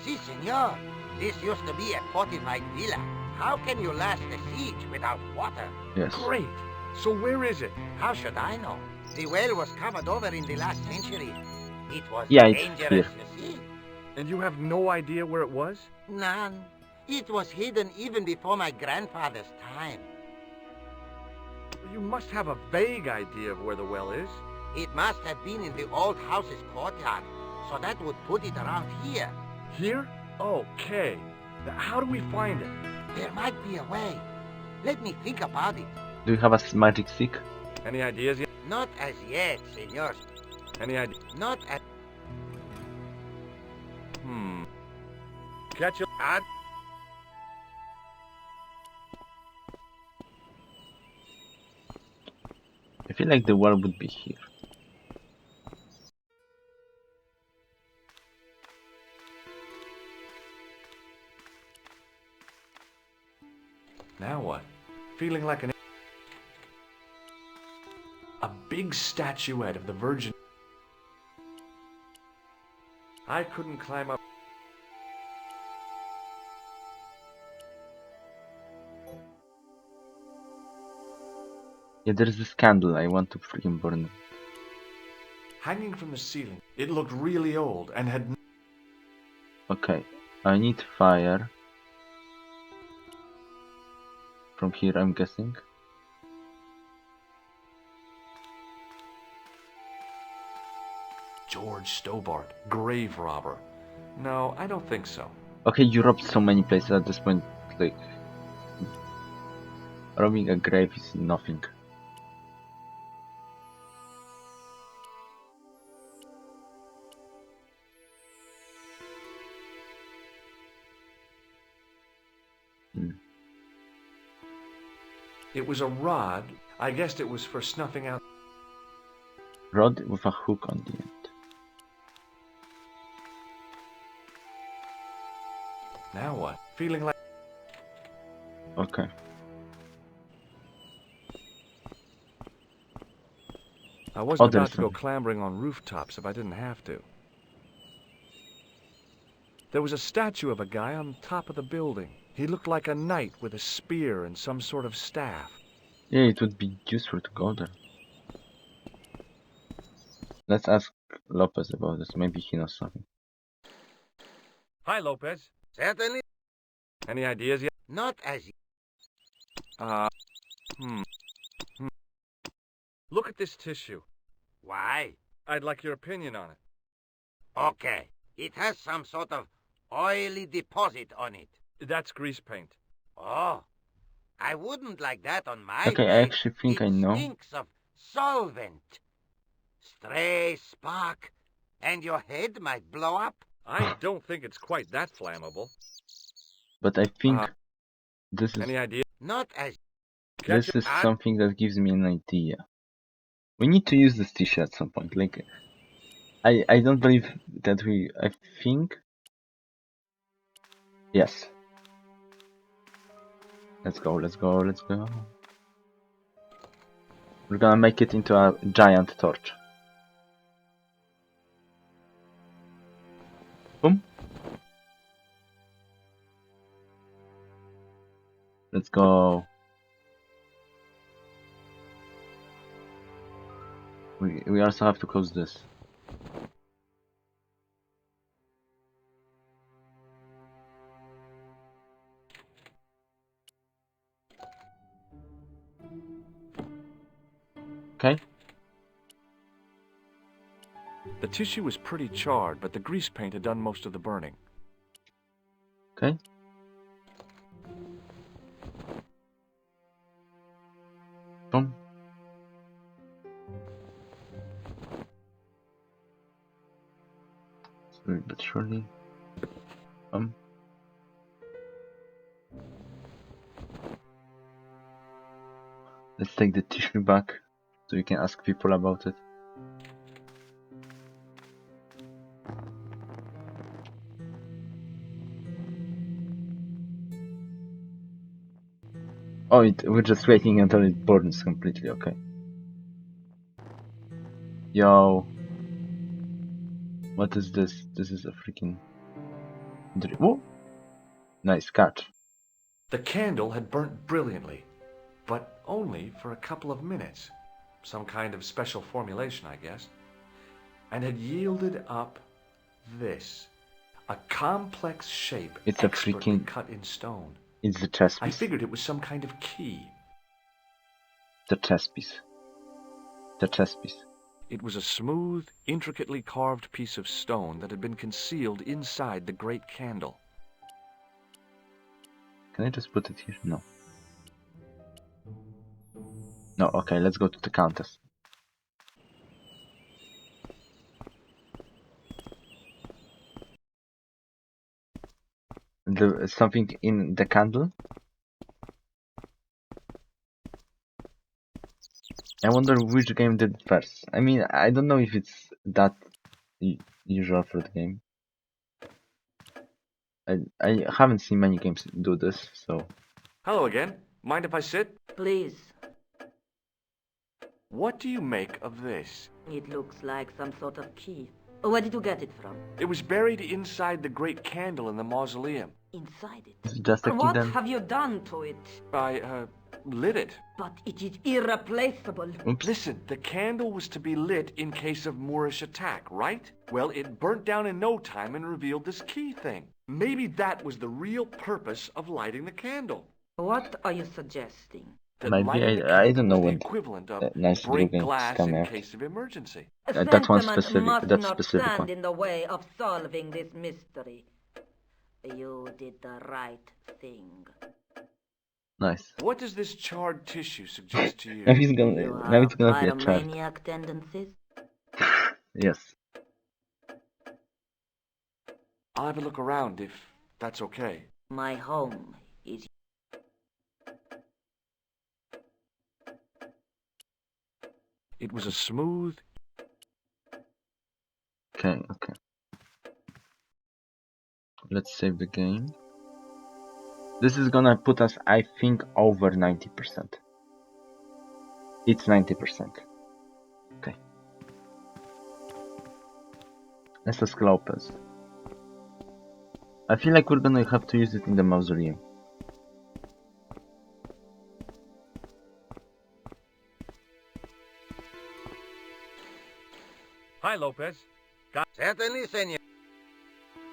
Speaker 5: Si, senor. This used to be a fortified villa. How can you last a siege without water?
Speaker 1: Yes.
Speaker 2: Great. So where is it?
Speaker 5: How should I know? The well was covered over in the last century. It was
Speaker 1: it's
Speaker 5: dangerous,
Speaker 1: here.
Speaker 5: you see.
Speaker 2: And you have no idea where it was?
Speaker 5: None. It was hidden even before my grandfather's time.
Speaker 2: You must have a vague idea of where the well is.
Speaker 5: It must have been in the old house's courtyard, so that would put it around here.
Speaker 2: Here? Okay. Now, how do we find it?
Speaker 5: There might be a way. Let me think about it.
Speaker 1: Do you have a magic stick?
Speaker 2: Any ideas yet?
Speaker 5: Not as yet, senor.
Speaker 2: Any idea?
Speaker 5: Not as...
Speaker 2: Catch you. I
Speaker 1: feel like the well would be here.
Speaker 2: Now what? Feeling like an... A big statuette of the Virgin. I couldn't climb up.
Speaker 1: Yeah, there's this candle. I want to freaking burn it.
Speaker 2: Hanging from the ceiling. It looked really old and had...
Speaker 1: Okay, I need fire. From here, I'm guessing.
Speaker 2: George Stobart, grave robber. No, I don't think so.
Speaker 1: Okay, you robbed so many places at this point. Like, robbing a grave is nothing.
Speaker 2: It was a rod. I guessed it was for snuffing out.
Speaker 1: Rod with a hook on the end.
Speaker 2: Now what? Feeling like...
Speaker 1: Okay.
Speaker 2: I wasn't
Speaker 1: there's
Speaker 2: about to go
Speaker 1: something.
Speaker 2: clambering on rooftops if I didn't have to. There was a statue of a guy on top of the building. He looked like a knight with a spear and some sort of staff.
Speaker 1: Yeah, it would be useful to go there. Let's ask Lopez about this. Maybe he knows something.
Speaker 2: Hi, Lopez.
Speaker 5: Certainly
Speaker 2: Any ideas yet?
Speaker 5: not as...
Speaker 2: Look at this tissue.
Speaker 5: Why?
Speaker 2: I'd like your opinion on it.
Speaker 5: Okay. It has some sort of oily deposit on it.
Speaker 2: That's grease paint.
Speaker 5: Oh, I wouldn't like that on my
Speaker 1: Okay, I
Speaker 5: face.
Speaker 1: actually think
Speaker 5: It
Speaker 1: I know.
Speaker 5: stinks of solvent. Stray spark, and your head might blow up.
Speaker 2: I don't think it's quite that flammable.
Speaker 1: But I think this is
Speaker 2: Any idea?
Speaker 5: Not as...
Speaker 1: this is something that gives me an idea. We need to use this tissue at some point. Like, I don't believe that we... I think... Yes. Let's go, let's go, let's go. We're gonna make it into a giant torch. Boom. Let's go. We also have to close this. Okay.
Speaker 2: The tissue was pretty charred, but the grease paint had done most of the burning.
Speaker 1: Okay. Boom. Slowly but surely. Let's take the tissue back so we can ask people about it. Oh, we're just waiting until it burns completely, okay. Yo. What is this? This is a freaking... Whoa! Nice catch.
Speaker 2: The candle had burnt brilliantly, but only for a couple of minutes. Some kind of special formulation, I guess. And had yielded up this. A complex shape
Speaker 1: It's a
Speaker 2: expertly
Speaker 1: freaking...
Speaker 2: cut in stone.
Speaker 1: It's the chess
Speaker 2: I
Speaker 1: piece.
Speaker 2: figured it was some kind of key.
Speaker 1: The chess piece. The chess piece.
Speaker 2: It was a smooth, intricately carved piece of stone that had been concealed inside the great candle.
Speaker 1: Can I just put it here? No. No, okay, let's go to the countess. Something in the candle? I wonder which game did it first. I mean, I don't know if it's that usual for the game. I haven't seen many games do this, so...
Speaker 2: Hello again. Mind if I sit?
Speaker 10: Please.
Speaker 2: What do you make of this?
Speaker 10: It looks like some sort of key. Where did you get it from?
Speaker 2: It was buried inside the great candle in the mausoleum.
Speaker 10: Inside it?
Speaker 1: Is it just a key
Speaker 10: What
Speaker 1: then?
Speaker 10: have you done to it?
Speaker 2: I, lit it.
Speaker 10: But it is irreplaceable.
Speaker 1: Oops.
Speaker 2: Listen, the candle was to be lit in case of Moorish attack, right? Well, it burnt down in no time and revealed this key thing. Maybe that was the real purpose of lighting the candle.
Speaker 10: What are you suggesting?
Speaker 2: That
Speaker 1: Maybe
Speaker 2: lighting the
Speaker 1: I
Speaker 2: candle
Speaker 1: don't know
Speaker 2: was the
Speaker 1: when
Speaker 2: equivalent of
Speaker 1: nice video
Speaker 2: break
Speaker 1: games
Speaker 2: glass
Speaker 1: come
Speaker 2: in
Speaker 1: out.
Speaker 2: case of emergency.
Speaker 1: That one
Speaker 10: Sentiment
Speaker 1: specific,
Speaker 10: must
Speaker 1: that
Speaker 10: not
Speaker 1: specific
Speaker 10: stand
Speaker 1: one.
Speaker 10: in the way of solving this mystery. You did the right thing.
Speaker 1: Nice.
Speaker 2: What does this charred tissue suggest to you?
Speaker 1: Now
Speaker 10: You
Speaker 1: now
Speaker 10: have
Speaker 1: it's gonna be a chart.
Speaker 10: pyromaniac tendencies?
Speaker 1: Yes.
Speaker 2: I'll have a look around if that's okay.
Speaker 10: My home is...
Speaker 2: It was a smooth...
Speaker 1: Okay, okay. Let's save the game. This is gonna put us, I think, over 90%. It's 90%. Okay. Let's ask Lopez. I feel like we're gonna have to use it in the mausoleum.
Speaker 2: Hi, Lopez.
Speaker 5: Certainly, senor.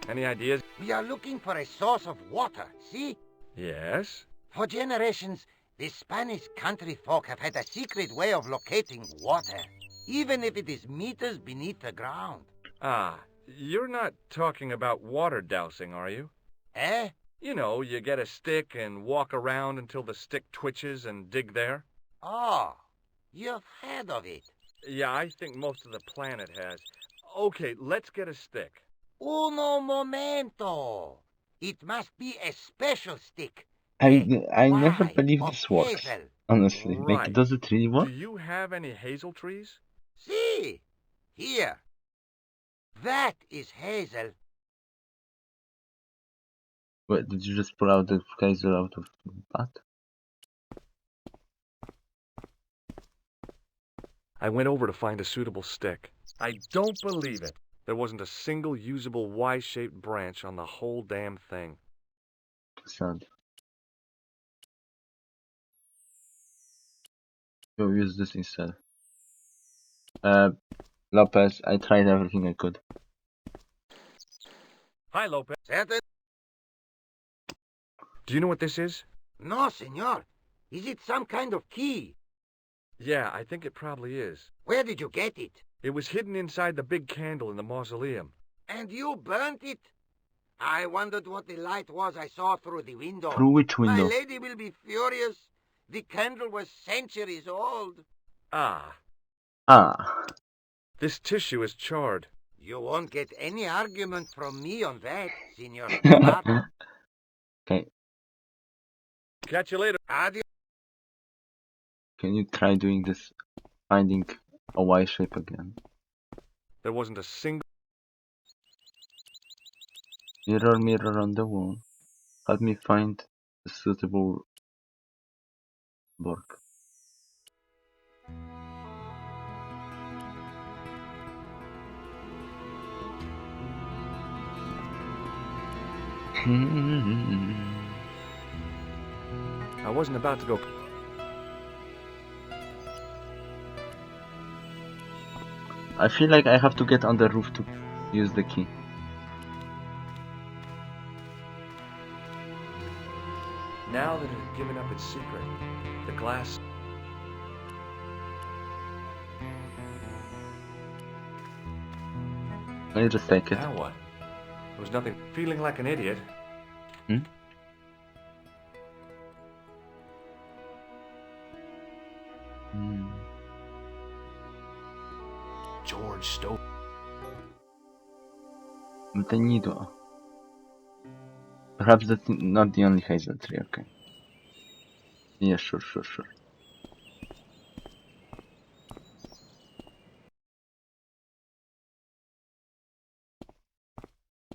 Speaker 2: Any ideas?
Speaker 5: We are looking for a source of water, see?
Speaker 2: Yes?
Speaker 5: For generations, the Spanish country folk have had a secret way of locating water, even if it is meters beneath the ground.
Speaker 2: Ah, you're not talking about water dousing, are you?
Speaker 5: Eh?
Speaker 2: You know, you get a stick and walk around until the stick twitches and dig there.
Speaker 5: Oh, you've heard of it.
Speaker 2: Yeah, I think most of the planet has. Okay, let's get a stick.
Speaker 5: Uno momento. It must be a special stick.
Speaker 1: I never
Speaker 5: Why?
Speaker 1: believe
Speaker 5: Of
Speaker 1: this works.
Speaker 5: hazel.
Speaker 1: Honestly, like,
Speaker 2: Right.
Speaker 1: does it really work?
Speaker 2: Do you have any hazel trees?
Speaker 5: See, here. That is hazel.
Speaker 1: Wait, did you just pull out the Kaiser out of the butt?
Speaker 2: I went over to find a suitable stick. I don't believe it. There wasn't a single usable Y-shaped branch on the whole damn thing.
Speaker 1: Sad. We'll use this instead. Lopez, I tried everything I could.
Speaker 2: Hi, Lopez.
Speaker 5: Certain?
Speaker 2: Do you know what this is?
Speaker 5: No, senor. Is it some kind of key?
Speaker 2: Yeah, I think it probably is.
Speaker 5: Where did you get it?
Speaker 2: It was hidden inside the big candle in the mausoleum.
Speaker 5: And you burnt it? I wondered what the light was I saw through the window.
Speaker 1: Through which window?
Speaker 5: My lady will be furious. The candle was centuries old.
Speaker 2: Ah.
Speaker 1: Ah.
Speaker 2: This tissue is charred.
Speaker 5: You won't get any argument from me on that, senor.
Speaker 1: Okay.
Speaker 2: Catch you later.
Speaker 5: Adios.
Speaker 1: Can you try doing this? Finding a Y shape again.
Speaker 2: There wasn't a single...
Speaker 1: Mirror, mirror on the wall. Help me find a suitable work.
Speaker 2: I wasn't about to go...
Speaker 1: I feel like I have to get on the roof to use the key.
Speaker 2: Now that it had given up its secret, the glass...
Speaker 1: Can you just take it?
Speaker 2: Now what? There was nothing... Feeling like an idiot.
Speaker 1: Hmm?
Speaker 2: George Stowe.
Speaker 1: But I need one. Perhaps that's not the only hazel tree, okay. Yeah, sure.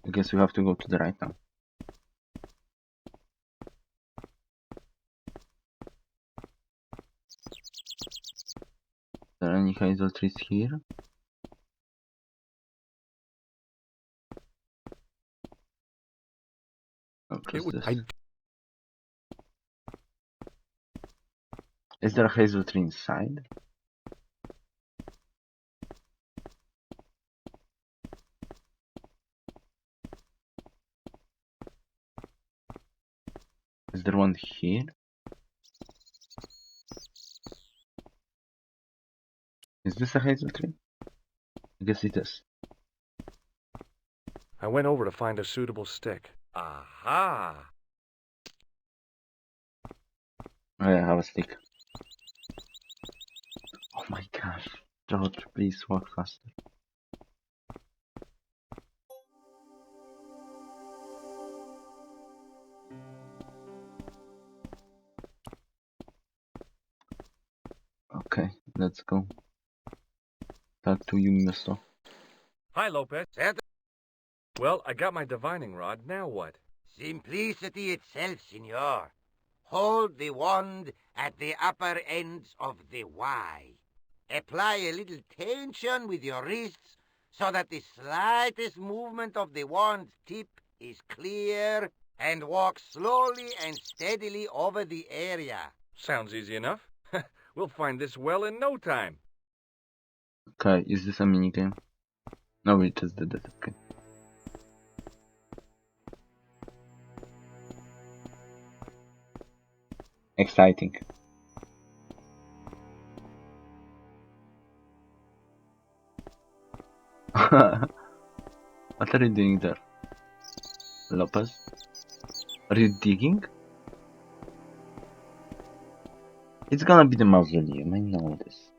Speaker 1: I guess we have to go to the right now. Are there any hazel trees here? Oh, just this. Is there a hazel tree inside? Is there one here? Is this a hazel tree? I guess it is.
Speaker 2: I went over to find a suitable stick. Aha!
Speaker 1: Oh yeah, I have a stick. Oh my gosh. George, please walk faster. Okay, let's go. Talk to you, mister.
Speaker 2: Hi, Lopez. Well, I got my divining rod. Now what?
Speaker 5: Simplicity itself, senor. Hold the wand at the upper ends of the Y. Apply a little tension with your wrists so that the slightest movement of the wand's tip is clear, and walk slowly and steadily over the area.
Speaker 2: Sounds easy enough. We'll find this well in no time.
Speaker 1: Okay, is this a minigame? No, we just did it, okay. Exciting. What are you doing there, Lopez? Are you digging? It's gonna be the mausoleum, I know this.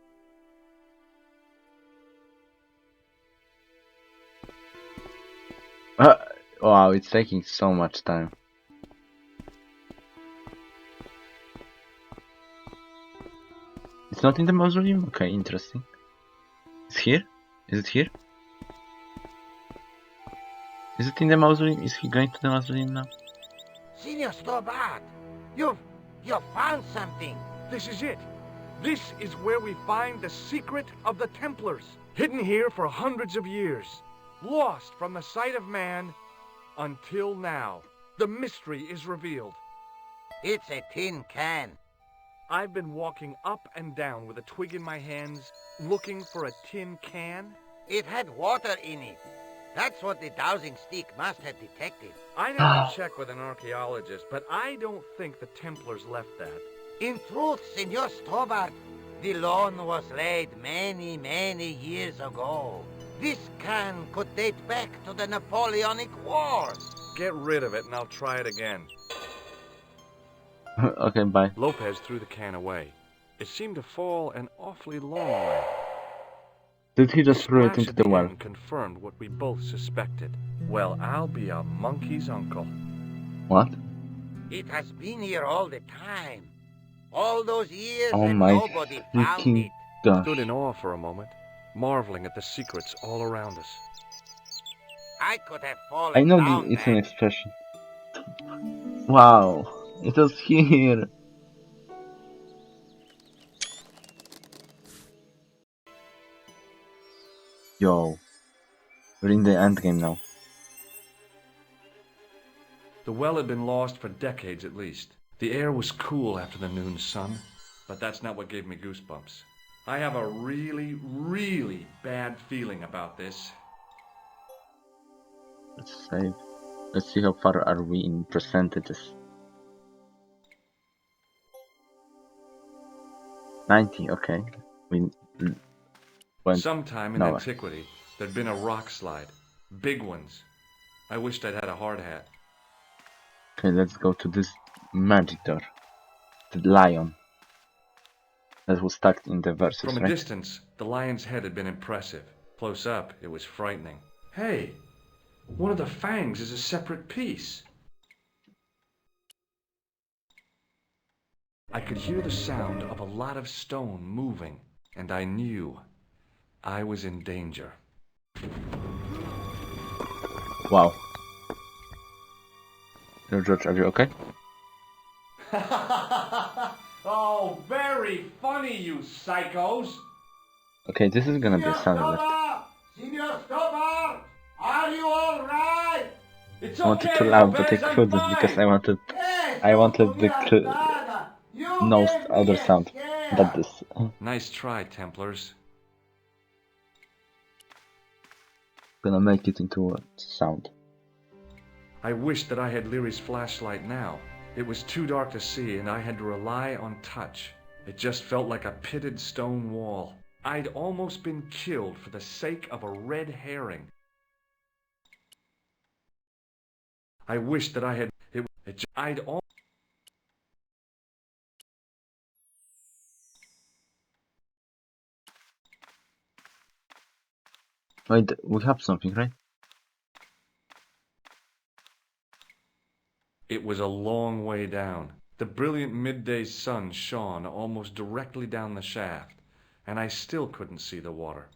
Speaker 1: Wow, it's taking so much time. It's not in the mausoleum? Okay, interesting. It's here? Is it here? Is it in the mausoleum? Is he going to the mausoleum now?
Speaker 5: Senor Stobart, you've found something.
Speaker 2: This is it. This is where we find the secret of the Templars. Hidden here for hundreds of years. Lost from the sight of man until now. The mystery is revealed.
Speaker 5: It's a tin can.
Speaker 2: I've been walking up and down with a twig in my hands, looking for a tin can.
Speaker 5: It had water in it. That's what the dowsing stick must have detected.
Speaker 2: I'd have to check with an archaeologist, but I don't think the Templars left that.
Speaker 5: In truth, Senor Stobart, the loan was laid many, many years ago. This can could date back to the Napoleonic Wars.
Speaker 2: Get rid of it and I'll try it again.
Speaker 1: Okay, bye.
Speaker 2: Lopez threw the can away. It seemed to fall an awfully long way.
Speaker 1: Did he just throw it
Speaker 2: Splash
Speaker 1: into
Speaker 2: at
Speaker 1: the
Speaker 2: the
Speaker 1: well?
Speaker 2: end confirmed what we both suspected. Well, I'll be a monkey's uncle.
Speaker 1: What?
Speaker 5: It has been here all the time. All those years
Speaker 1: Oh
Speaker 5: and
Speaker 1: my
Speaker 5: nobody found
Speaker 1: freaking
Speaker 5: it.
Speaker 1: gosh.
Speaker 2: Stood in awe for a moment, marveling at the secrets all around us.
Speaker 5: I could have fallen
Speaker 1: I know
Speaker 5: down
Speaker 1: it's an
Speaker 5: then.
Speaker 1: expression. Wow, it was here. Yo, we're in the end game now.
Speaker 2: The well had been lost for decades at least. The air was cool after the noon sun, but that's not what gave me goosebumps. I have a really, really bad feeling about this.
Speaker 1: Let's save. Let's see how far are we in percentages. 90, okay. We went
Speaker 2: Sometime in
Speaker 1: nowhere.
Speaker 2: antiquity, there'd been a rock slide. Big ones. I wished I'd had a hard hat.
Speaker 1: Okay, let's go to this magic door. The lion. That was stuck in the verses,
Speaker 2: From a
Speaker 1: right?
Speaker 2: distance, the lion's head had been impressive. Close up, it was frightening. Hey, one of the fangs is a separate piece. I could hear the sound of a lot of stone moving, and I knew I was in danger.
Speaker 1: Wow. Hello, George, are you okay?
Speaker 2: Oh, very funny, you psychos!
Speaker 1: Okay, this is gonna be a sound alert.
Speaker 5: Senor Stobart, are you all right?
Speaker 2: It's
Speaker 1: I wanted to laugh, but I couldn't because I wanted the most other sound. But this.
Speaker 2: Nice try, Templars.
Speaker 1: Gonna make it into a sound.
Speaker 2: I wish that I had Leary's flashlight now. It was too dark to see, and I had to rely on touch. It just felt like a pitted stone wall. I'd almost been killed for the sake of a red herring. I wish that I had... I'd al...
Speaker 1: Wait, we have something, right?
Speaker 2: It was a long way down. The brilliant midday sun shone almost directly down the shaft, and I still couldn't see the water.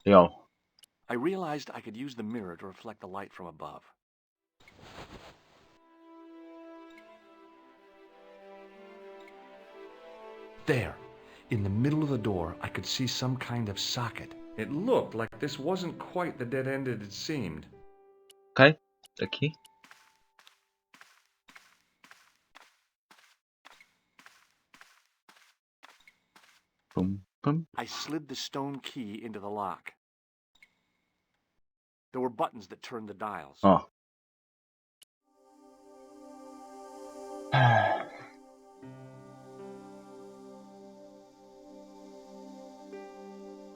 Speaker 1: Yo.
Speaker 2: I realized I could use the mirror to reflect the light from above. There, in the middle of the door, I could see some kind of socket. It looked like this wasn't quite the dead end it had seemed.
Speaker 1: Okay, the key. Boom, boom.
Speaker 2: I slid the stone key into the lock. There were buttons that turned the dials.
Speaker 1: Oh.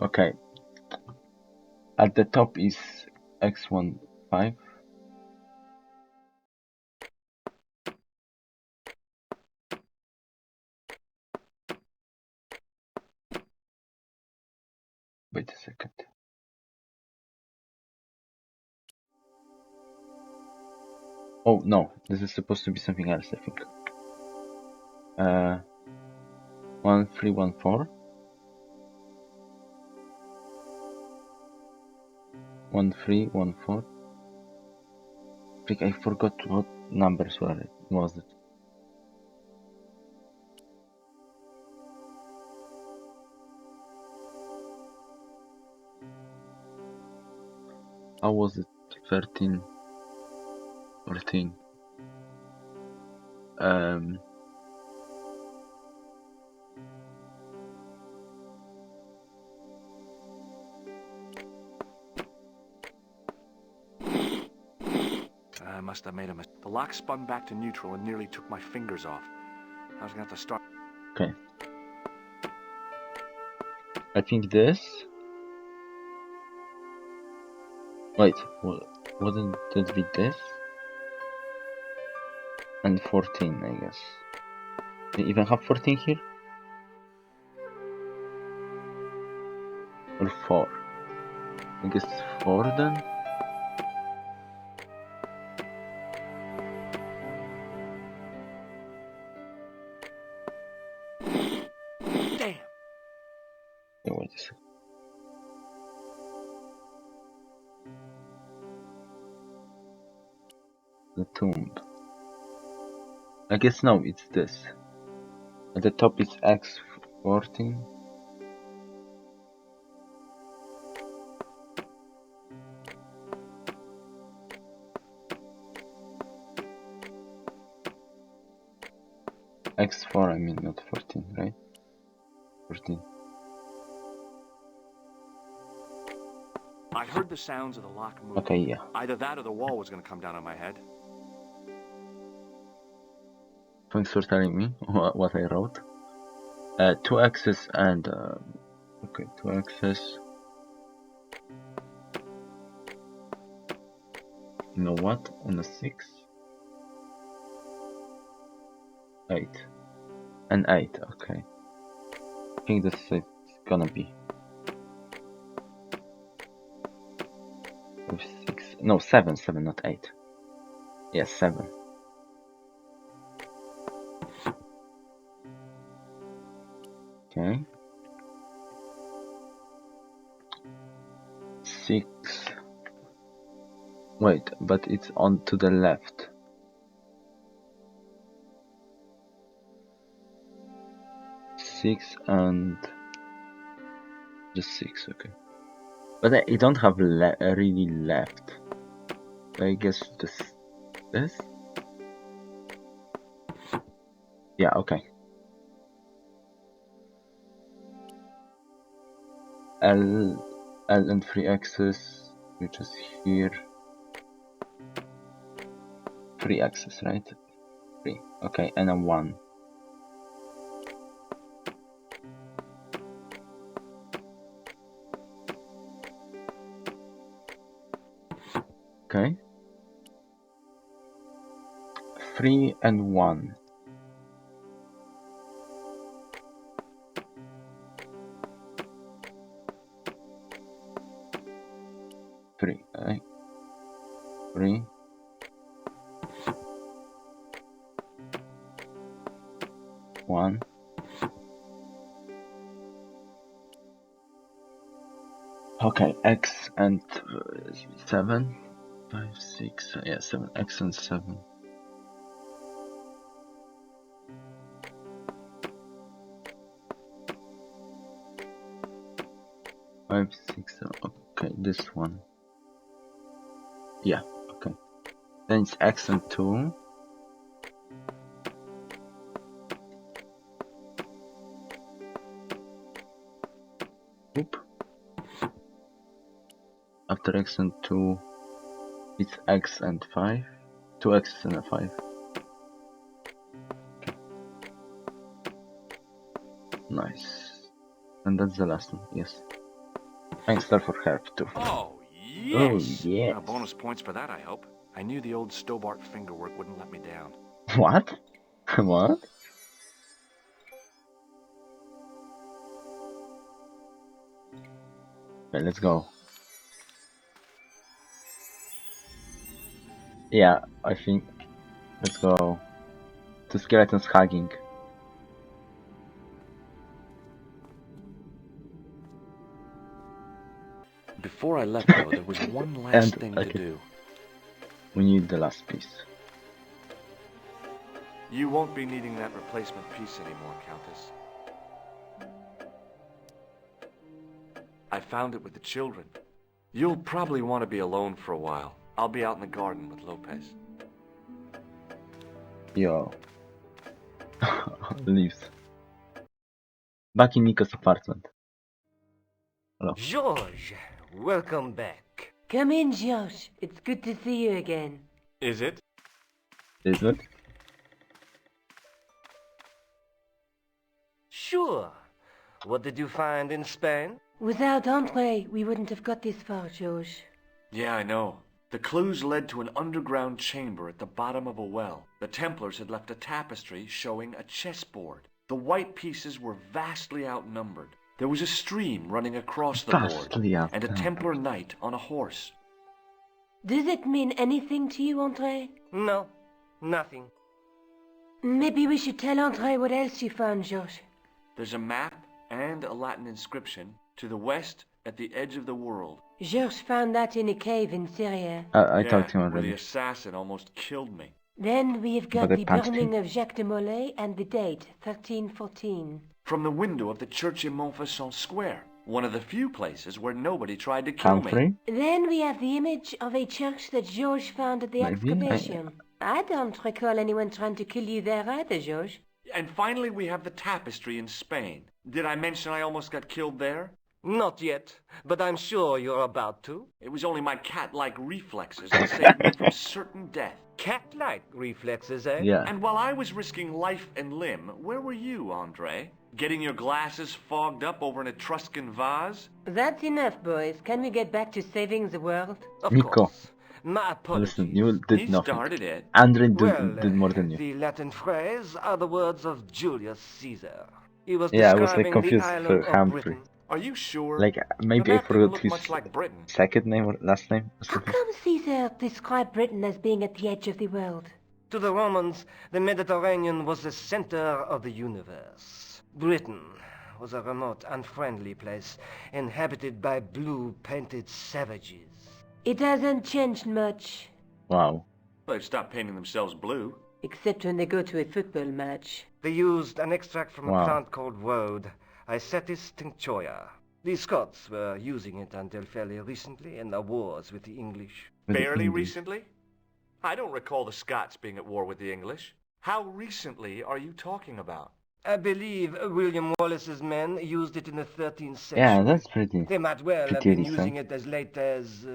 Speaker 1: Okay. At the top is X15. Wait a second. Oh no, this is supposed to be something else, I think. 1314. 1314. think I forgot what numbers was it. How was it? 13, 14.
Speaker 2: I must have made a mistake. The lock spun back to neutral and nearly took my fingers off. I was gonna have to start.
Speaker 1: Okay. I think this. Wait, wouldn't it be this? And 14, I guess. Do you even have 14 here? Or 4? I guess 4 then?
Speaker 2: Damn!
Speaker 1: Okay, wait a second. The tomb. I guess no, it's this. At the top is X14. X4, I mean, not 14, right? 14.
Speaker 2: I heard the sounds of the lock moving.
Speaker 1: Okay, yeah.
Speaker 2: Either that or the wall was gonna come down on my head.
Speaker 1: Thanks for telling me what I wrote. 2 X's and okay, 2 X's. You know what? On a 6, 8, and 8. Okay, I think this is gonna be 6. No, 7, not 8. Yes, 7. Okay. 6. Wait, but it's on to the left. 6 and just 6, okay. But I don't have really left. I guess this? Yeah, okay. L and 3 axis, which is here. 3 axis, right? 3. Okay, and a 1. Okay. 3 and 1. Three, right? 3. 1. Okay, X and 7. 5, 6, yeah, 7. X and 7. 5, 6, 7. Okay, this one. Yeah, okay. Then it's X and 2. Oop. After X and 2, it's X and 5. 2 X's and a 5. Okay. Nice. And that's the last one, yes. Thanks, Star, for help too.
Speaker 2: Oh, yes!
Speaker 1: Oh, yes.
Speaker 2: Bonus points for that, I hope. I knew the old Stobart fingerwork wouldn't let me down.
Speaker 1: What? What? Okay, let's go. Yeah, I think let's go to skeletons hugging.
Speaker 2: Before I left, though, there was one last
Speaker 1: And,
Speaker 2: thing
Speaker 1: okay.
Speaker 2: to do.
Speaker 1: We need the last piece.
Speaker 2: You won't be needing that replacement piece anymore, Countess. I found it with the children. You'll probably want to be alone for a while. I'll be out in the garden with Lopez.
Speaker 1: Yo. Leaves. Back in Nico's apartment. Hello.
Speaker 7: George, welcome back.
Speaker 4: Come in, Josh. It's good to see you again.
Speaker 2: Is it?
Speaker 1: Is it?
Speaker 7: Sure. What did you find in Spain?
Speaker 4: Without Andre, we wouldn't have got this far, Josh.
Speaker 2: Yeah, I know. The clues led to an underground chamber at the bottom of a well. The Templars had left a tapestry showing a chessboard. The white pieces were vastly outnumbered. There was a stream running across the board, and a Templar knight on a horse.
Speaker 4: Does it mean anything to you, Andre?
Speaker 7: No, nothing.
Speaker 4: Maybe we should tell Andre what else you found, Josh.
Speaker 2: There's a map and a Latin inscription to the west at the edge of the world.
Speaker 4: Georges found that in a cave in Syria.
Speaker 1: I talked to him
Speaker 2: where
Speaker 1: already.
Speaker 2: the assassin almost killed me.
Speaker 4: Then we've got
Speaker 1: But
Speaker 4: the
Speaker 1: attached
Speaker 4: burning
Speaker 1: him.
Speaker 4: of Jacques de Molay and the date, 1314.
Speaker 2: From the window of the church in Montfaucon Square, one of the few places where nobody tried to kill me.
Speaker 1: Country?
Speaker 4: Then we have the image of a church that Georges found at the
Speaker 1: Maybe.
Speaker 4: excavation. I don't recall anyone trying to kill you there either, Georges.
Speaker 2: And finally we have the tapestry in Spain. Did I mention I almost got killed there?
Speaker 7: Not yet, but I'm sure you're about to.
Speaker 2: It was only my cat-like reflexes that saved me from certain death.
Speaker 7: Cat-like reflexes, eh?
Speaker 1: Yeah.
Speaker 2: And while I was risking life and limb, where were you, Andre? Getting your glasses fogged up over an Etruscan vase?
Speaker 4: That's enough, boys. Can we get back to saving the world?
Speaker 7: Of
Speaker 1: Nico.
Speaker 7: course. My apologies.
Speaker 1: Listen, you did
Speaker 2: He
Speaker 1: nothing.
Speaker 2: started it.
Speaker 1: Andre
Speaker 7: Well,
Speaker 1: did more than you.
Speaker 7: the Latin phrase are the words of Julius Caesar. He was
Speaker 1: Yeah, I was like
Speaker 7: describing
Speaker 1: confused
Speaker 7: the
Speaker 1: for
Speaker 7: island of
Speaker 1: Humphrey.
Speaker 7: Britain.
Speaker 2: Are you sure?
Speaker 1: Like, maybe
Speaker 2: The
Speaker 1: I
Speaker 2: map didn't
Speaker 1: forgot
Speaker 2: look
Speaker 1: his
Speaker 2: much like Britain.
Speaker 1: second name or last name. or
Speaker 4: How
Speaker 1: something.
Speaker 4: come Caesar described Britain as being at the edge of the world?
Speaker 7: To the Romans, the Mediterranean was the center of the universe. Britain was a remote, unfriendly place, inhabited by blue-painted savages.
Speaker 4: It hasn't changed much,
Speaker 1: Wow.
Speaker 2: They've stopped painting themselves blue.
Speaker 4: except when they go to a football match.
Speaker 7: They used an extract from
Speaker 1: Wow.
Speaker 7: a plant called woad, Isetis tinctoria. The Scots were using it until fairly recently in the wars with the English.
Speaker 1: With the
Speaker 2: Barely
Speaker 1: English.
Speaker 2: recently? I don't recall the Scots being at war with the English. How recently are you talking about?
Speaker 7: I believe William Wallace's men used it in the 13th century.
Speaker 1: Yeah, that's pretty.
Speaker 7: They might well have
Speaker 1: pretty
Speaker 7: been
Speaker 1: recent.
Speaker 7: using it as late as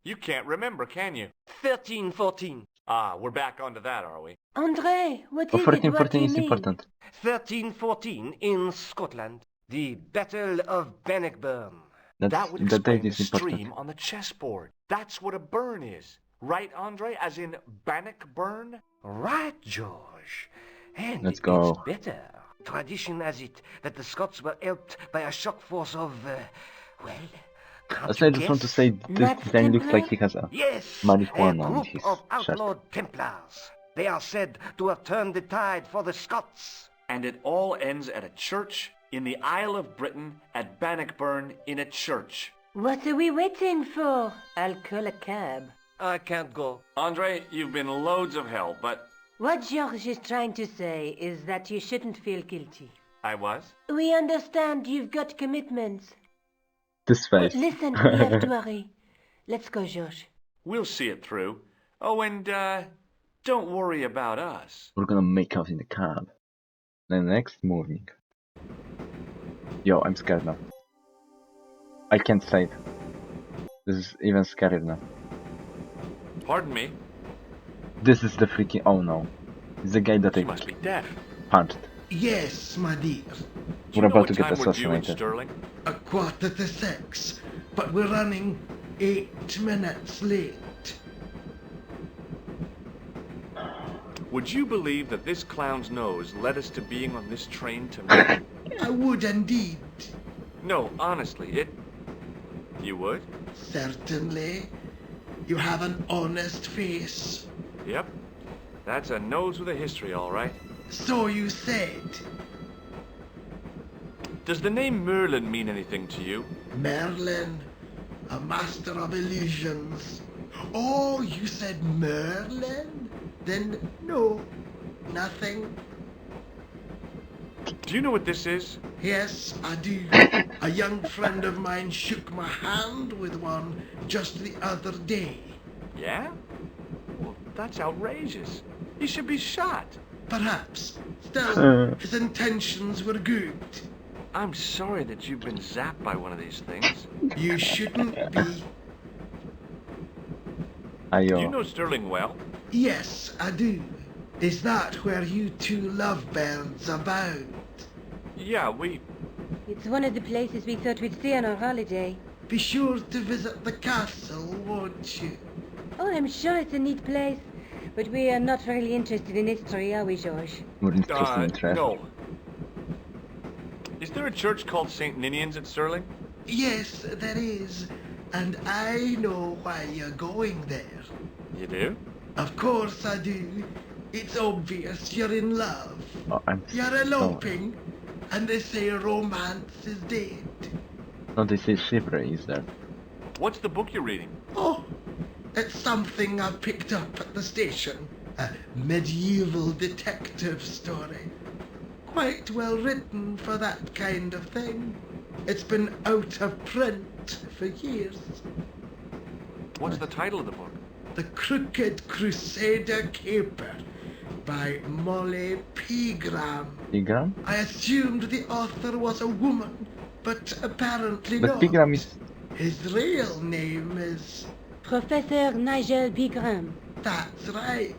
Speaker 2: You can't remember, can you?
Speaker 7: 1314.
Speaker 2: Ah, we're back onto that, are we?
Speaker 4: Andre, what
Speaker 1: Oh,
Speaker 4: is it?
Speaker 1: 1414
Speaker 4: What do you
Speaker 1: is
Speaker 4: mean?
Speaker 1: important.
Speaker 7: 1314 in Scotland. The Battle of Bannockburn.
Speaker 2: That would
Speaker 1: The date
Speaker 2: explain the
Speaker 1: is important.
Speaker 2: stream on the chessboard. That's what a burn is. Right, Andre? As in Bannockburn?
Speaker 7: Right, George. And
Speaker 1: Let's
Speaker 7: it
Speaker 1: go.
Speaker 7: gets better. Tradition has it that the Scots were helped by a shock force of, well, can't
Speaker 1: So I
Speaker 7: you
Speaker 1: just want to
Speaker 7: guess?
Speaker 1: say this
Speaker 4: Matt
Speaker 1: design looks
Speaker 4: Templar?
Speaker 1: like he has a
Speaker 7: Yes,
Speaker 1: marijuana
Speaker 7: a
Speaker 1: on
Speaker 7: group
Speaker 1: his
Speaker 7: of
Speaker 1: shirt.
Speaker 7: outlawed Templars. They are said to have turned the tide for the Scots.
Speaker 2: And it all ends at a church in the Isle of Britain at Bannockburn in a church.
Speaker 4: What are we waiting for? I'll call a cab.
Speaker 7: I can't go.
Speaker 2: Andre, you've been loads of help, but
Speaker 4: What George is trying to say is that you shouldn't feel guilty.
Speaker 2: I was.
Speaker 4: We understand you've got commitments.
Speaker 1: This face.
Speaker 4: But listen, we have to hurry. Let's go, George.
Speaker 2: We'll see it through. Oh, and, don't worry about us.
Speaker 1: We're gonna make out in the cab. The next morning. Yo, I'm scared now. I can't save. This is even scarier now.
Speaker 2: Pardon me?
Speaker 1: This is the freaking. Oh no. It's the guy that
Speaker 2: You
Speaker 1: I
Speaker 2: must be deaf.
Speaker 1: punched.
Speaker 9: Yes, my dear.
Speaker 2: Do
Speaker 1: We're
Speaker 2: you know
Speaker 1: about
Speaker 2: what
Speaker 1: to get
Speaker 2: time we're due in
Speaker 1: assassinated.
Speaker 2: Sterling?
Speaker 9: 6:15, but we're running 8 minutes late.
Speaker 2: Would you believe that this clown's nose led us to being on this train tonight?
Speaker 9: I would indeed.
Speaker 2: No, honestly, it... You would?
Speaker 9: Certainly. You have an honest face.
Speaker 2: Yep. That's a nose with a history, all right.
Speaker 9: So you said.
Speaker 2: Does the name Merlin mean anything to you?
Speaker 9: Merlin, a master of illusions.
Speaker 11: Oh, you said Merlin? Then no, nothing.
Speaker 2: Do you know what this is?
Speaker 11: Yes, I do. A young friend of mine shook my hand with one just the other day.
Speaker 2: Yeah? Well, that's outrageous. He should be shot.
Speaker 11: Perhaps. Still, his intentions were good.
Speaker 2: I'm sorry that you've been zapped by one of these things.
Speaker 11: You shouldn't be.
Speaker 2: You know Sterling well?
Speaker 11: Yes, I do. Is that where you two lovebirds abound?
Speaker 2: Yeah, we...
Speaker 4: It's one of the places we thought we'd stay on our holiday.
Speaker 11: Be sure to visit the castle, won't you?
Speaker 4: Oh, I'm sure it's a neat place. But we are not really interested in history, are we, George?
Speaker 1: We're interested in travel.
Speaker 2: No. Is there a church called St. Ninian's at Sterling?
Speaker 11: Yes, there is. And I know why you're going there.
Speaker 2: You do?
Speaker 11: Of course I do. It's obvious you're in love.
Speaker 1: Oh,
Speaker 11: You're eloping, and they say romance is dead.
Speaker 1: No, they say chivalry is there.
Speaker 2: What's the book you're reading?
Speaker 11: Oh, it's something I picked up at the station. A medieval detective story. Quite well written for that kind of thing. It's been out of print for years.
Speaker 2: What's the title of the book?
Speaker 11: The Crooked Crusader Caper by Molly Pegram.
Speaker 1: Pegram?
Speaker 11: I assumed the author was a woman, but apparently not.
Speaker 1: But Pegram is...
Speaker 11: His real name is...
Speaker 4: Professor Nigel Pegram.
Speaker 11: That's right.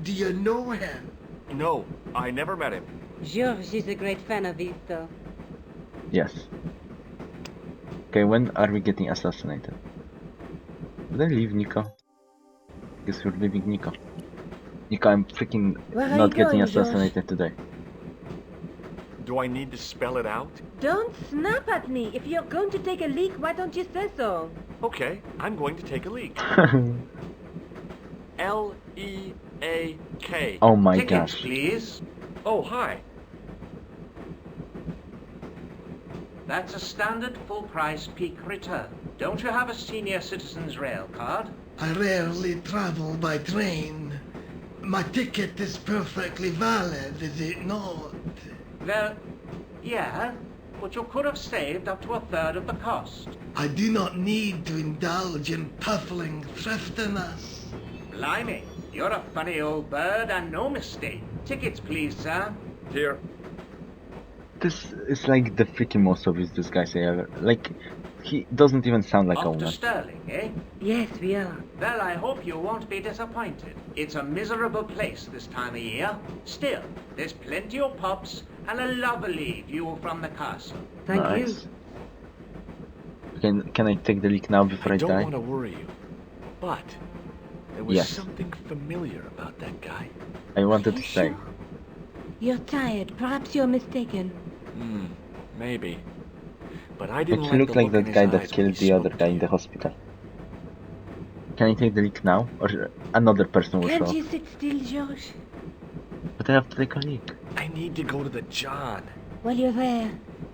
Speaker 11: Do you know him?
Speaker 2: No, I never met him.
Speaker 4: George is a great fan of his, though.
Speaker 1: Yes. Okay, when are we getting assassinated? Did I leave Nika? Guess we're leaving Nika. Nika, I'm freaking not getting assassinated today.
Speaker 2: Do I need to spell it out?
Speaker 4: Don't snap at me. If you're going to take a leak, why don't you say so?
Speaker 2: Okay, I'm going to take a leak. L-E-A-K.
Speaker 1: Oh my
Speaker 7: Tickets,
Speaker 1: gosh.
Speaker 7: please.
Speaker 2: Oh, hi.
Speaker 7: That's a standard full-price peak return. Don't you have a senior citizen's rail card?
Speaker 11: I rarely travel by train. My ticket is perfectly valid, is it not?
Speaker 7: Well, yeah, but you could have saved up to a third of the cost.
Speaker 11: I do not need to indulge in puffling thriftiness.
Speaker 7: Blimey, you're a funny old bird and no mistake. Tickets, please, sir.
Speaker 2: Here.
Speaker 1: This is like the freaking most obvious disguise I ever... Like, he doesn't even sound like a
Speaker 7: Off to
Speaker 1: woman.
Speaker 7: Sterling, eh?
Speaker 4: Yes, we are.
Speaker 7: Well, I hope you won't be disappointed. It's a miserable place this time of year. Still, there's plenty of pubs and a lovely view from the castle.
Speaker 4: Thank
Speaker 1: Nice. Can I take the leak now before I
Speaker 2: don't
Speaker 1: die?
Speaker 2: want to worry you, but there was
Speaker 1: Yes.
Speaker 2: something familiar about that guy.
Speaker 1: I wanted
Speaker 4: you.
Speaker 1: to say.
Speaker 4: Sure? You're tired. Perhaps you're mistaken.
Speaker 2: Maybe. But I
Speaker 1: It
Speaker 2: didn't
Speaker 1: looked like
Speaker 2: the
Speaker 1: that guy
Speaker 2: look in
Speaker 1: that
Speaker 2: his eyes when
Speaker 1: killed
Speaker 2: he
Speaker 1: the other
Speaker 2: spoke
Speaker 1: guy
Speaker 2: to
Speaker 1: in the
Speaker 2: you.
Speaker 1: hospital. Can I take the leak now? Or another person will show
Speaker 4: Can't
Speaker 1: up?
Speaker 4: you sit still, George?
Speaker 1: But I have to take a leak.
Speaker 2: I need to go to the John.
Speaker 4: While you're there,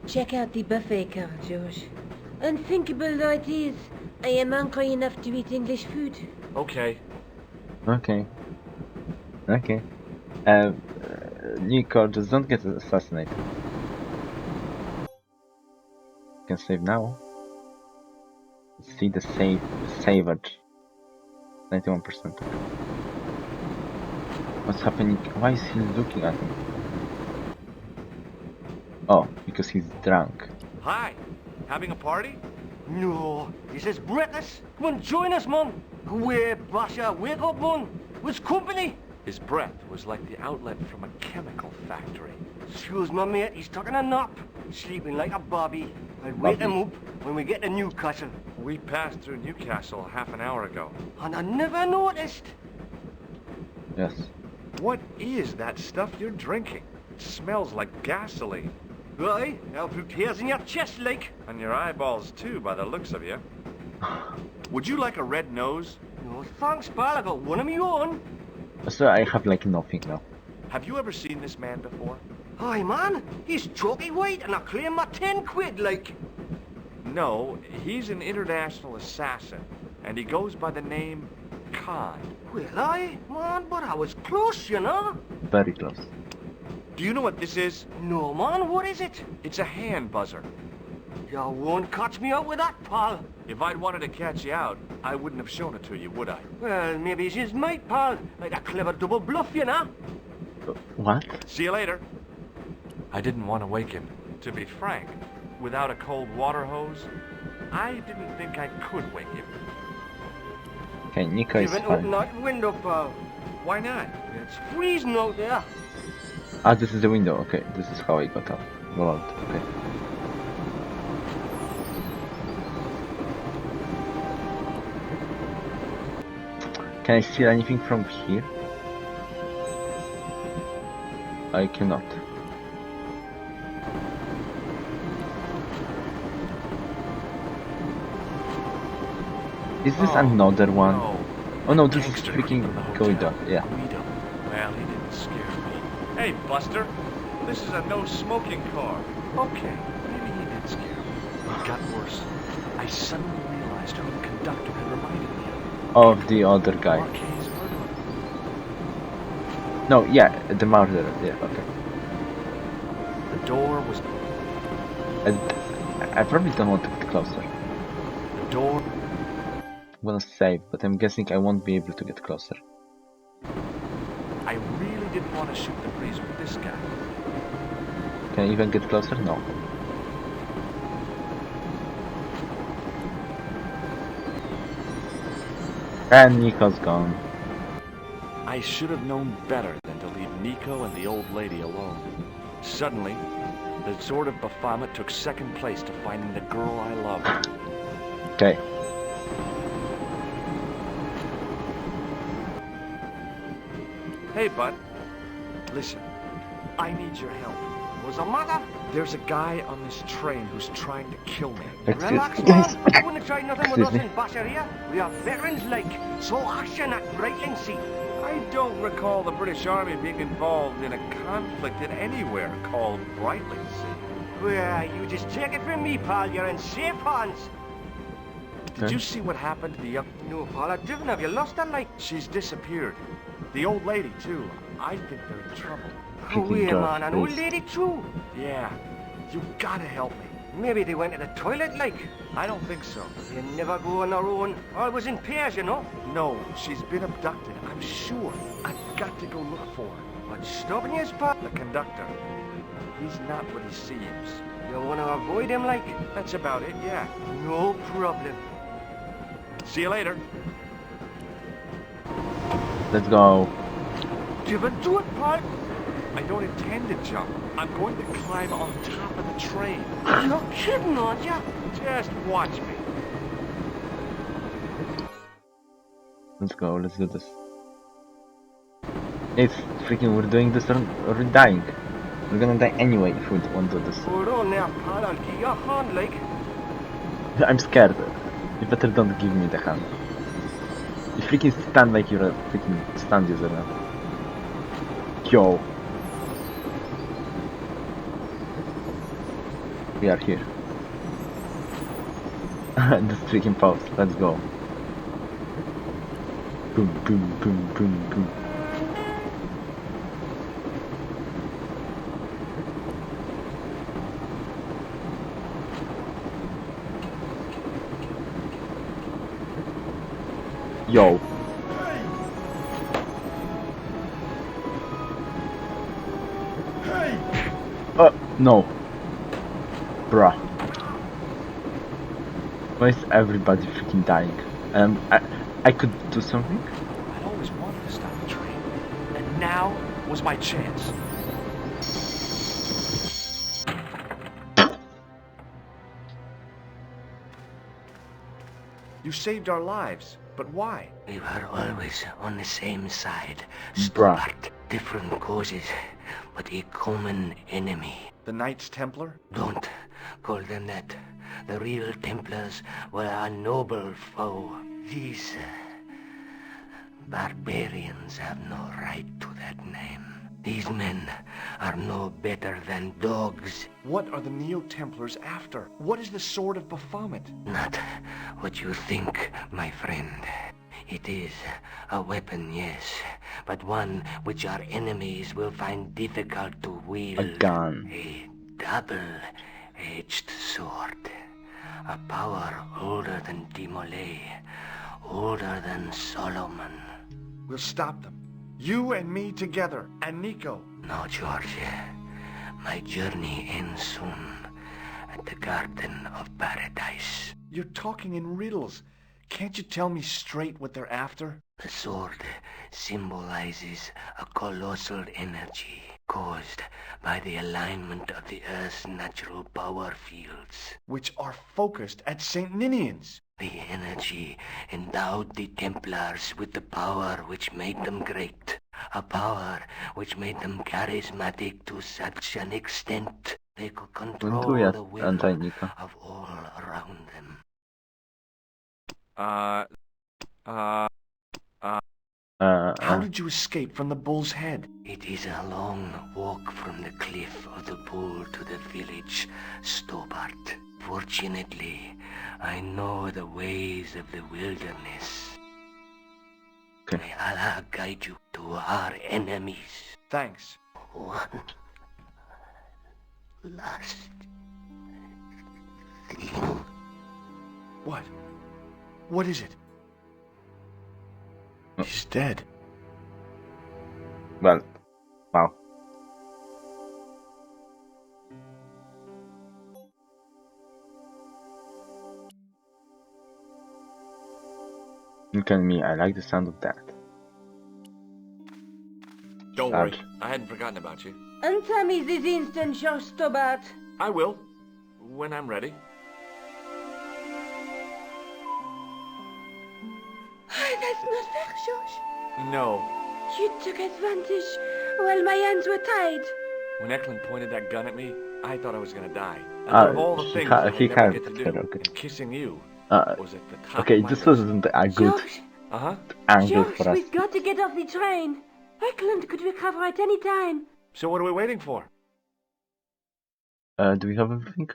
Speaker 4: check out the buffet car, George. Unthinkable though it is, I am hungry enough to eat English food.
Speaker 2: Okay.
Speaker 1: Okay. Okay. Nico, just don't get assassinated. You can save now. Let's see the savage. 91%. What's happening? Why is he looking at me? Oh, because he's drunk.
Speaker 2: Hi. Having a party?
Speaker 12: No, this is breakfast. Come on, join us, man. Away, Basha, wake up, man. What's company?
Speaker 2: His breath was like the outlet from a chemical factory.
Speaker 12: Excuse my mate, he's taking a nap. Sleeping like a bobby. I'll wake him up when we get to Newcastle.
Speaker 2: We passed through Newcastle half an hour ago.
Speaker 12: And I never noticed.
Speaker 1: Yes.
Speaker 2: What is that stuff you're drinking? It smells like gasoline.
Speaker 12: Right, I'll put hairs in your chest, like.
Speaker 2: And your eyeballs too, by the looks of you. Would you like a red nose?
Speaker 12: No, thanks, pal. I got one of my own.
Speaker 1: So I have like nothing now.
Speaker 2: Have you ever seen this man before?
Speaker 12: Aye, man. He's chalky white and I claim my 10 quid, like.
Speaker 2: No, he's an international assassin. and he goes by the name Khan.
Speaker 12: Well, man, but I was close, you know.
Speaker 1: Very close.
Speaker 2: Do you know what this is?
Speaker 12: No, man, what is it?
Speaker 2: It's a hand buzzer.
Speaker 12: You won't catch me out with that, pal.
Speaker 2: If I'd wanted to catch you out, I wouldn't have shown it to you, would I?
Speaker 12: Well, maybe she's my pal. Like a clever double bluff, you know.
Speaker 1: What?
Speaker 2: See you later. I didn't want to wake him. To be frank, without a cold water hose, I didn't think I could wake him.
Speaker 1: Okay, Nico is
Speaker 12: Even open
Speaker 1: fine.
Speaker 12: that window, pal.
Speaker 2: Why not?
Speaker 12: It's freezing out there.
Speaker 1: Ah, this is the window. Okay, this is how I got out. Go out. Okay. Can I steal anything from here? I cannot. Is this another one?
Speaker 2: No.
Speaker 1: Oh no, this is
Speaker 2: Gangster
Speaker 1: freaking
Speaker 2: from the hotel.
Speaker 1: corridor. Yeah.
Speaker 2: Guido. Well, he didn't scare me. Hey, Buster. This is a no-smoking car. Okay, maybe he did scare me. It got worse. I suddenly realized who the conductor had reminded me of.
Speaker 1: Of the other guy.
Speaker 2: Marquet's murderer.
Speaker 1: No, yeah, the murderer. Yeah, okay.
Speaker 2: The door was...
Speaker 1: I probably don't want to get closer.
Speaker 2: The door...
Speaker 1: I'm gonna save, but I'm guessing I won't be able to get closer.
Speaker 2: I really didn't want to shoot the breeze with this guy.
Speaker 1: Can I even get closer? No. And Nico's gone.
Speaker 2: I should have known better than to leave Nico and the old lady alone. Suddenly, the sword of Baphomet took second place to finding the girl I loved.
Speaker 1: Okay.
Speaker 2: Hey, bud. Listen, I need your help. What's the matter? There's a guy on this train who's trying to kill me.
Speaker 12: Relax, man. You wouldn't have tried nothing with us in Basharia. We are veterans like, so action at Breitling Sea.
Speaker 2: I don't recall the British Army being involved in a conflict in anywhere called Brightling Sea.
Speaker 12: Well, you just take it from me, pal. You're in safe hands.
Speaker 2: Did you see what happened to the young...
Speaker 12: No, pal, I didn't. Have you lost her, like?
Speaker 2: She's disappeared. The old lady, too. I think they're in trouble.
Speaker 12: Oh, wait, man. An old lady, too?
Speaker 2: Yeah. You gotta help me.
Speaker 12: Maybe they went to the toilet, like.
Speaker 2: I don't think so.
Speaker 12: They never go on their own. Always in pairs, you know.
Speaker 2: No, she's been abducted. I'm sure. I've got to go look for her.
Speaker 12: What's stopping you, pal?
Speaker 2: The conductor. He's not what he seems.
Speaker 12: You want to avoid him, like?
Speaker 2: That's about it, yeah.
Speaker 12: No problem.
Speaker 2: See you later.
Speaker 1: Let's go.
Speaker 12: Even do it, pal.
Speaker 2: I don't intend to jump. I'm going to climb on top of the train.
Speaker 12: You're kidding, aren't you?
Speaker 2: Just watch me.
Speaker 1: Let's go, let's do this. It's freaking, we're doing this or we're dying. We're gonna die anyway if we won't do this.
Speaker 12: Hold on now, pal. I'll give you a hand, like.
Speaker 1: I'm scared. You better don't give me the hand. You freaking stand like you're a freaking stand user now. Yo. We are here. This freaking pause. Let's go. Boom, boom, boom, boom, boom. Yo. No. Bruh. Why is everybody freaking dying? I could do something?
Speaker 2: I'd always wanted to stop the train. And now was my chance. You saved our lives, but why?
Speaker 7: We were always on the same side,
Speaker 1: Bruh.
Speaker 7: at different causes, but a common enemy.
Speaker 2: The Knights Templar?
Speaker 7: Don't call them that. The real Templars were a noble foe. These barbarians have no right to that name. These men are no better than dogs.
Speaker 2: What are the Neo-Templars after? What is the Sword of Baphomet?
Speaker 7: Not what you think, my friend. It is a weapon, yes, but one which our enemies will find difficult to wield.
Speaker 1: A gun.
Speaker 7: A double-edged sword. A power older than Dimolay, older than Solomon.
Speaker 2: We'll stop them. You and me together, and Nico.
Speaker 7: No, George. My journey ends soon at the Garden of Paradise.
Speaker 2: You're talking in riddles. Can't you tell me straight what they're after?
Speaker 7: The sword symbolizes a colossal energy caused by the alignment of the Earth's natural power fields,
Speaker 2: which are focused at St. Ninian's.
Speaker 7: The energy endowed the Templars with the power which made them great, a power which made them charismatic to such an extent they could control the will of all around them.
Speaker 2: How did you escape from the bull's head?
Speaker 7: It is a long walk from the cliff of the bull to the village Stobart. Fortunately, I know the ways of the wilderness.
Speaker 1: Okay.
Speaker 7: May Allah guide you to our enemies.
Speaker 2: Thanks.
Speaker 7: One last thing.
Speaker 2: What? What is it? He's dead.
Speaker 1: Well, wow. Look at me, I like the sound of that.
Speaker 2: Don't worry, I hadn't forgotten about you.
Speaker 4: Answer me this instant, George Stobart.
Speaker 2: I will, when I'm ready.
Speaker 4: That's not fair, George.
Speaker 2: No.
Speaker 4: You took advantage while my hands were tied.
Speaker 2: When Eklund pointed that gun at me, I thought I was gonna die. I thought of all the things I would never get to do, and kissing you was at the top
Speaker 1: okay,
Speaker 2: of my
Speaker 1: this
Speaker 2: list.
Speaker 1: wasn't a good angle
Speaker 4: George,
Speaker 1: for us.
Speaker 4: we've got to get off the train. Eklund could recover at any time.
Speaker 2: So what are we waiting for?
Speaker 1: Do we have everything?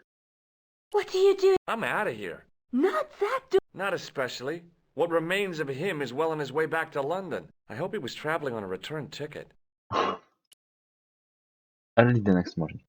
Speaker 4: What are you doing?
Speaker 2: I'm out of here.
Speaker 4: Not that
Speaker 2: Not especially. What remains of him is well on his way back to London. I hope he was traveling on a return ticket.
Speaker 1: Early the next morning.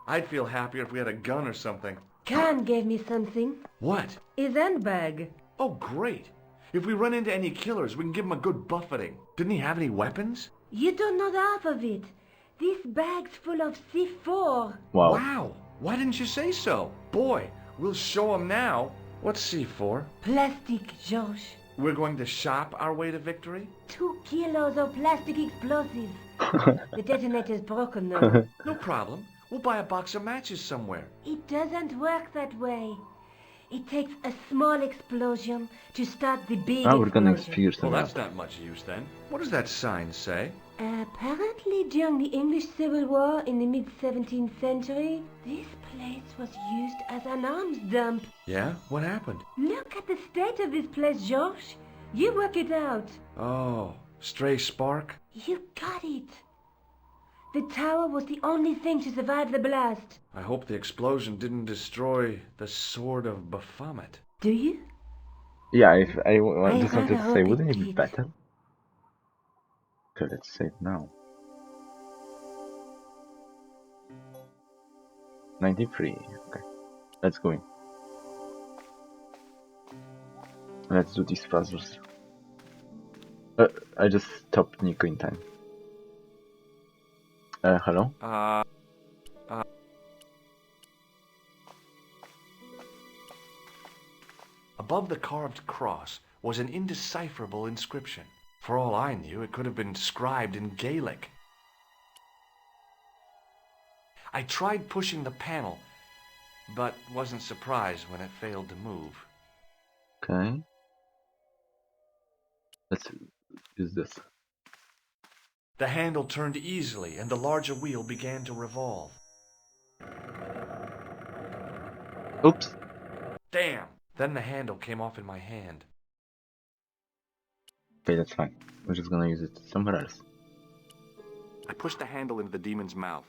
Speaker 2: I'd feel happier if we had a gun or something.
Speaker 4: Khan gave me something.
Speaker 2: What?
Speaker 4: His handbag.
Speaker 2: Oh, great. If we run into any killers, we can give him a good buffeting. Didn't he have any weapons?
Speaker 4: You don't know the half of it. This bag's full of C4.
Speaker 1: Wow.
Speaker 2: Wow. Why didn't you say so? Boy, we'll show him now. What's C4?
Speaker 4: Plastic, George.
Speaker 2: We're going to shop our way to victory?
Speaker 4: 2 kilos of plastic explosives. The detonator's broken though.
Speaker 2: No problem. We'll buy a box of matches somewhere.
Speaker 4: It doesn't work that way. It takes a small explosion to start the big
Speaker 1: We're gonna
Speaker 4: explosion.
Speaker 1: figure
Speaker 2: Well,
Speaker 1: something
Speaker 2: that's
Speaker 1: out.
Speaker 2: not much use then. What does that sign say?
Speaker 4: Apparently during the English Civil War in the mid-17th century, this place was used as an arms dump.
Speaker 2: Yeah? What happened?
Speaker 4: Look at the state of this place, George. You work it out.
Speaker 2: Oh, stray spark?
Speaker 4: You got it. The tower was the only thing to survive the blast.
Speaker 2: I hope the explosion didn't destroy the Sword of Baphomet.
Speaker 4: Do you?
Speaker 1: Yeah, if I
Speaker 4: I
Speaker 1: just wanted to
Speaker 4: hope
Speaker 1: say,
Speaker 4: it
Speaker 1: wouldn't it be
Speaker 4: did.
Speaker 1: better? Okay, let's save now. 93, okay. Let's go in. Let's do these puzzles. I just stopped Nico in time. Hello?
Speaker 2: Above the carved cross was an indecipherable inscription. For all I knew, it could have been scribed in Gaelic. I tried pushing the panel, but wasn't surprised when it failed to move.
Speaker 1: Okay. Let's use this.
Speaker 2: The handle turned easily, and the larger wheel began to revolve.
Speaker 1: Oops.
Speaker 2: Damn! Then the handle came off in my hand.
Speaker 1: Okay, that's fine. We're just gonna use it somewhere else.
Speaker 2: I pushed the handle into the demon's mouth.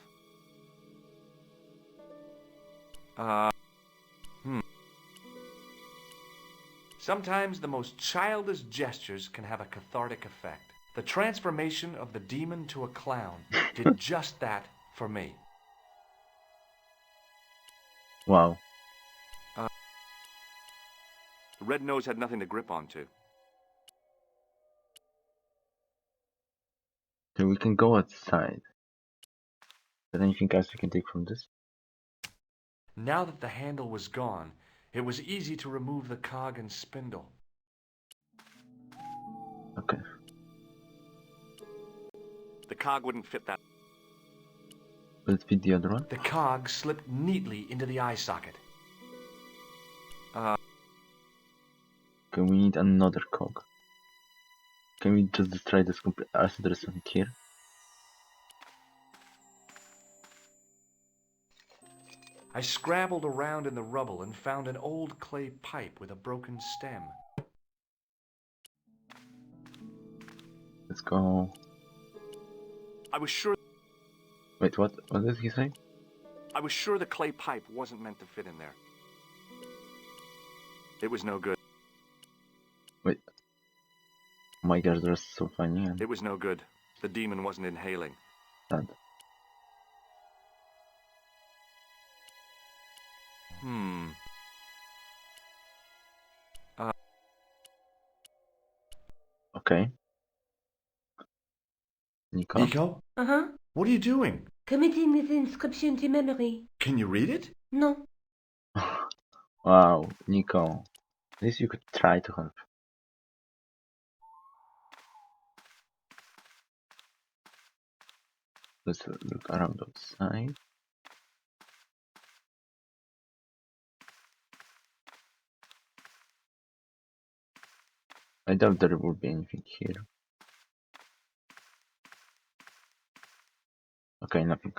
Speaker 2: Sometimes the most childish gestures can have a cathartic effect. The transformation of the demon to a clown did just that for me.
Speaker 1: Wow.
Speaker 2: The red nose had nothing to grip onto.
Speaker 1: So we can go outside. Is there anything else we can take from this?
Speaker 2: Now that the handle was gone, it was easy to remove the cog and spindle.
Speaker 1: Okay.
Speaker 2: The cog wouldn't fit that.
Speaker 1: Will it fit the other one?
Speaker 2: The cog slipped neatly into the eye socket.
Speaker 1: Okay, we need another cog. Can we just destroy this complete? So there is something here.
Speaker 2: I scrabbled around in the rubble and found an old clay pipe with a broken stem.
Speaker 1: Let's go.
Speaker 2: I was sure.
Speaker 1: Wait, what? What did he say?
Speaker 2: I was sure the clay pipe wasn't meant to fit in there. It was no good.
Speaker 1: Wait. Oh my gosh, that's so funny.
Speaker 2: It was no good. The demon wasn't inhaling.
Speaker 1: Sad. Okay. Nico?
Speaker 2: Nico?
Speaker 4: Uh-huh.
Speaker 2: What are you doing?
Speaker 4: Committing this inscription to memory.
Speaker 2: Can you read it?
Speaker 4: No.
Speaker 1: Wow, Nico. At least you could try to help. Let's look around outside. I doubt there will be anything here. Okay, nothing.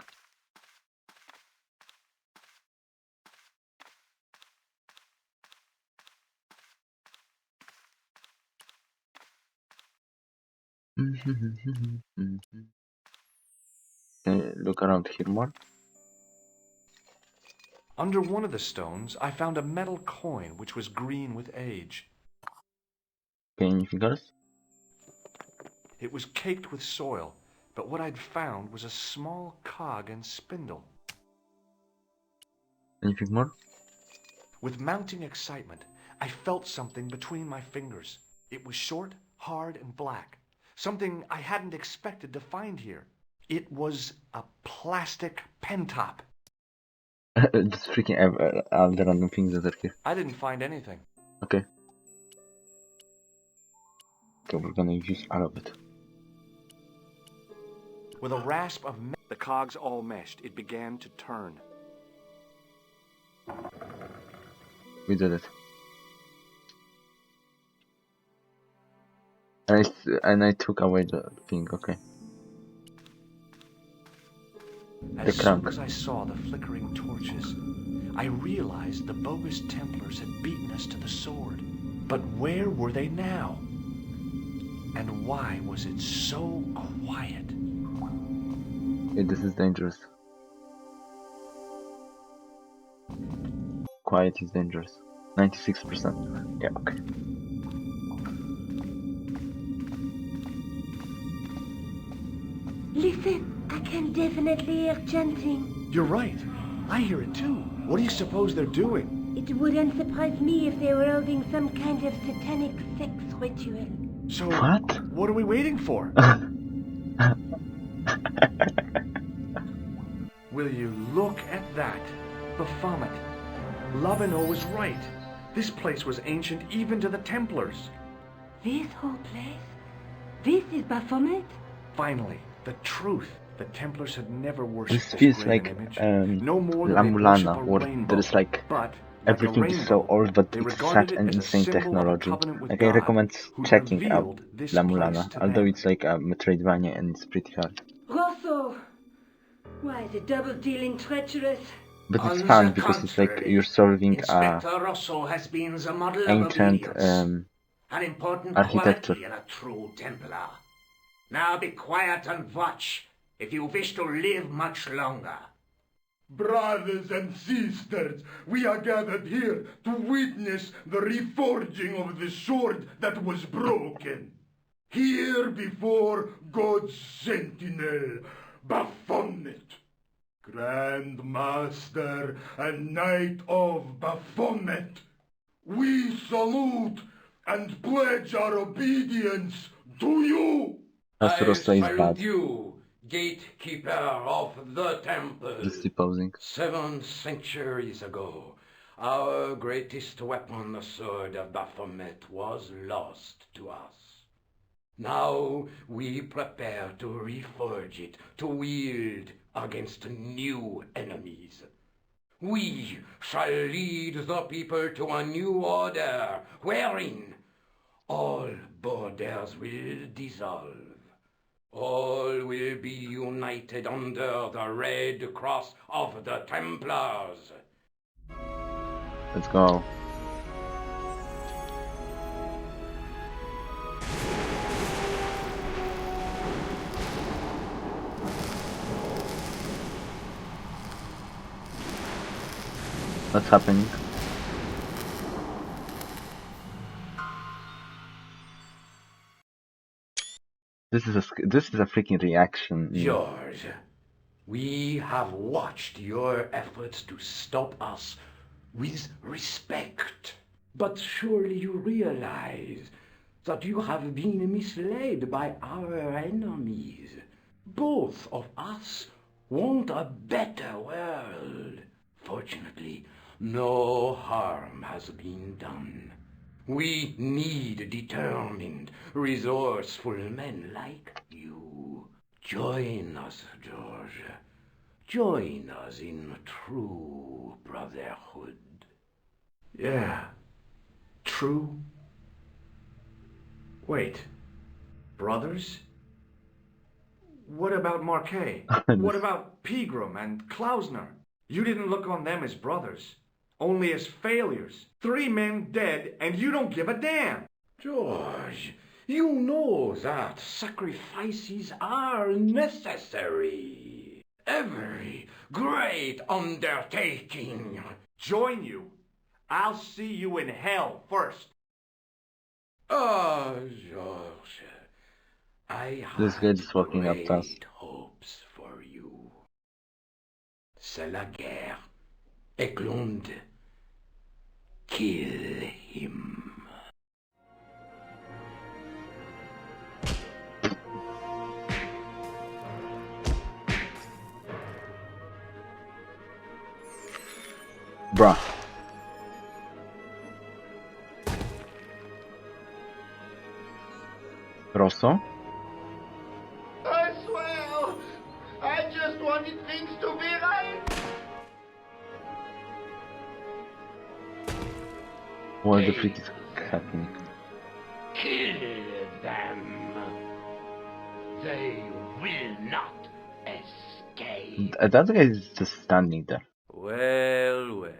Speaker 1: Look around here more.
Speaker 2: Under one of the stones, I found a metal coin which was green with age.
Speaker 1: Okay, anything else?
Speaker 2: It was caked with soil, but what I'd found was a small cog and spindle.
Speaker 1: Anything more?
Speaker 2: With mounting excitement, I felt something between my fingers. It was short, hard, and black. Something I hadn't expected to find here. It was a plastic pen top.
Speaker 1: Just freaking all the random things that are here.
Speaker 2: I didn't find anything.
Speaker 1: Okay. Okay, we're gonna use all of it.
Speaker 2: With a rasp of the cogs all meshed, it began to turn.
Speaker 1: We did it. And I took away the thing, okay.
Speaker 2: As soon as I saw the flickering torches, I realized the bogus Templars had beaten us to the sword. But where were they now? And why was it so quiet?
Speaker 1: Yeah, this is dangerous. Quiet is dangerous. 96%. Yeah, okay.
Speaker 4: Listen, I can definitely hear chanting.
Speaker 2: You're right. I hear it too. What do you suppose they're doing?
Speaker 4: It wouldn't surprise me if they were holding some kind of satanic sex ritual.
Speaker 2: So,
Speaker 1: What?
Speaker 2: What are we waiting for? Will you look at that? Baphomet. Lavino was right. This place was ancient even to the Templars.
Speaker 4: This whole place? This is Baphomet?
Speaker 2: Finally, the truth. The Templars had never worshipped
Speaker 1: This feels
Speaker 2: this
Speaker 1: like
Speaker 2: graven image. No more
Speaker 1: La
Speaker 2: than they worship
Speaker 1: Mulana,
Speaker 2: a
Speaker 1: where
Speaker 2: rainbow.
Speaker 1: there is like
Speaker 2: But
Speaker 1: everything is so old, but it's such an insane technology. Like I recommend checking out La Mulana, although it's like a Metroidvania and it's pretty hard.
Speaker 4: Rosso! Why, the double-dealing treacherous.
Speaker 1: But it's
Speaker 7: On
Speaker 1: fun
Speaker 7: the
Speaker 1: because it's like
Speaker 7: contrary,
Speaker 1: you're solving
Speaker 7: Inspector Russell has been the model of
Speaker 1: ancient
Speaker 7: obedience, an important
Speaker 1: architecture.
Speaker 7: quality in a true Templar. Now be quiet and watch if you wish to live much longer.
Speaker 9: Brothers and sisters, we are gathered here to witness the reforging of the sword that was broken. Here before God's sentinel, Baphomet. Grand Master and Knight of Baphomet, we salute and pledge our obedience to you.
Speaker 1: I
Speaker 5: salute you, gatekeeper of the Temple.
Speaker 1: Just deposing.
Speaker 5: 7 centuries ago, our greatest weapon, the sword of Baphomet, was lost to us. Now we prepare to reforge it, to wield against new enemies. We shall lead the people to a new order, wherein all borders will dissolve. All will be united under the red cross of the Templars.
Speaker 1: Let's go. What's happening? This is a freaking reaction.
Speaker 7: George, we have watched your efforts to stop us with respect. But surely you realize that you have been misled by our enemies. Both of us want a better world. Fortunately, no harm has been done. We need determined, resourceful men like you. Join us, George. Join us in true brotherhood.
Speaker 2: Yeah. True. Wait. Brothers? What about Marquet? What about Pegram and Klausner? You didn't look on them as brothers, only as failures. 3 men dead, and you don't give a damn.
Speaker 7: George, you know that sacrifices are necessary. Every great undertaking.
Speaker 2: Join you. I'll see you in hell first.
Speaker 7: Oh, George, I
Speaker 1: This guy is walking up to us.
Speaker 7: great hopes for you. C'est la guerre. Eklund, kill him.
Speaker 1: Bruh. Rosso?
Speaker 11: I swear, I just wanted things to be right.
Speaker 1: What the freak is happening?
Speaker 5: Kill them. They will not escape.
Speaker 1: That guy is just standing there.
Speaker 7: Well, well.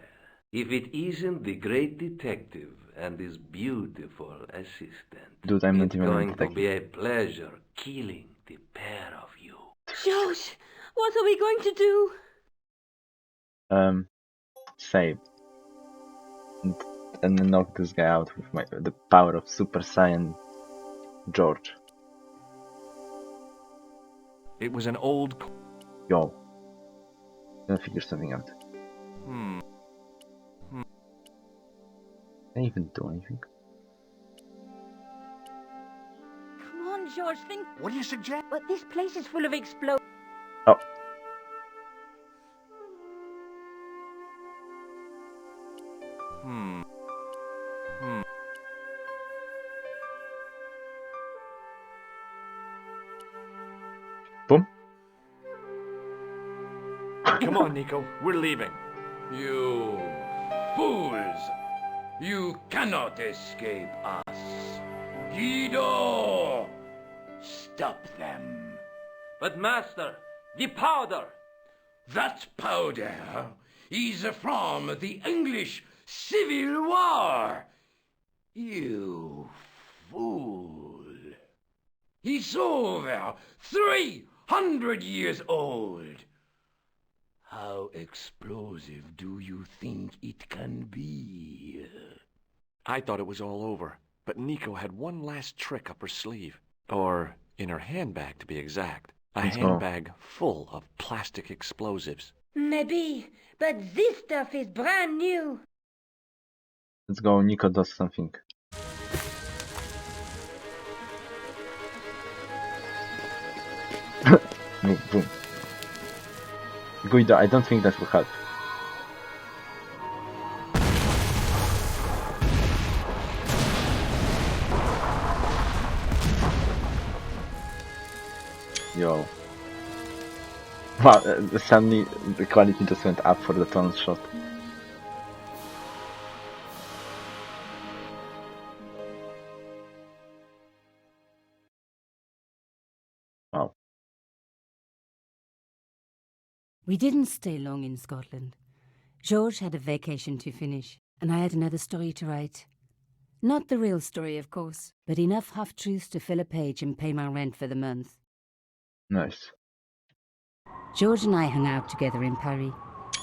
Speaker 7: If it isn't the great detective and his beautiful assistant,
Speaker 1: Dude, I'm not
Speaker 7: it's
Speaker 1: even a
Speaker 7: going to
Speaker 1: detective.
Speaker 7: be a pleasure killing the pair of you.
Speaker 4: Josh, what are we going to do?
Speaker 1: Save. And then knock this guy out with the power of Super Saiyan George.
Speaker 2: It was an old...
Speaker 1: Yo. Gonna figure something out. Can I even do anything?
Speaker 4: Come on, George, think.
Speaker 2: What do you suggest?
Speaker 4: But this place is full of explosions.
Speaker 1: Oh. Boom.
Speaker 2: Come on, Nico. We're leaving.
Speaker 5: You fools! You cannot escape us. Guido! Stop them.
Speaker 7: But master, the powder!
Speaker 5: That powder
Speaker 13: He's from the English Civil War. You fool. He's over 300 years old. How explosive do you think it can be?
Speaker 2: I thought it was all over, but Nico had one last trick up her sleeve. Or in her handbag, to be exact. A handbag full of plastic explosives.
Speaker 10: Maybe, but this stuff is brand new.
Speaker 1: Let's go, Nico does something. No, boom. Guido, I don't think that will help. Yo. Wow, suddenly the quality just went up for the tunnel shot. Wow.
Speaker 14: We didn't stay long in Scotland. George had a vacation to finish, and I had another story to write. Not the real story, of course, but enough half-truths to fill a page and pay my rent for the month.
Speaker 1: Nice.
Speaker 14: George and I hung out together in Paris.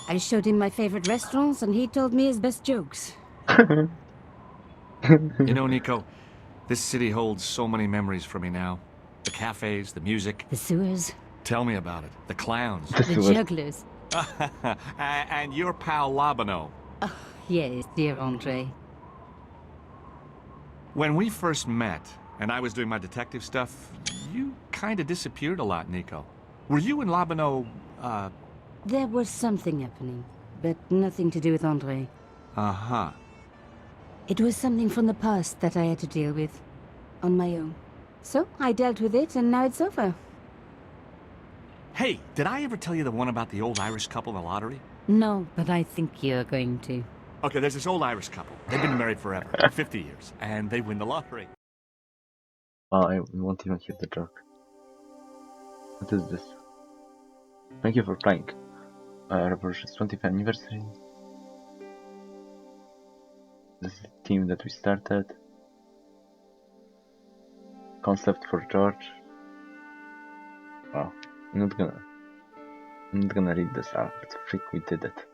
Speaker 14: I showed him my favorite restaurants, and he told me his best jokes.
Speaker 2: You know, Nico, this city holds so many memories for me now. The cafes, the music.
Speaker 14: The sewers.
Speaker 2: Tell me about it. The clowns.
Speaker 14: The jugglers.
Speaker 2: And your pal Labano.
Speaker 14: Oh, yes, dear Andre.
Speaker 2: When we first met, and I was doing my detective stuff, you kind of disappeared a lot, Nico. Were you and Labano,
Speaker 14: There was something happening, but nothing to do with Andre.
Speaker 2: Uh-huh.
Speaker 14: It was something from the past that I had to deal with, on my own. So, I dealt with it, and now it's over.
Speaker 2: Hey, did I ever tell you the one about the old Irish couple in the lottery?
Speaker 14: No, but I think you're going to.
Speaker 2: Okay, there's this old Irish couple. They've been married forever, 50 years, and they win the lottery.
Speaker 1: Well, I won't even hear the joke. What is this? Thank you for playing. Revolution's 20th anniversary. This is the team that we started. Concept for George. Wow, I'm not gonna read this out, but freak, we did it.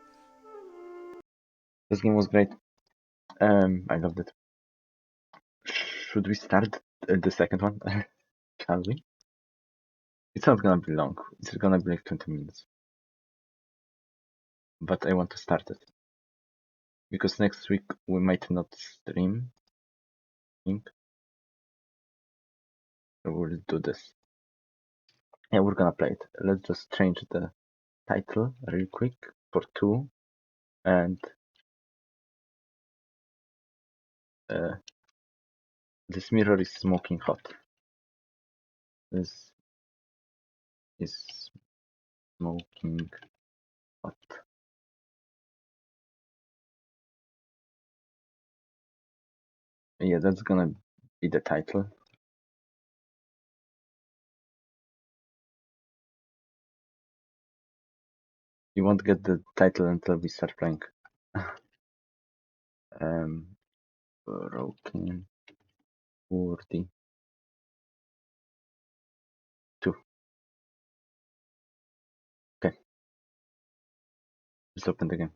Speaker 1: This game was great. I loved it. Should we start the second one? Shall we? It's not gonna be long. It's gonna be like 20 minutes. But I want to start it. Because next week we might not stream. I think. So we'll do this. Yeah, we're gonna play it. Let's just change the title real quick for 2. And this mirror is smoking hot. This is smoking hot. Yeah, that's gonna be the title. You won't get the title until we start playing. Broken 42. Okay. Let's open the game.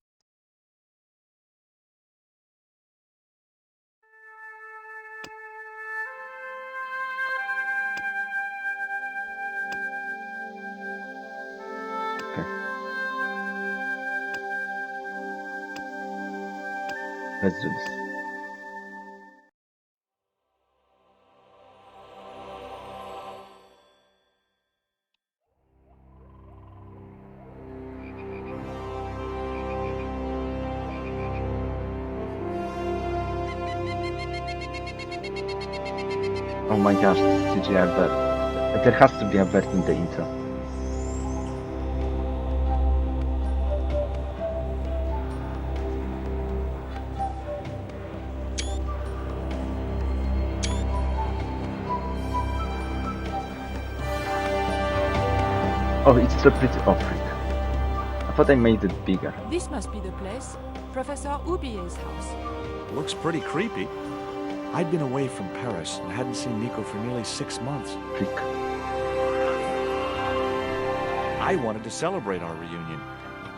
Speaker 1: Okay. Let's do this. Oh my gosh, CGI bird. There has to be a bird in the intro. Oh, it's so pretty. Oh, freak. thought I made it bigger.
Speaker 15: This must be the place. Professor Oubier's house.
Speaker 2: Looks pretty creepy. I'd been away from Paris and hadn't seen Nico for nearly 6 months.
Speaker 1: Freak.
Speaker 2: I wanted to celebrate our reunion,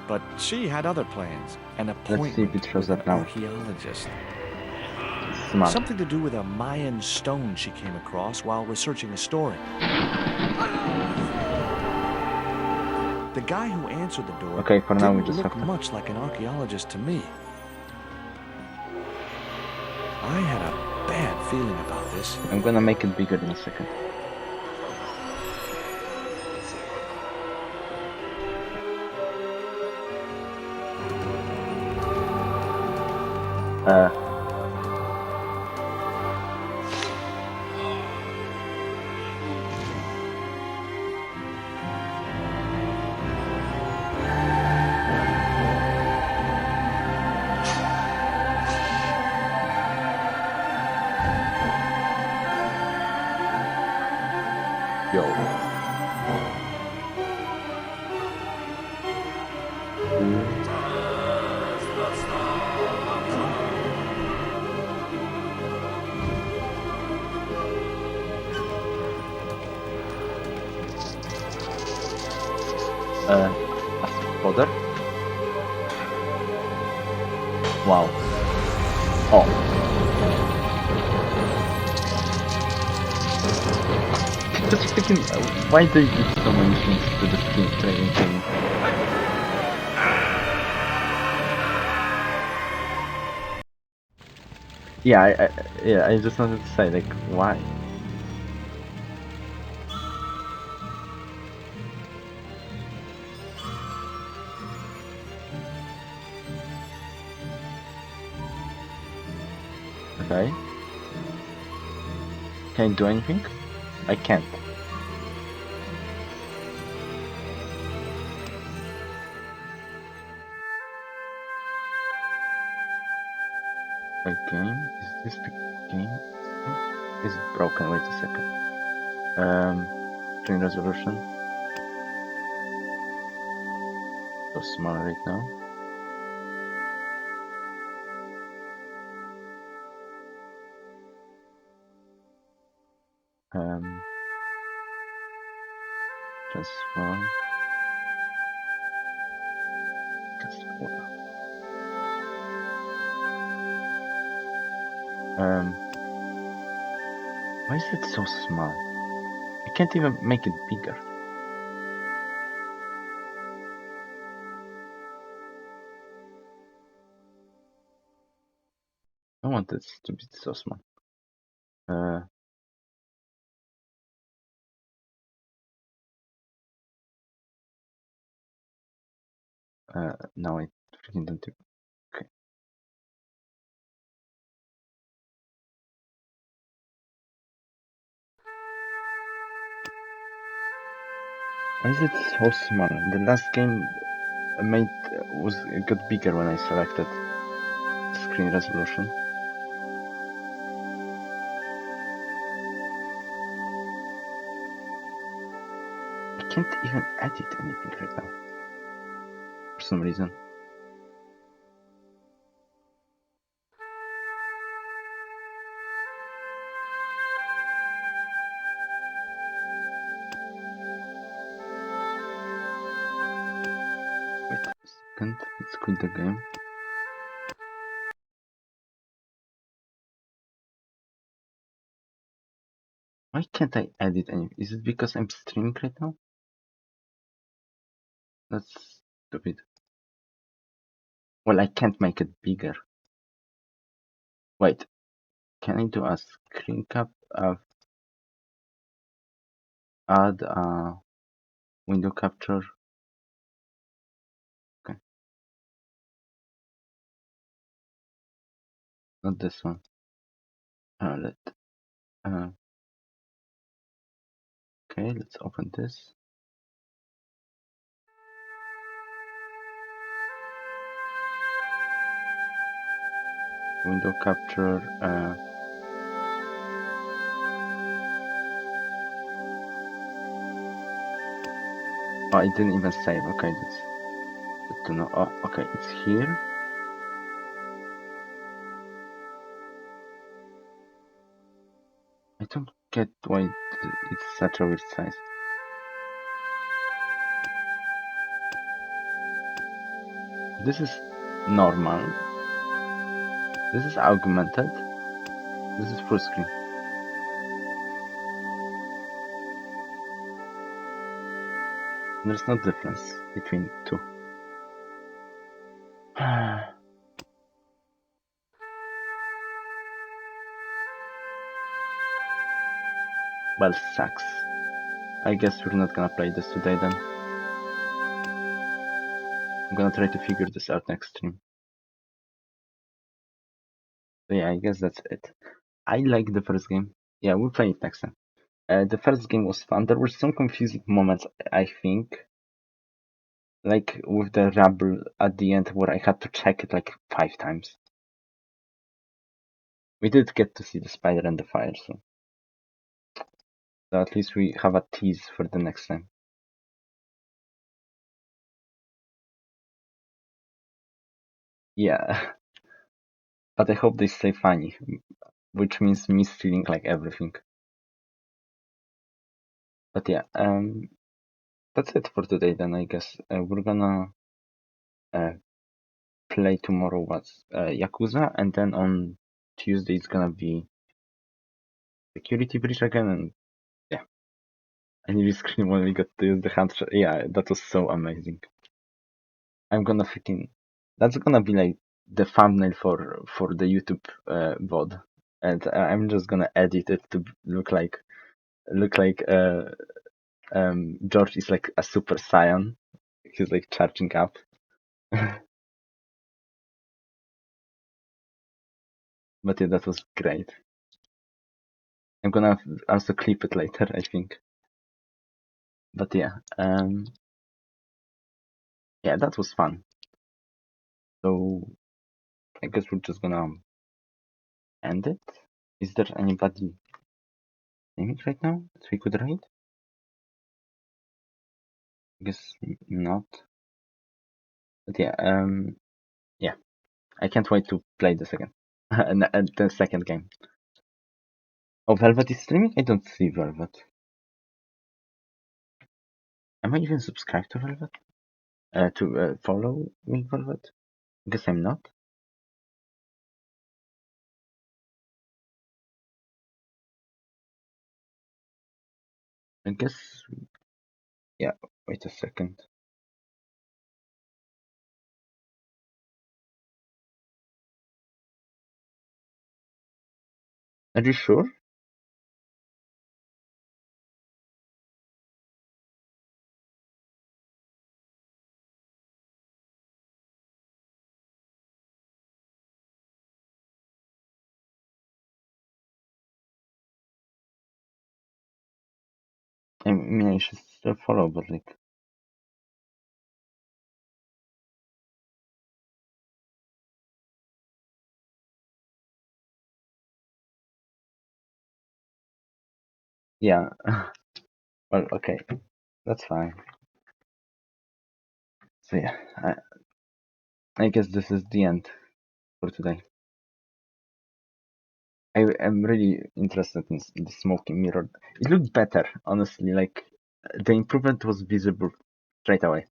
Speaker 2: but she had other plans. An appointment
Speaker 1: Let's see if it shows
Speaker 2: with
Speaker 1: up
Speaker 2: an
Speaker 1: now.
Speaker 2: archaeologist.
Speaker 1: Smart.
Speaker 2: Something to do with a Mayan stone she came across while researching a story. The guy who answered the door
Speaker 1: Okay, for now we
Speaker 2: didn't
Speaker 1: just
Speaker 2: look
Speaker 1: have to...
Speaker 2: much like an archaeologist to me. I had a bad feeling about this.
Speaker 1: I'm gonna make it bigger in a second. Yo. Fodder? Wow. Oh. Just freaking, why do you do so many things to the training thing? Yeah, I just wanted to say, like, why? Okay. Can I do anything? I can't. A game? Is this the game? Is it broken? Wait a second. Screen resolution. So small right now. Transform. Why is it so small? I can't even make it bigger. I want this to be so small. Now I freaking don't do. Okay. Why is it so small? The last game got bigger when I selected screen resolution. I can't even edit anything right now for some reason. Wait a second, let's quit the game. Why can't I edit anything? Is it because I'm streaming right now? That's stupid. Well, I can't make it bigger. Wait, can I do a screen cap of add a window capture? Okay. Not this one. Okay, let's open this. Window capture. Oh, I didn't even save. Okay, that's Good to know. Oh, okay, it's here. I don't get why it's such a weird size. This is normal. This is augmented. This is full screen. There's no difference between two. Well, sucks. I guess we're not gonna play this today then. I'm gonna try to figure this out next stream. So yeah, I guess that's it. I like the first game. Yeah, we'll play it next time. The first game was fun. There were some confusing moments, I think. Like with the rubble at the end where I had to check it like 5 times. We did get to see the spider and the fire, so at least we have a tease for the next time. Yeah. But I hope they stay funny, which means me stealing like everything. But yeah, that's it for today then, I guess. We're gonna play tomorrow what's Yakuza, and then on Tuesday it's gonna be Security Breach again, and yeah. I nearly screamed when we got to use the hand. Yeah, that was so amazing. I'm gonna freaking. That's gonna be like the thumbnail for the YouTube VOD, and I'm just gonna edit it to look like George is like a Super Saiyan. He's like charging up. But yeah, that was great. I'm gonna also clip it later, I think. But yeah, yeah, that was fun. So I guess we're just gonna end it. Is there anybody naming right now that we could raid? I guess not. But yeah, yeah, I can't wait to play the second, the second game. Oh, Velvet is streaming? I don't see Velvet. Am I even subscribed to Velvet? To follow with Velvet? I guess I'm not. I guess, yeah, wait a second. Are you sure? I mean, I should still follow, but like, yeah. Well, okay, that's fine. So yeah, I guess this is the end for today. I am really interested in the smoking mirror. It looked better, honestly. Like the improvement was visible straight away.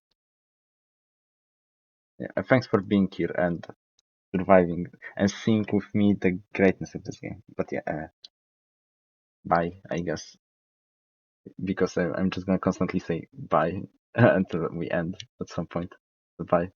Speaker 1: Yeah, thanks for being here and surviving and seeing with me the greatness of this game. But yeah, bye, I guess, because I'm just gonna constantly say bye until we end at some point. Bye.